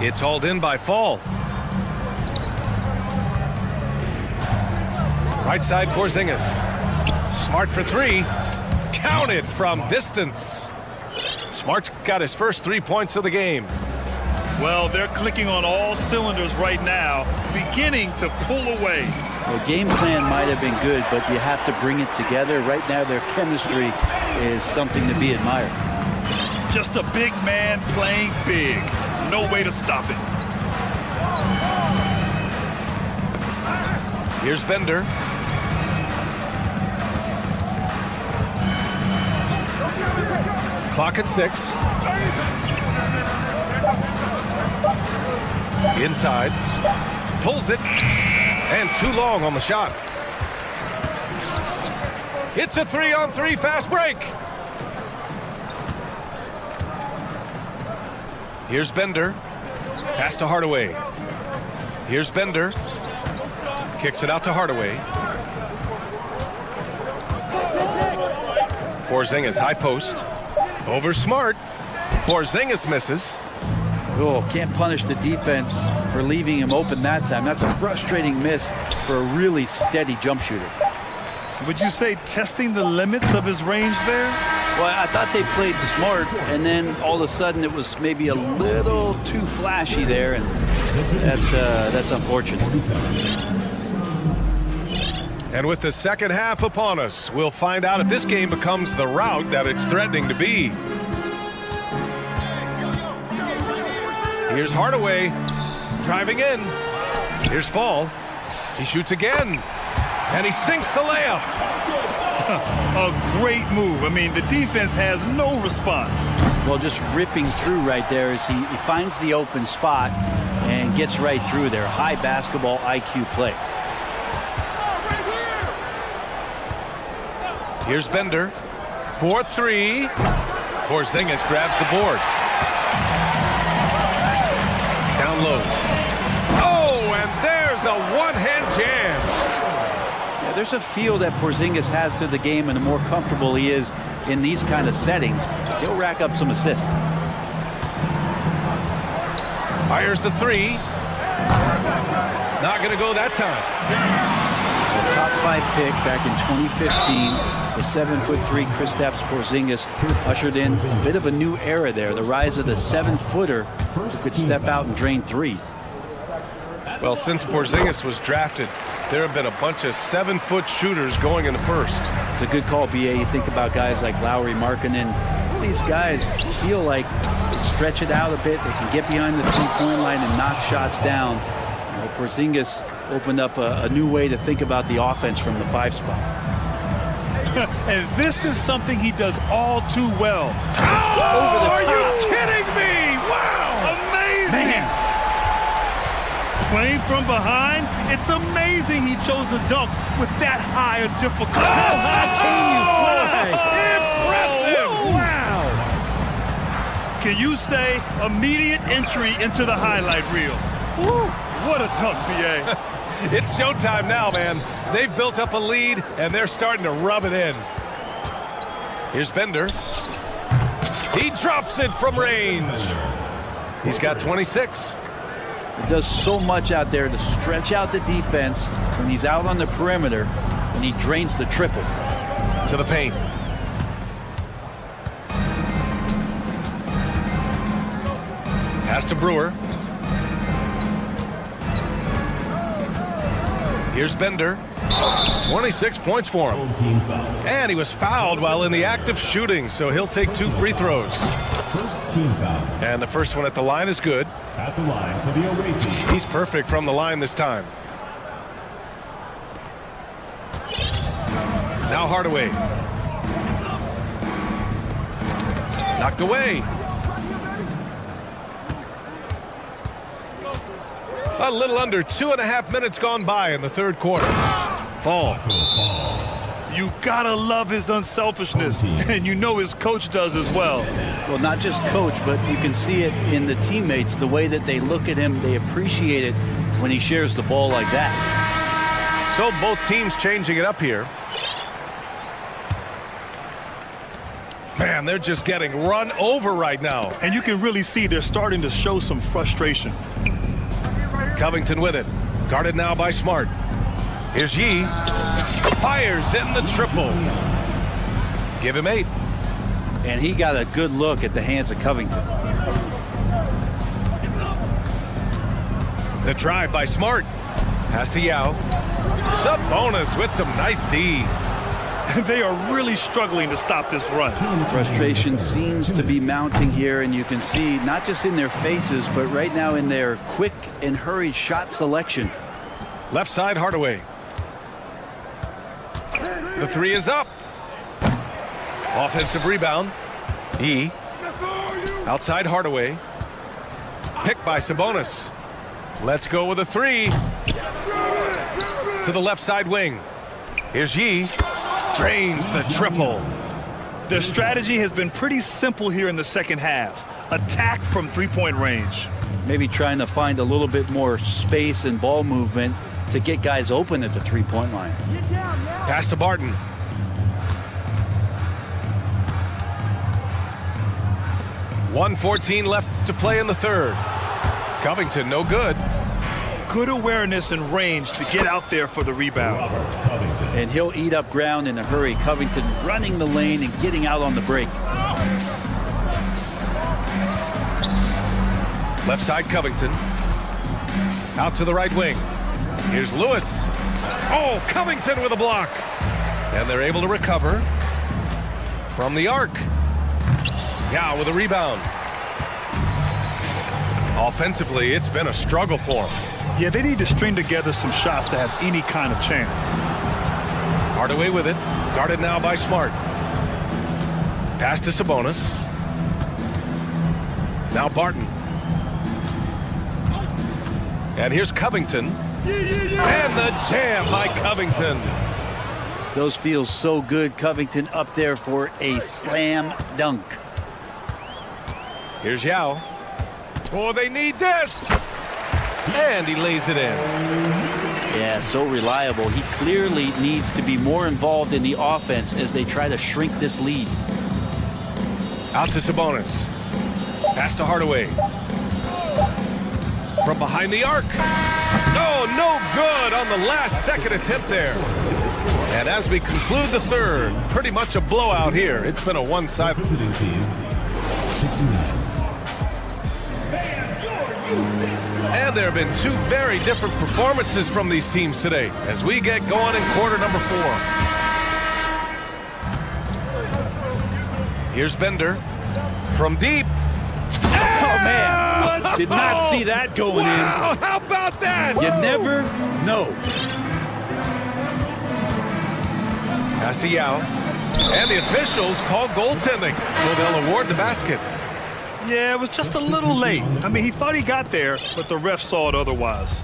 It's hauled in by Fall. Right side Porzingis. Smart for 3. Counted from distance. Smart's got his first 3 points of the game. Well, they're clicking on all cylinders right now, beginning to pull away. The game plan might have been good, but you have to bring it together. Right now, their chemistry is something to be admired. Just a big man playing big. No way to stop it. Here's Bender. Clock at 6. Inside. Pulls it. And too long on the shot. It's a 3-on-3 fast break. Here's Bender. Pass to Hardaway. Here's Bender. Kicks it out to Hardaway. Porzingis high post. Over Smart. Porzingis misses. Oh, can't punish the defense for leaving him open that time. That's a frustrating miss for a really steady jump shooter. Would you say testing the limits of his range there? Well, I thought they played smart, and then all of a sudden it was maybe a little too flashy there, and that's unfortunate. And with the second half upon us, we'll find out if this game becomes the rout that it's threatening to be. Here's Hardaway driving in. Here's Fall. He shoots again. And he sinks the layup. A great move. I mean, the defense has no response. Well, just ripping through right there as he finds the open spot and gets right through there. High basketball IQ play. Here's Bender. 4-3. Porzingis grabs the board. Down low. Oh, and there's a one-hand jam. Yeah, there's a feel that Porzingis has to the game, and the more comfortable he is in these kind of settings, he'll rack up some assists. Fires the 3. Not going to go that time. A top 5 pick back in 2015. The 7'3" Kristaps Porzingis ushered in a bit of a new era there. The rise of the 7-footer who could step out and drain threes. Well, since Porzingis was drafted, there have been a bunch of 7-foot shooters going in the first. It's a good call, BA. You think about guys like Lowry, Markkanen. These guys feel like they stretch it out a bit. They can get behind the three-point line and knock shots down. You know, Porzingis opened up a new way to think about the offense from the 5 spot. And this is something he does all too well. Oh, over the top. Are you kidding me? Wow! Amazing! Man. Playing from behind, it's amazing he chose to dunk with that high a difficulty. Oh, how can you fly? Impressive! Wow! Can you say immediate entry into the highlight reel? Woo, what a dunk, BA. It's showtime now, man. They've built up a lead, and they're starting to rub it in. Here's Bender. He drops it from range. He's got 26. It does so much out there to stretch out the defense when he's out on the perimeter. And and he drains the triple. To the paint. Pass to Brewer. Here's Bender. 26 points for him. And he was fouled while in the act of shooting, so he'll take 2 free throws. First team foul. And the first one at the line is good. At the line for the away team. He's perfect from the line this time. Now Hardaway. Knocked away. A little under 2.5 minutes gone by in the third quarter. Fall. You gotta love his unselfishness, and you know his coach does as well. Well, not just coach, but you can see it in the teammates, the way that they look at him. They appreciate it when he shares the ball like that. So both teams changing it up here. Man, they're just getting run over right now. And you can really see they're starting to show some frustration. Covington with it. Guarded now by Smart. Here's Yee. Fires in the triple. Give him 8. And he got a good look at the hands of Covington. The drive by Smart. Pass to Yao. Sabonis with some nice D. They are really struggling to stop this run. Frustration seems to be mounting here, and you can see not just in their faces, but right now in their quick and hurried shot selection. Left side, Hardaway. The 3 is up. Offensive rebound. E. Outside Hardaway. Picked by Sabonis. Let's go with a 3. To the left side wing. Here's Yee. Drains the triple. Their strategy has been pretty simple here in the second half. Attack from three-point range. Maybe trying to find a little bit more space and ball movement to get guys open at the three-point line. Pass to Barton. .114 left to play in the third. Covington, no good. Good awareness and range to get out there for the rebound. And he'll eat up ground in a hurry. Covington running the lane and getting out on the break. Left side, Covington. Out to the right wing. Here's Lewis. Oh, Covington with a block. And they're able to recover from the arc. Yao with a rebound. Offensively, it's been a struggle for them. Yeah, they need to string together some shots to have any kind of chance. Hardaway with it. Guarded now by Smart. Pass to Sabonis. Now Barton. And here's Covington. And the jam by Covington. Those feel so good. Covington up there for a slam dunk. Here's Yao. Oh, they need this. And he lays it in. Yeah, so reliable. He clearly needs to be more involved in the offense as they try to shrink this lead. Out to Sabonis. Pass to Hardaway. From behind the arc. Oh, no good on the last second attempt there. And as we conclude the third, pretty much a blowout here. It's been a one-sided. And there have been 2 very different performances from these teams today as we get going in quarter number 4. Here's Bender from deep. Oh, man. Did not see that going in. How about that? You never know. Pass to Yao. And the officials called goaltending, so they'll award the basket. Yeah, it was just a little late. I mean, he thought he got there, but the ref saw it otherwise.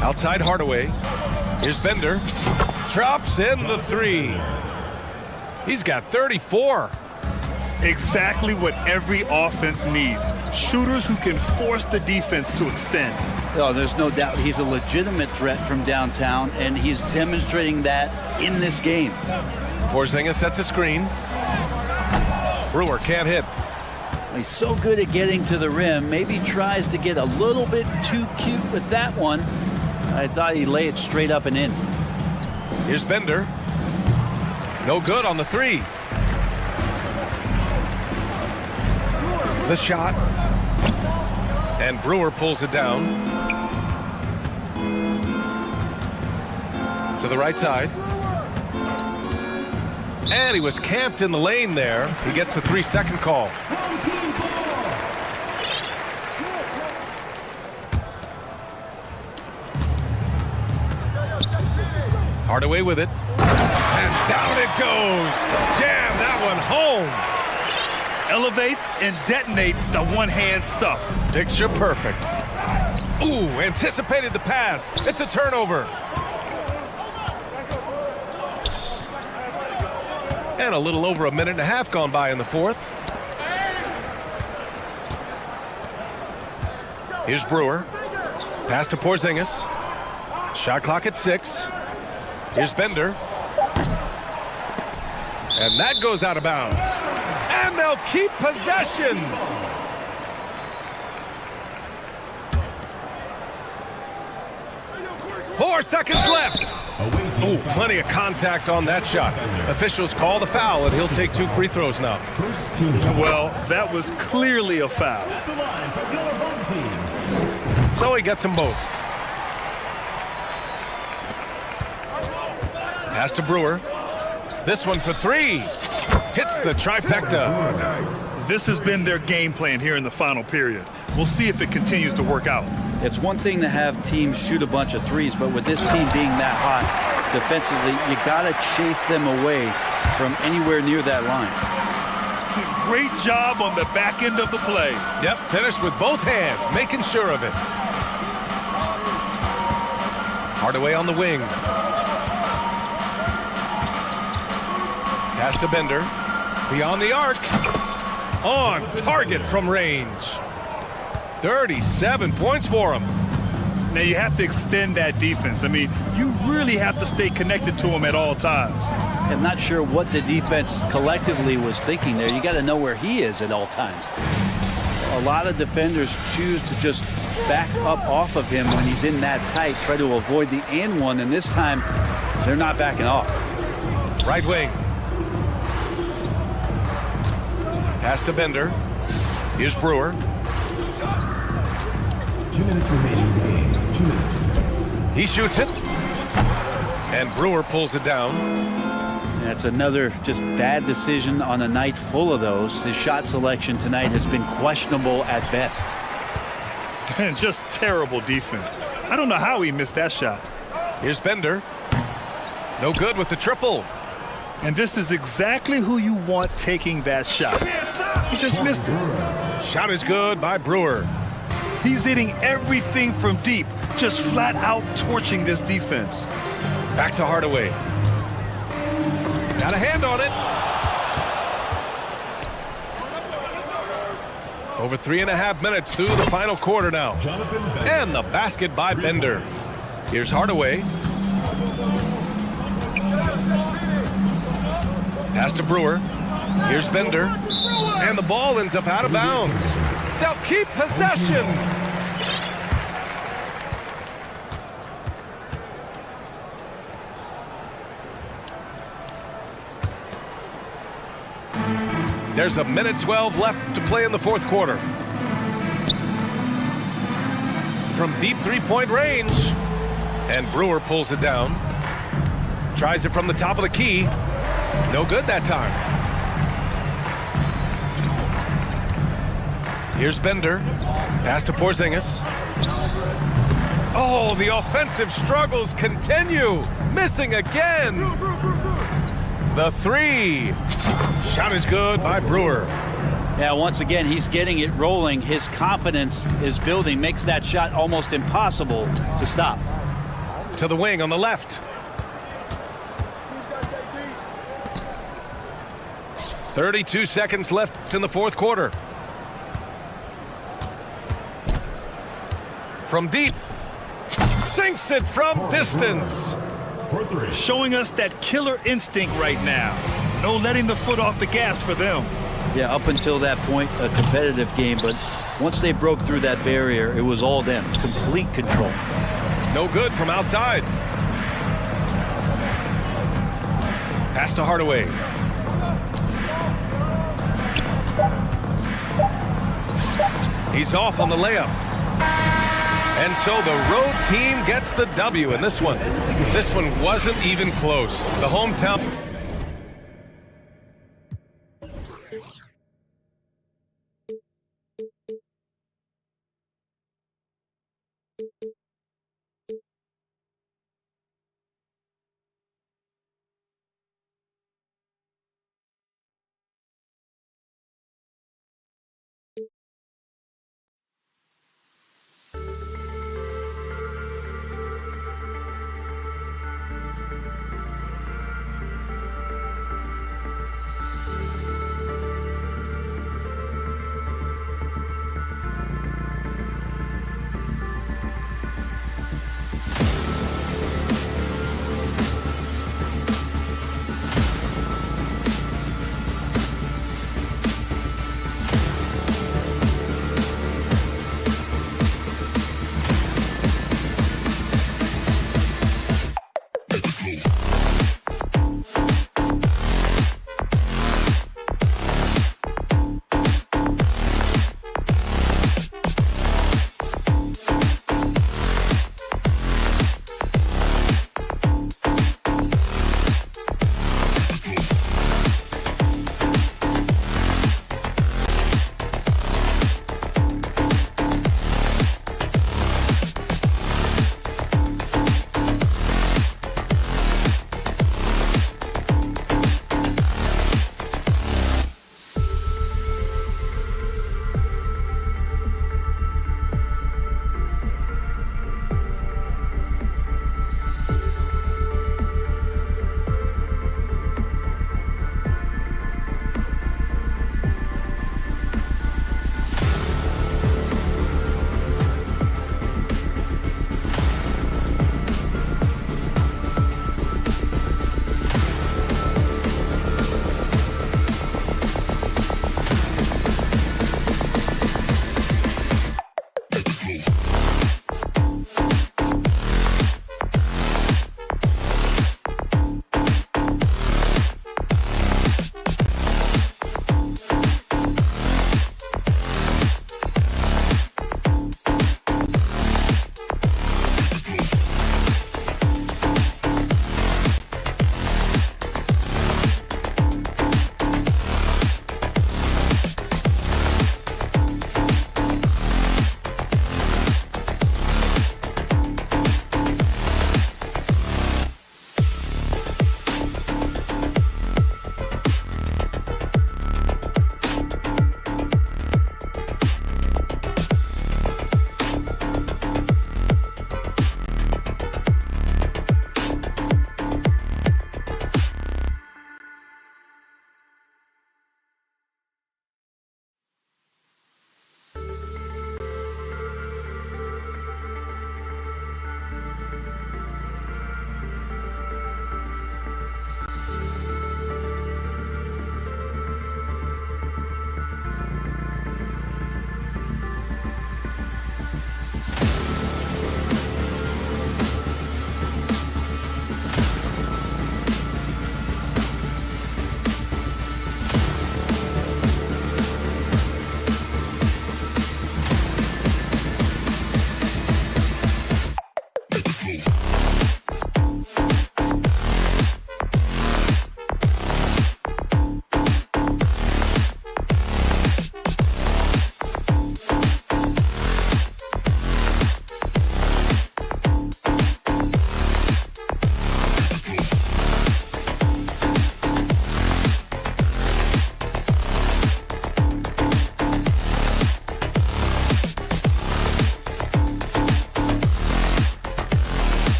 Outside Hardaway. Here's Bender. Drops in the 3. He's got 34. Exactly what every offense needs. Shooters who can force the defense to extend. Oh, there's no doubt he's a legitimate threat from downtown, and he's demonstrating that in this game. Porzingis sets a screen. Brewer can't hit. He's so good at getting to the rim. Maybe tries to get a little bit too cute with that one. I thought he'd lay it straight up and in. Here's Bender. No good on the three. The shot. And Brewer pulls it down. To the right side. And he was camped in the lane there. He gets a 3-second call. Hardaway with it. And down it goes. Jam that one home. Elevates and detonates the one-hand stuff. Picture perfect. Ooh, anticipated the pass. It's a turnover. And a little over a minute and a half gone by in the fourth. Here's Brewer. Pass to Porzingis. Shot clock at 6. Here's Bender. And that goes out of bounds. And they'll keep possession. Four seconds left. Ooh, plenty of contact on that shot. Officials call the foul, and he'll take 2 free throws now. Well, that was clearly a foul. So he gets them both. Pass to Brewer. This one for 3. Hits the trifecta. This has been their game plan here in the final period. We'll see if it continues to work out. It's one thing to have teams shoot a bunch of threes, but with this team being that hot defensively, you got to chase them away from anywhere near that line. Great job on the back end of the play. Yep, finished with both hands, making sure of it. Hardaway on the wing. Pass to Bender. Beyond the arc. On target from range. 37 points for him. Now you have to extend that defense. I mean, you really have to stay connected to him at all times. I'm not sure what the defense collectively was thinking there. You got to know where he is at all times. A lot of defenders choose to just back up off of him when he's in that tight, try to avoid the and one, and this time they're not backing off. Right wing. Pass to Bender. Here's Brewer. 2 minutes remaining in the game. 2 minutes. He shoots it. And Brewer pulls it down. That's another just bad decision on a night full of those. His shot selection tonight has been questionable at best. And just terrible defense. I don't know how he missed that shot. Here's Bender. No good with the triple. And this is exactly who you want taking that shot. He just missed it. Shot is good by Brewer. He's hitting everything from deep, just flat out torching this defense. Back to Hardaway. Got a hand on it. Over 3.5 minutes through the final quarter now. And the basket by Bender. Here's Hardaway. Pass to Brewer. Here's Bender. And the ball ends up out of bounds. They'll keep possession. There's a minute 12 left to play in the fourth quarter. From deep three-point range. And Brewer pulls it down. Tries it from the top of the key. No good that time. Here's Bender. Pass to Porzingis. Oh, the offensive struggles continue. Missing again. The 3. Shot is good by Brewer. Yeah, once again, he's getting it rolling. His confidence is building, makes that shot almost impossible to stop. To the wing on the left. 32 seconds left in the fourth quarter. From deep. Sinks it from distance. Showing us that killer instinct right now. No letting the foot off the gas for them. Yeah, up until that point, a competitive game, but once they broke through that barrier, it was all them. Complete control. No good from outside. Pass to Hardaway. He's off on the layup. And so the road team gets the W in this one. This one wasn't even close. The hometown...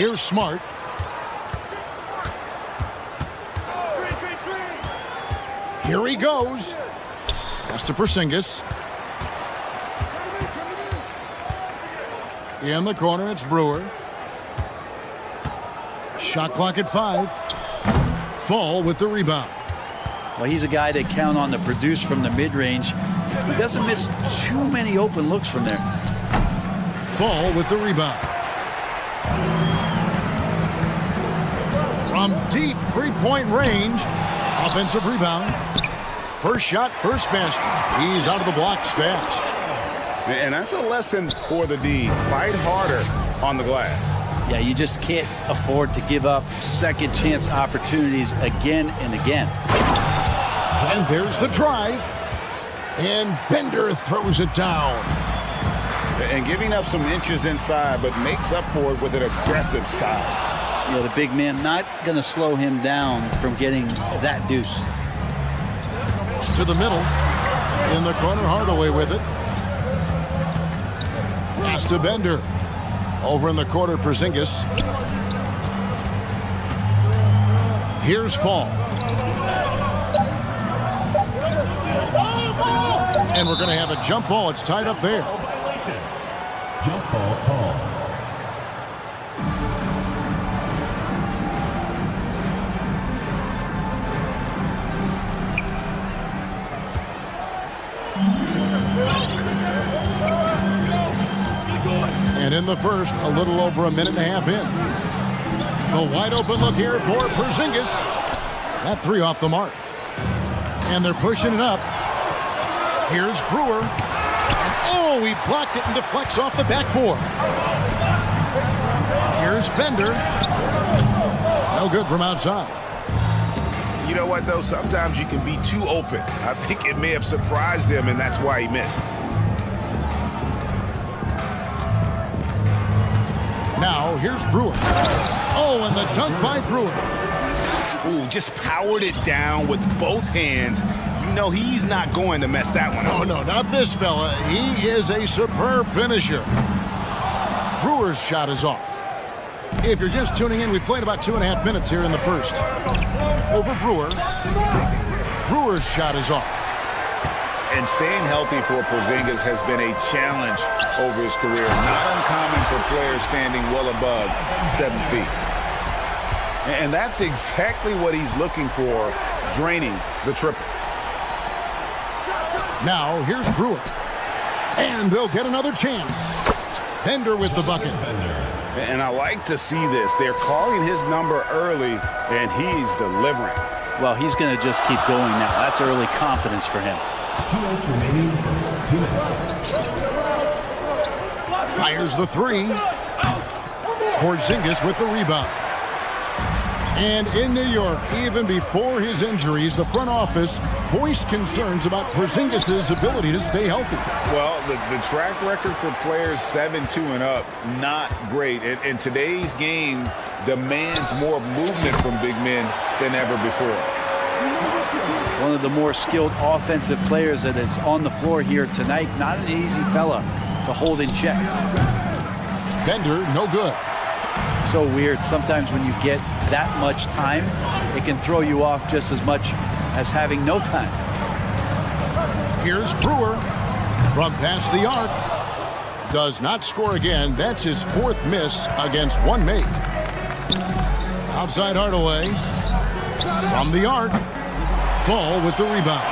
Here's Smart. Here he goes. Pass to Porzingis. In the corner, it's Brewer. Shot clock at 5. Fall with the rebound. Well, he's a guy they count on to produce from the mid-range. He doesn't miss too many open looks from there. Fall with the rebound. From deep three-point range. Offensive rebound. First shot, first basket. He's out of the blocks fast. And that's a lesson for the D. Fight harder on the glass. Yeah, you just can't afford to give up second chance opportunities again and again. And there's the drive. And Bender throws it down. And giving up some inches inside, but makes up for it with an aggressive style. You know, the big man not going to slow him down from getting that deuce. To the middle. In the corner, Hardaway with it. Pass to Bender. Over in the corner, Porzingis. Here's Fall. And we're going to have a jump ball. It's tied up there. Jump ball call. And in the first, a little over a minute and a half in. The wide open look here for Porzingis. That three off the mark. And they're pushing it up. Here's Brewer. And oh, he blocked it and deflects off the backboard. Here's Bender. No good from outside. You know what, though? Sometimes you can be too open. I think it may have surprised him, and that's why he missed. Now, here's Brewer. Oh, and the dunk by Brewer. Ooh, just powered it down with both hands. You know he's not going to mess that one up. Oh, no, not this fella. He is a superb finisher. Brewer's shot is off. If you're just tuning in, we've played about 2.5 minutes here in the first. Over Brewer. Brewer's shot is off. And staying healthy for Porzingis has been a challenge over his career. Not uncommon for players standing well above 7 feet. And that's exactly what he's looking for, draining the triple. Now, here's Brewer. And they'll get another chance. Bender with the bucket. And I like to see this. They're calling his number early, and he's delivering. Well, he's going to just keep going now. That's early confidence for him. 2 minutes remaining in the first. 2 minutes. Fires the three. Porzingis with the rebound. And in New York, even before his injuries, the front office voiced concerns about Porzingis' ability to stay healthy. Well, the track record for players 7-2 and up, not great. And today's game demands more movement from big men than ever before. One of the more skilled offensive players that is on the floor here tonight. Not an easy fella to hold in check. Bender, no good. So weird. Sometimes when you get that much time, it can throw you off just as much as having no time. Here's Brewer from past the arc. Does not score again. That's his 4th miss against 1 make. Outside Hardaway. From the arc. Fall with the rebound.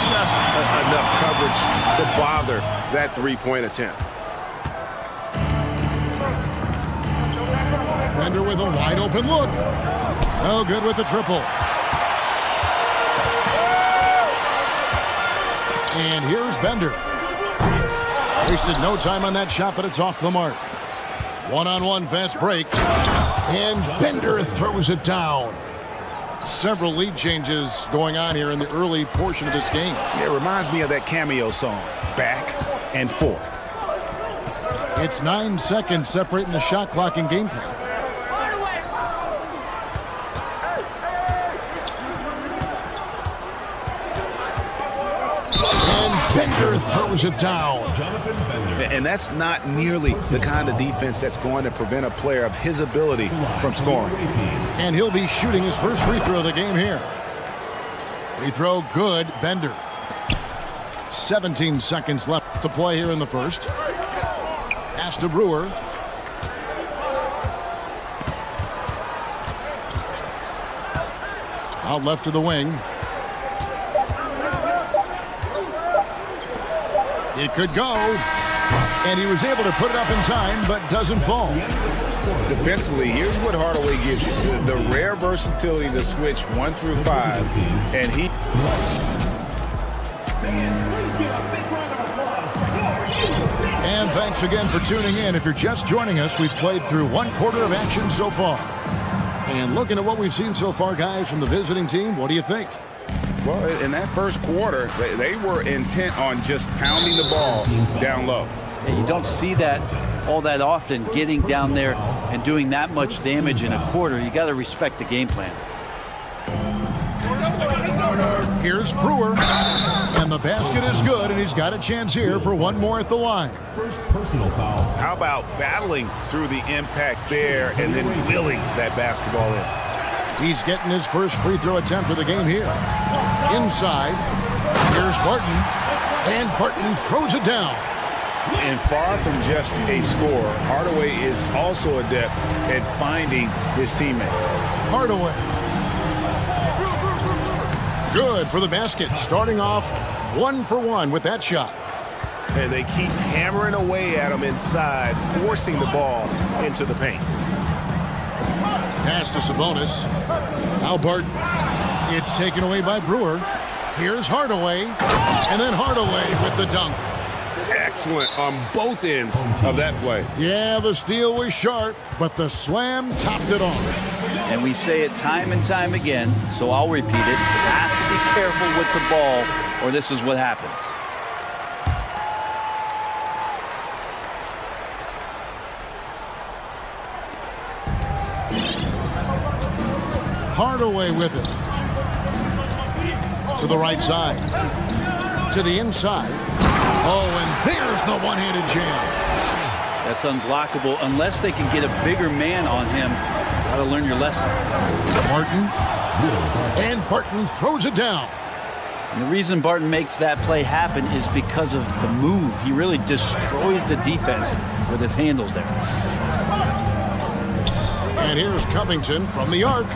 Just enough coverage to bother that three-point attempt. Bender with a wide open look. No good with the triple. And here's Bender. Wasted no time on that shot, but it's off the mark. One-on-one fast break. And Bender throws it down. Several lead changes going on here in the early portion of this game. Yeah, it reminds me of that cameo song, Back and Forth. It's 9 seconds separating the shot clock and game clock. And Bender throws it down. And that's not nearly the kind of defense that's going to prevent a player of his ability from scoring. And he'll be shooting his first free throw of the game here. Free throw good, Bender. 17 seconds left to play here in the first. Pass to Brewer. Out left to the wing. It could go. And he was able to put it up in time, but doesn't fall. Defensively, here's what Hardaway gives you. The rare versatility to switch 1 through 5. And he... And thanks again for tuning in. If you're just joining us, we've played through 1 quarter of action so far. And looking at what we've seen so far, guys, from the visiting team, what do you think? Well, in that first quarter, they were intent on just pounding the ball down low. And you don't see that all that often, getting down there and doing that much damage in a quarter. You got to respect the game plan. Here's Brewer. And the basket is good, and he's got a chance here for 1 more at the line. First personal foul. How about battling through the impact there and then wheeling that basketball in? He's getting his first free throw attempt of the game here. Inside. Here's Barton. And Barton throws it down. And far from just a scorer, Hardaway is also adept at finding his teammate. Hardaway. Good for the basket. Starting off 1 for 1 with that shot. And they keep hammering away at him inside, forcing the ball into the paint. Pass to Sabonis. Now Barton. It's taken away by Brewer. Here's Hardaway. And then Hardaway with the dunk. Excellent on both ends of that play. Yeah, the steal was sharp, but the slam topped it off. And we say it time and time again, so I'll repeat it. You have to be careful with the ball, or this is what happens. Hardaway with it. To the right side. To the inside. Oh, and there's the one-handed jam. That's unblockable unless they can get a bigger man on him. Got to learn your lesson. Barton. And Barton throws it down. And the reason Barton makes that play happen is because of the move. He really destroys the defense with his handles there. And here's Covington from the arc.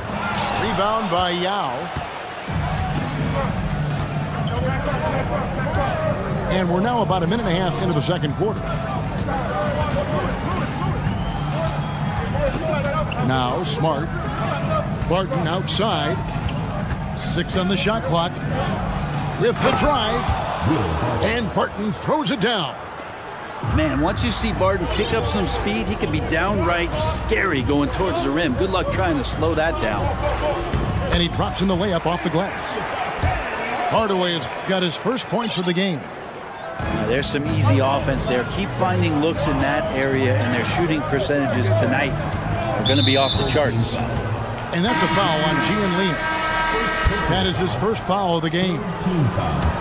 Rebound by Yao. And we're now about 1.5 minutes into the second quarter. Now Smart. Barton outside. 6 on the shot clock. With the drive. And Barton throws it down. Man, once you see Barton pick up some speed, he can be downright scary going towards the rim. Good luck trying to slow that down. And he drops in the layup off the glass. Hardaway has got his first points of the game. Now, there's some easy offense there. Keep finding looks in that area, and their shooting percentages tonight are going to be off the charts. And that's a foul on Gian Lee. That is his first foul of the game.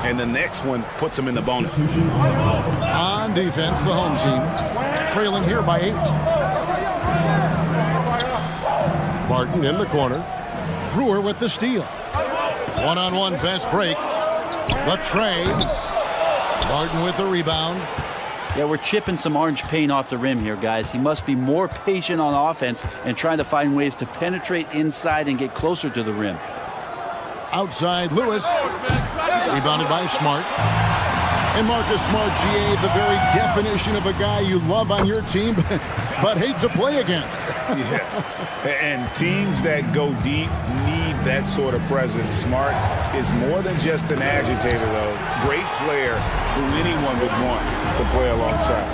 And the next one puts him in the bonus. On defense, the home team trailing here by 8. Barton in the corner. Brewer with the steal. One-on-one fast break. The trade. Barton with the rebound. Yeah, we're chipping some orange paint off the rim here, guys. He must be more patient on offense and trying to find ways to penetrate inside and get closer to the rim. Outside, Lewis. Rebounded by Smart. And Marcus Smart, GA, the very definition of a guy you love on your team, but hate to play against. Yeah, and teams that go deep need that sort of presence. Smart is more than just an agitator, though. Great player who anyone would want to play alongside.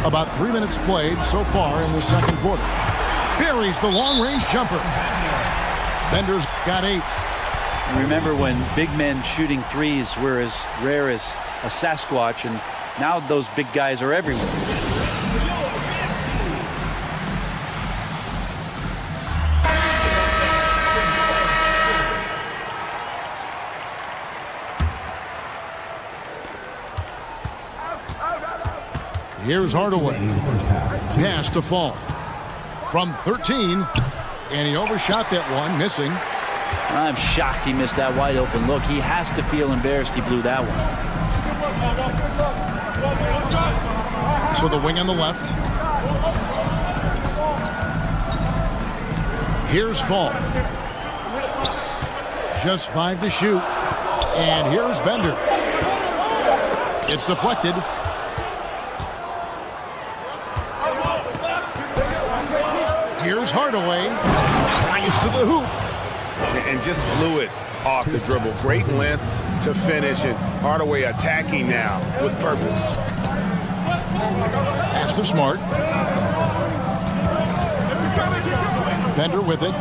About 3 minutes played so far in the second quarter. Buries the long-range jumper. Bender's got 8. Remember when big men shooting threes were as rare as a Sasquatch, and now those big guys are everywhere. Here's Hardaway. Pass to Fall. From 13, and he overshot that one, missing. I'm shocked he missed that wide open look. He has to feel embarrassed he blew that one. So the wing on the left. Here's Fall. Just 5 to shoot. And here's Bender. It's deflected. Here's Hardaway. Nice to the hoop. And just flew it off the dribble. Great length to finish, and Hardaway attacking now with purpose. Pass to Smart. Bender with it.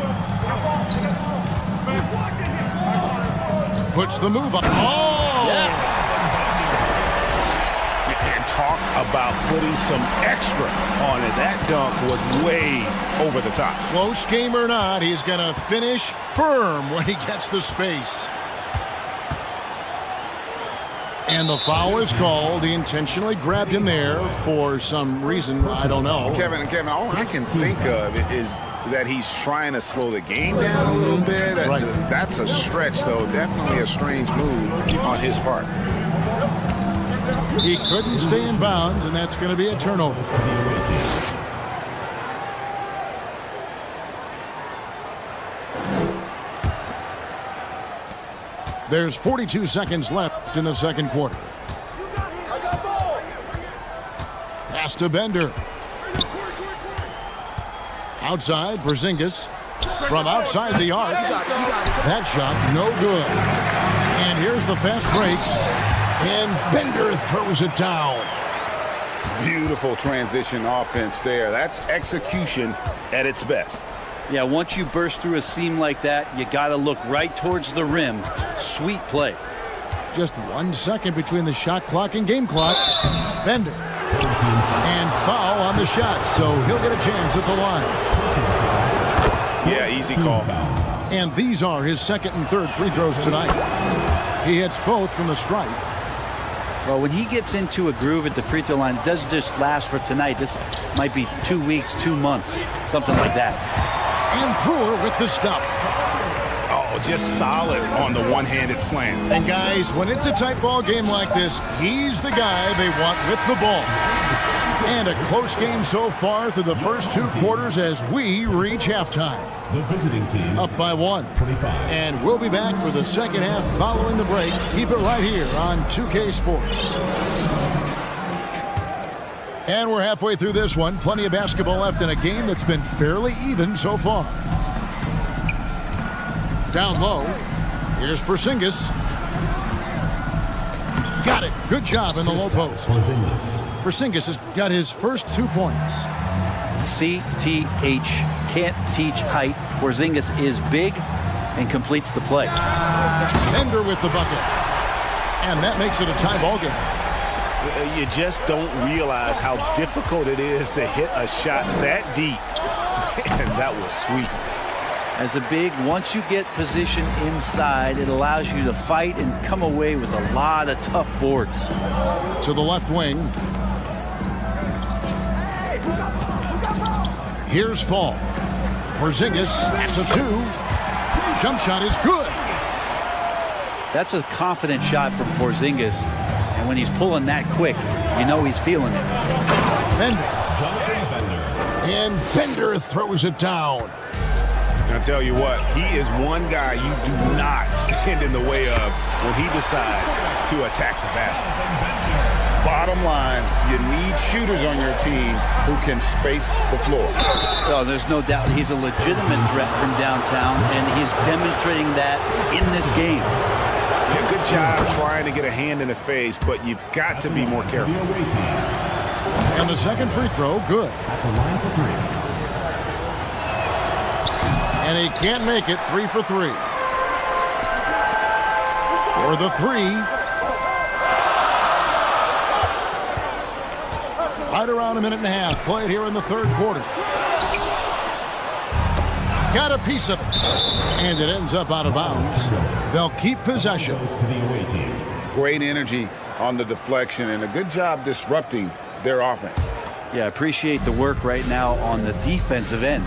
Puts the move on. Oh! Yeah. And talk about putting some extra on it. That dunk was way over the top. Close game or not, he's going to finish firm when he gets the space. And the foul is called. He intentionally grabbed him there for some reason. I don't know. Kevin, all I can think of is that he's trying to slow the game down a little bit. Right. That's a stretch, though. Definitely a strange move on his part. He couldn't stay in bounds, and that's going to be a turnover. There's 42 seconds left in the second quarter. Pass to Bender. Outside, Porzingis. From outside the arc. That shot, no good. And here's the fast break. And Bender throws it down. Beautiful transition offense there. That's execution at its best. Yeah, once you burst through a seam like that, you got to look right towards the rim. Sweet play. Just 1 second between the shot clock and game clock. Bender. And foul on the shot, so he'll get a chance at the line. Yeah, easy call. And these are his second and third free throws tonight. He hits both from the stripe. Well, when he gets into a groove at the free throw line, it doesn't just last for tonight. This might be 2 weeks, 2 months, something like that. And Brewer with the stuff. Oh, just solid on the one-handed slam. And guys, when it's a tight ball game like this, he's the guy they want with the ball. And a close game so far through the first 2 quarters as we reach halftime. The visiting team Up by 1. 25. And we'll be back for the second half following the break. Keep it right here on 2K Sports. And we're halfway through this one. Plenty of basketball left in a game that's been fairly even so far. Down low. Here's Porzingis. Got it. Good job in the low post. Porzingis has got his first 2 points. CTH, can't teach height. Porzingis is big and completes the play. Bender with the bucket. And that makes it a tie ball game. You just don't realize how difficult it is to hit a shot that deep. And that was sweet. As a big, once you get position inside, it allows you to fight and come away with a lot of tough boards. To the left wing. Here's Fall. Porzingis, that's a 2. Jump shot is good. That's a confident shot from Porzingis. And when he's pulling that quick, you know he's feeling it. Bender. And Bender throws it down. I'll tell you what, he is one guy you do not stand in the way of when he decides to attack the basket. Bottom line, you need shooters on your team who can space the floor. Oh, there's no doubt he's a legitimate threat from downtown, and he's demonstrating that in this game. Yeah, good job trying to get a hand in the face, but you've got to be more careful. And the second free throw, good. At the line for 3. And he can't make it. 3 for 3. For the 3. Right around a minute and a half played here in the third quarter. Got a piece of it. And it ends up out of bounds. They'll keep possession. Great energy on the deflection and a good job disrupting their offense. Yeah, appreciate the work right now on the defensive end.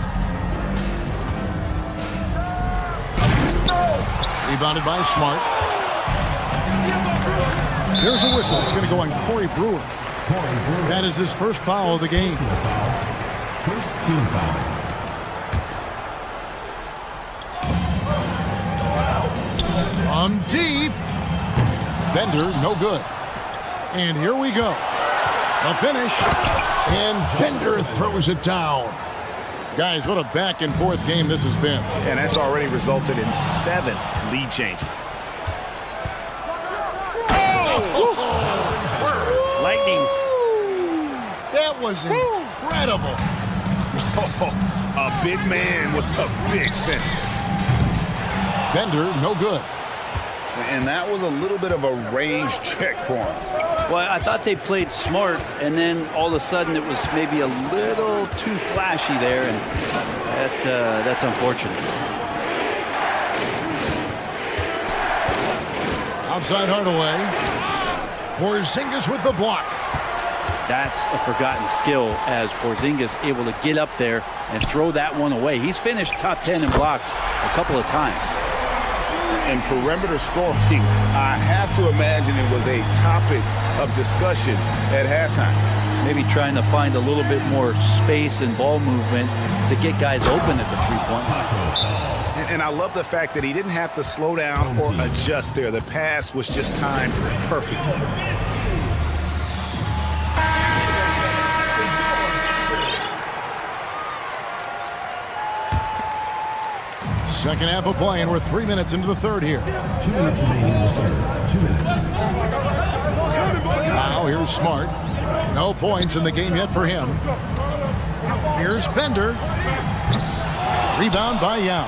Rebounded by Smart. There's a whistle. It's going to go on Corey Brewer. That is his first foul of the game. First team foul. Deep. Bender, no good. And here we go. A finish. And Bender throws it down. Guys, what a back and forth game this has been. And that's already resulted in 7 lead changes. Lightning. That was incredible. A big man with a big finish. Bender, no good. And that was a little bit of a range check for him. Well, I thought they played smart, and then all of a sudden it was maybe a little too flashy there, and that's unfortunate. Outside Hardaway. Porzingis with the block. That's a forgotten skill, as Porzingis able to get up there and throw that one away. He's finished top 10 in blocks a couple of times. And perimeter scoring, I have to imagine it was a topic of discussion at halftime. Maybe trying to find a little bit more space and ball movement to get guys open at the three-point line. And I love the fact that he didn't have to slow down or adjust there. The pass was just timed perfectly. Second half of play, and we're 3 minutes into the third here. 2 minutes remaining in the third. 2 minutes. Now here's Smart. No points in the game yet for him. Here's Bender. Rebound by Yao.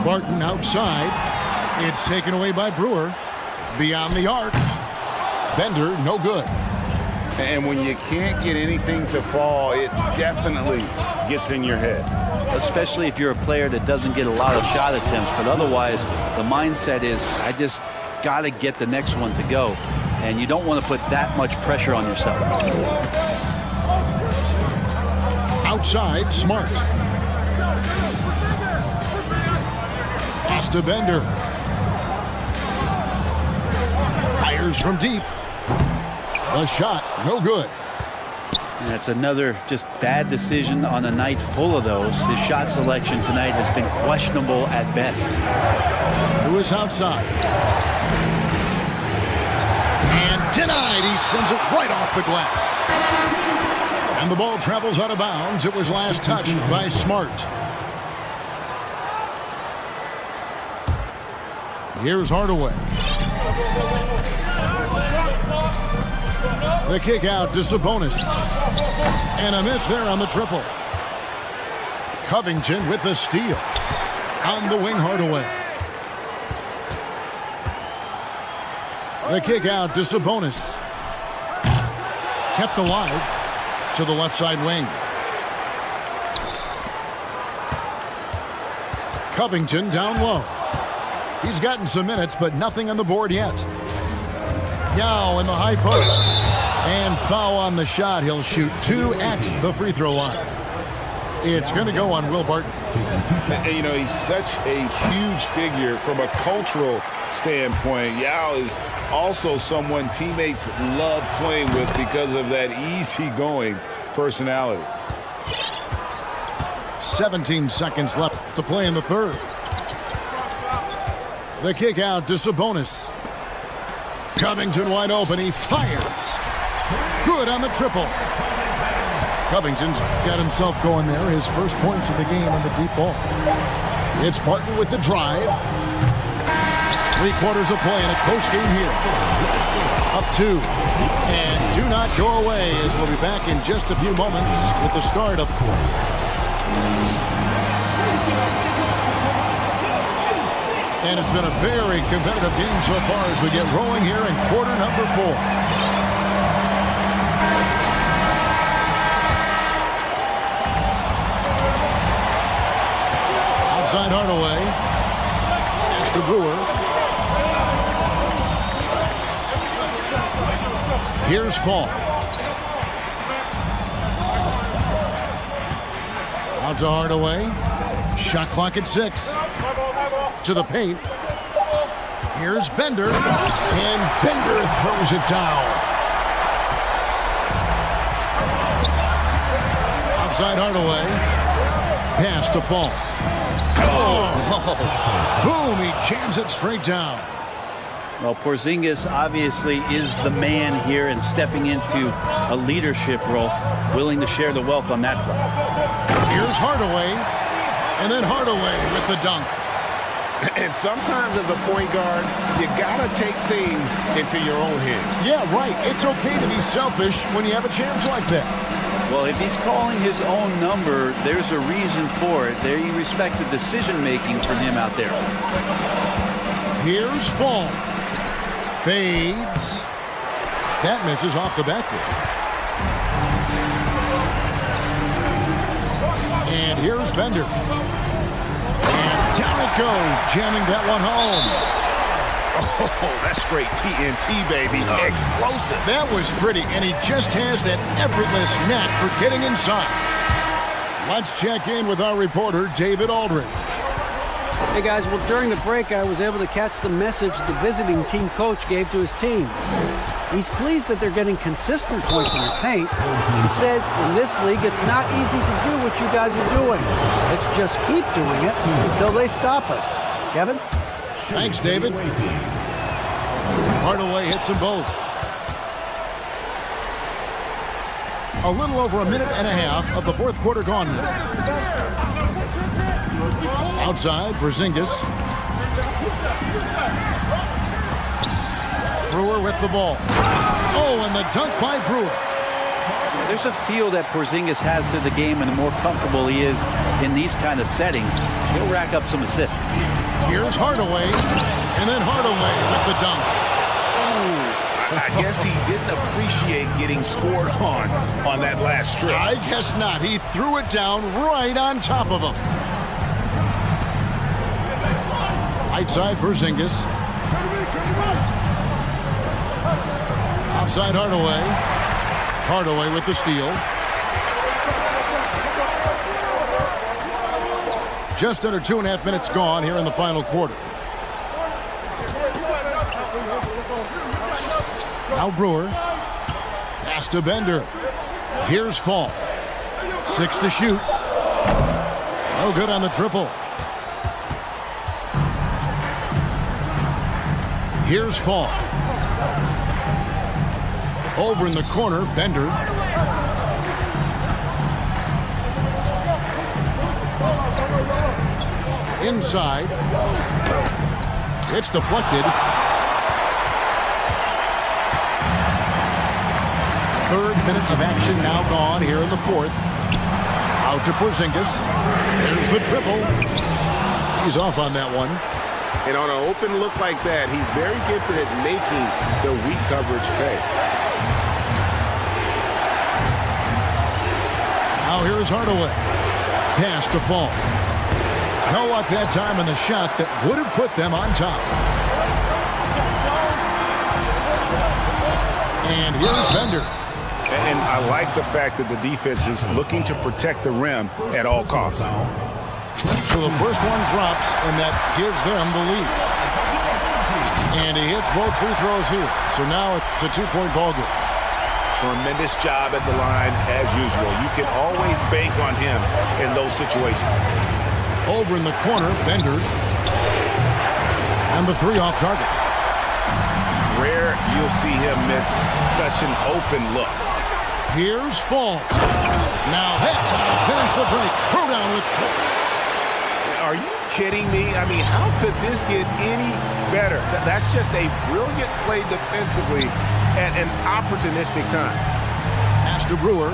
Barton outside. It's taken away by Brewer. Beyond the arc. Bender, no good. And when you can't get anything to fall, it definitely gets in your head. Especially if you're a player that doesn't get a lot of shot attempts, but otherwise the mindset is, I just got to get the next one to go. And you don't want to put that much pressure on yourself. Outside, Smart. Pass to Bender. Fires from deep. A shot, no good. And that's another just bad decision on a night full of those. His shot selection tonight has been questionable at best. Lewis outside. And denied. He sends it right off the glass. And the ball travels out of bounds. It was last touched by Smart. Here's Hardaway. The kick out to Sabonis. And a miss there on the triple. Covington with the steal. On the wing, Hardaway. The kick out to Sabonis. Kept alive to the left side wing. Covington down low. He's gotten some minutes, but nothing on the board yet. Yao in the high post. And foul on the shot. He'll shoot 2 at the free throw line. It's going to go on Will Barton. And, you know, he's such a huge figure from a cultural standpoint. Yao is also someone teammates love playing with because of that easygoing personality. 17 seconds left to play in the third. The kick out to Sabonis. Covington wide open. He fires. Good on the triple. Covington's got himself going there. His first points of the game on the deep ball. It's Barton with the drive. 3 quarters of play in a close game here. Up 2. And do not go away, as we'll be back in just a few moments with the start of And it's been a very competitive game so far as we get rolling here in quarter number 4. Outside Hardaway. Pass to Brewer. Here's Fall. Out to Hardaway. Shot clock at 6. To the paint. Here's Bender. And Bender throws it down. Outside Hardaway. Pass to Fall. Oh! Boom! He jams it straight down. Well, Porzingis obviously is the man here and stepping into a leadership role, willing to share the wealth on that play. Here's Hardaway, and then Hardaway with the dunk. And sometimes as a point guard, you got to take things into your own hands. Yeah, right. It's okay to be selfish when you have a chance like that. Well, if he's calling his own number, there's a reason for it. There you respect the decision-making from him out there. Here's Fall. Fades. That misses off the backboard. And here's Bender. And down it goes, jamming that one home. Oh, that's straight TNT, baby. Explosive. That was pretty, and he just has that effortless knack for getting inside. Let's check in with our reporter, David Aldridge. Hey guys, well during the break I was able to catch the message the visiting team coach gave to his team. He's pleased that they're getting consistent points in the paint. He said, in this league it's not easy to do what you guys are doing. Let's just keep doing it until they stop us. Kevin? Thanks, David. Hardaway hits them both. A little over a minute and a half of the fourth quarter gone now. Outside, Porzingis. Brewer with the ball. Oh, and the dunk by Brewer. There's a feel that Porzingis has to the game, and the more comfortable he is in these kind of settings, he'll rack up some assists. Here's Hardaway, and then Hardaway with the dunk. I guess he didn't appreciate getting scored on that last trip. I guess not. He threw it down right on top of him. Outside Porzingis. Outside Hardaway. Hardaway with the steal. Just under 2.5 minutes gone here in the final quarter. Now Brewer. Pass to Bender. Here's Fall. 6 to shoot. No good on the triple. Here's Fall. Over in the corner, Bender. Inside. It's deflected. Third minute of action now gone here in the fourth. Out to Porzingis. There's the triple. He's off on that one. And on an open look like that, he's very gifted at making the weak coverage pay. Now here's Hardaway. Pass to Fall. No luck that time on the shot that would have put them on top. And here's Bender. And I like the fact that the defense is looking to protect the rim at all costs. So the first one drops, and that gives them the lead. And he hits both free throws here. So now it's a 2-point ball game. Tremendous job at the line as usual. You can always bank on him in those situations. Over in the corner, Bender. And the 3 off target. Rare you'll see him miss such an open look. Here's Fall. Now that's how to finish the break. Throw down with force. Are you kidding me? I mean, how could this get any better? That's just a brilliant play defensively at an opportunistic time. Pass to Brewer.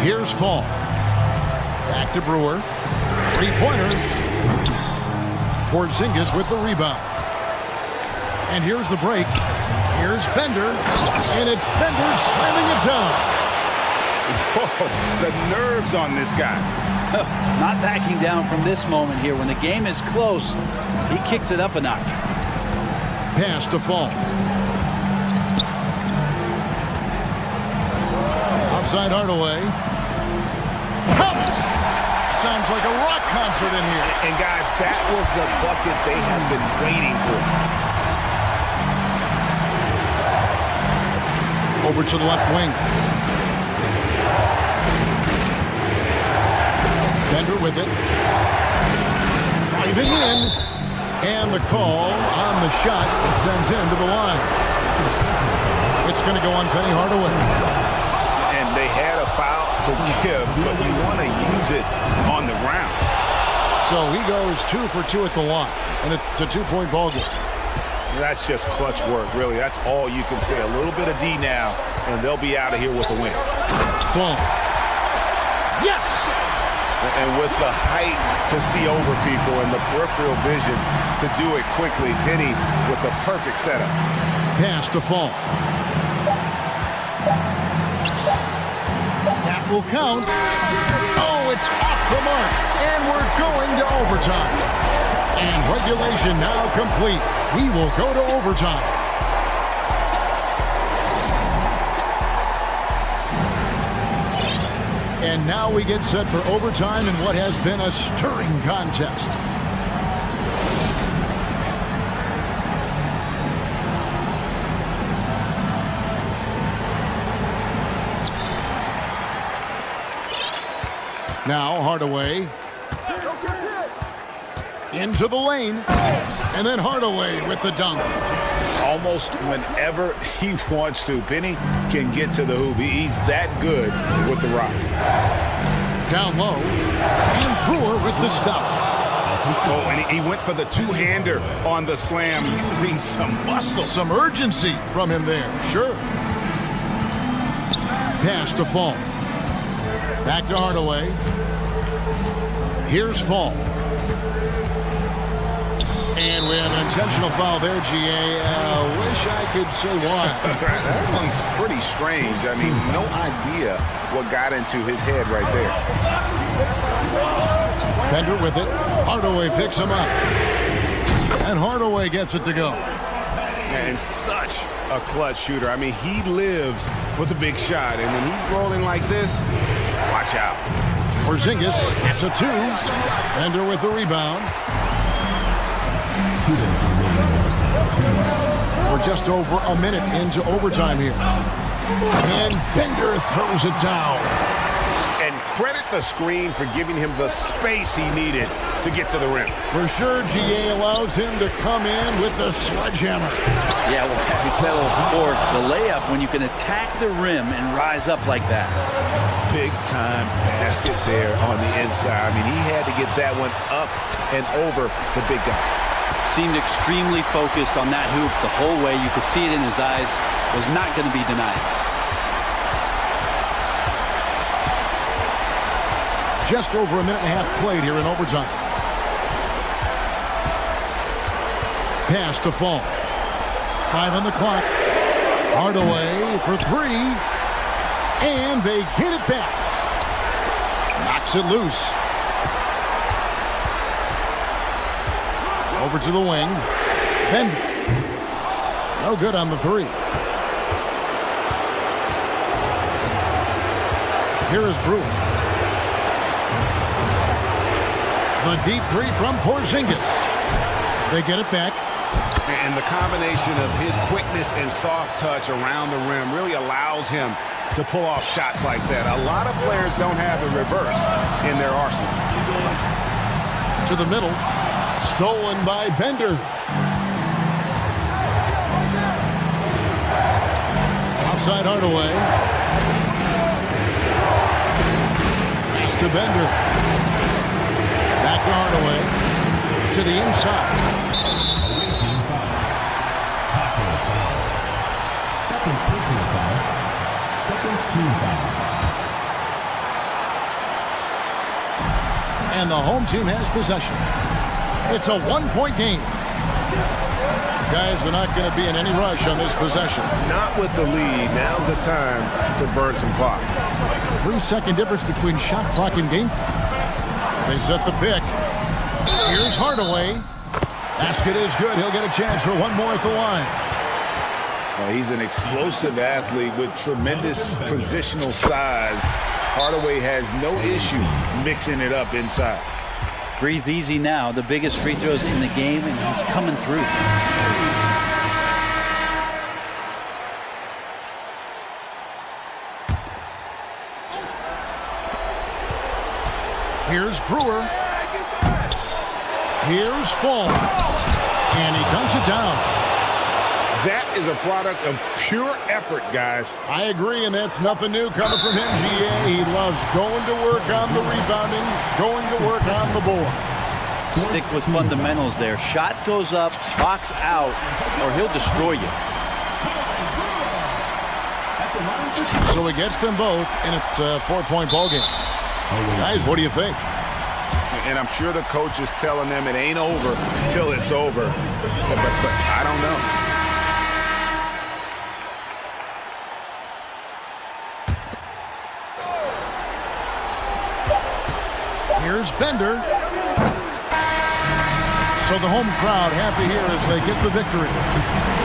Here's Fall. Back to Brewer. 3-pointer. Porzingis with the rebound. And here's the break. Here's Bender. And it's Bender slamming it down. Whoa, the nerves on this guy. Not backing down from this moment here. When the game is close, he kicks it up a notch. Pass to Fall. Outside Hardaway. Count! Sounds like a rock concert in here. And guys, that was the bucket they have been waiting for. Over to the left wing. Bender with it. Driving in. And the call on the shot sends him to the line. It's going to go on Penny Hardaway. And they had a foul to give, but you want to use it on the ground. So he goes 2 for 2 at the line, and it's a 2-point ball game. That's just clutch work, really. That's all you can say. A little bit of D now, and they'll be out of here with a win. Sloan. Yes! And with the height to see over people and the peripheral vision to do it quickly, Penny with the perfect setup. Pass to Fall. That will count. Oh, it's off the mark. And we're going to overtime. And regulation now complete. We will go to overtime. And now we get set for overtime in what has been a stirring contest. Now Hardaway into the lane, and then Hardaway with the dunk. Almost whenever he wants to, Penny can get to the hoop. He's that good with the rock. Down low, and Brewer with the stuff. Oh, and he went for the two-hander on the slam, using some muscle. Some urgency from him there, sure. Pass to Fall. Back to Hardaway. Here's Fall. And we have an intentional foul there, GA. Wish I could say why. That one's pretty strange. I mean, no idea what got into his head right there. Bender with it. Hardaway picks him up. And Hardaway gets it to go. And such a clutch shooter. I mean, he lives with a big shot. And when he's rolling like this, watch out. Porzingis, it's a 2. Bender with the rebound. We're just over a minute into overtime here. And Bender throws it down. And credit the screen for giving him the space he needed to get to the rim. For sure, GA allows him to come in with the sledgehammer. Yeah, well, we said before, the layup, when you can attack the rim and rise up like that. Big-time basket there on the inside. I mean, he had to get that one up and over the big guy. Seemed extremely focused on that hoop the whole way. You could see it in his eyes. Was not going to be denied. Just over a minute and a half played here in overtime. Pass to Fall. 5 on the clock. Hardaway for 3. And they get it back. Knocks it loose. Over to the wing. Bender. No good on the 3. Here is Brewer. The deep 3 from Porzingis. They get it back. And the combination of his quickness and soft touch around the rim really allows him to pull off shots like that. A lot of players don't have the reverse in their arsenal. To the middle. Stolen by Bender. Outside Hardaway. Pass to Bender. Back to Hardaway. To the inside. Second personal foul. Second team foul. And the home team has possession. It's a 1-point game. Guys, they're not going to be in any rush on this possession. Not with the lead. Now's the time to burn some clock. 3-second difference between shot clock and game clock. They set the pick. Here's Hardaway. Basket is good. He'll get a chance for one more at the line. He's an explosive athlete with tremendous positional size. Hardaway has no issue mixing it up inside. Breathe easy now. The biggest free throws in the game, and he's coming through. Here's Brewer. Here's Fall. And he dunks it down. That is a product of pure effort, guys. I agree, and that's nothing new coming from him, GA. He loves going to work on the rebounding, going to work on the board. Stick with fundamentals there. Shot goes up, box out, or he'll destroy you. So he gets them both, and it's a 4-point ball game. Guys, what do you think? And I'm sure the coach is telling them it ain't over till it's over. But I don't know. Here's Bender. So the home crowd happy here as they get the victory.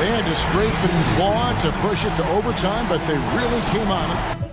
They had to scrape and claw to push it to overtime, but they really came on it.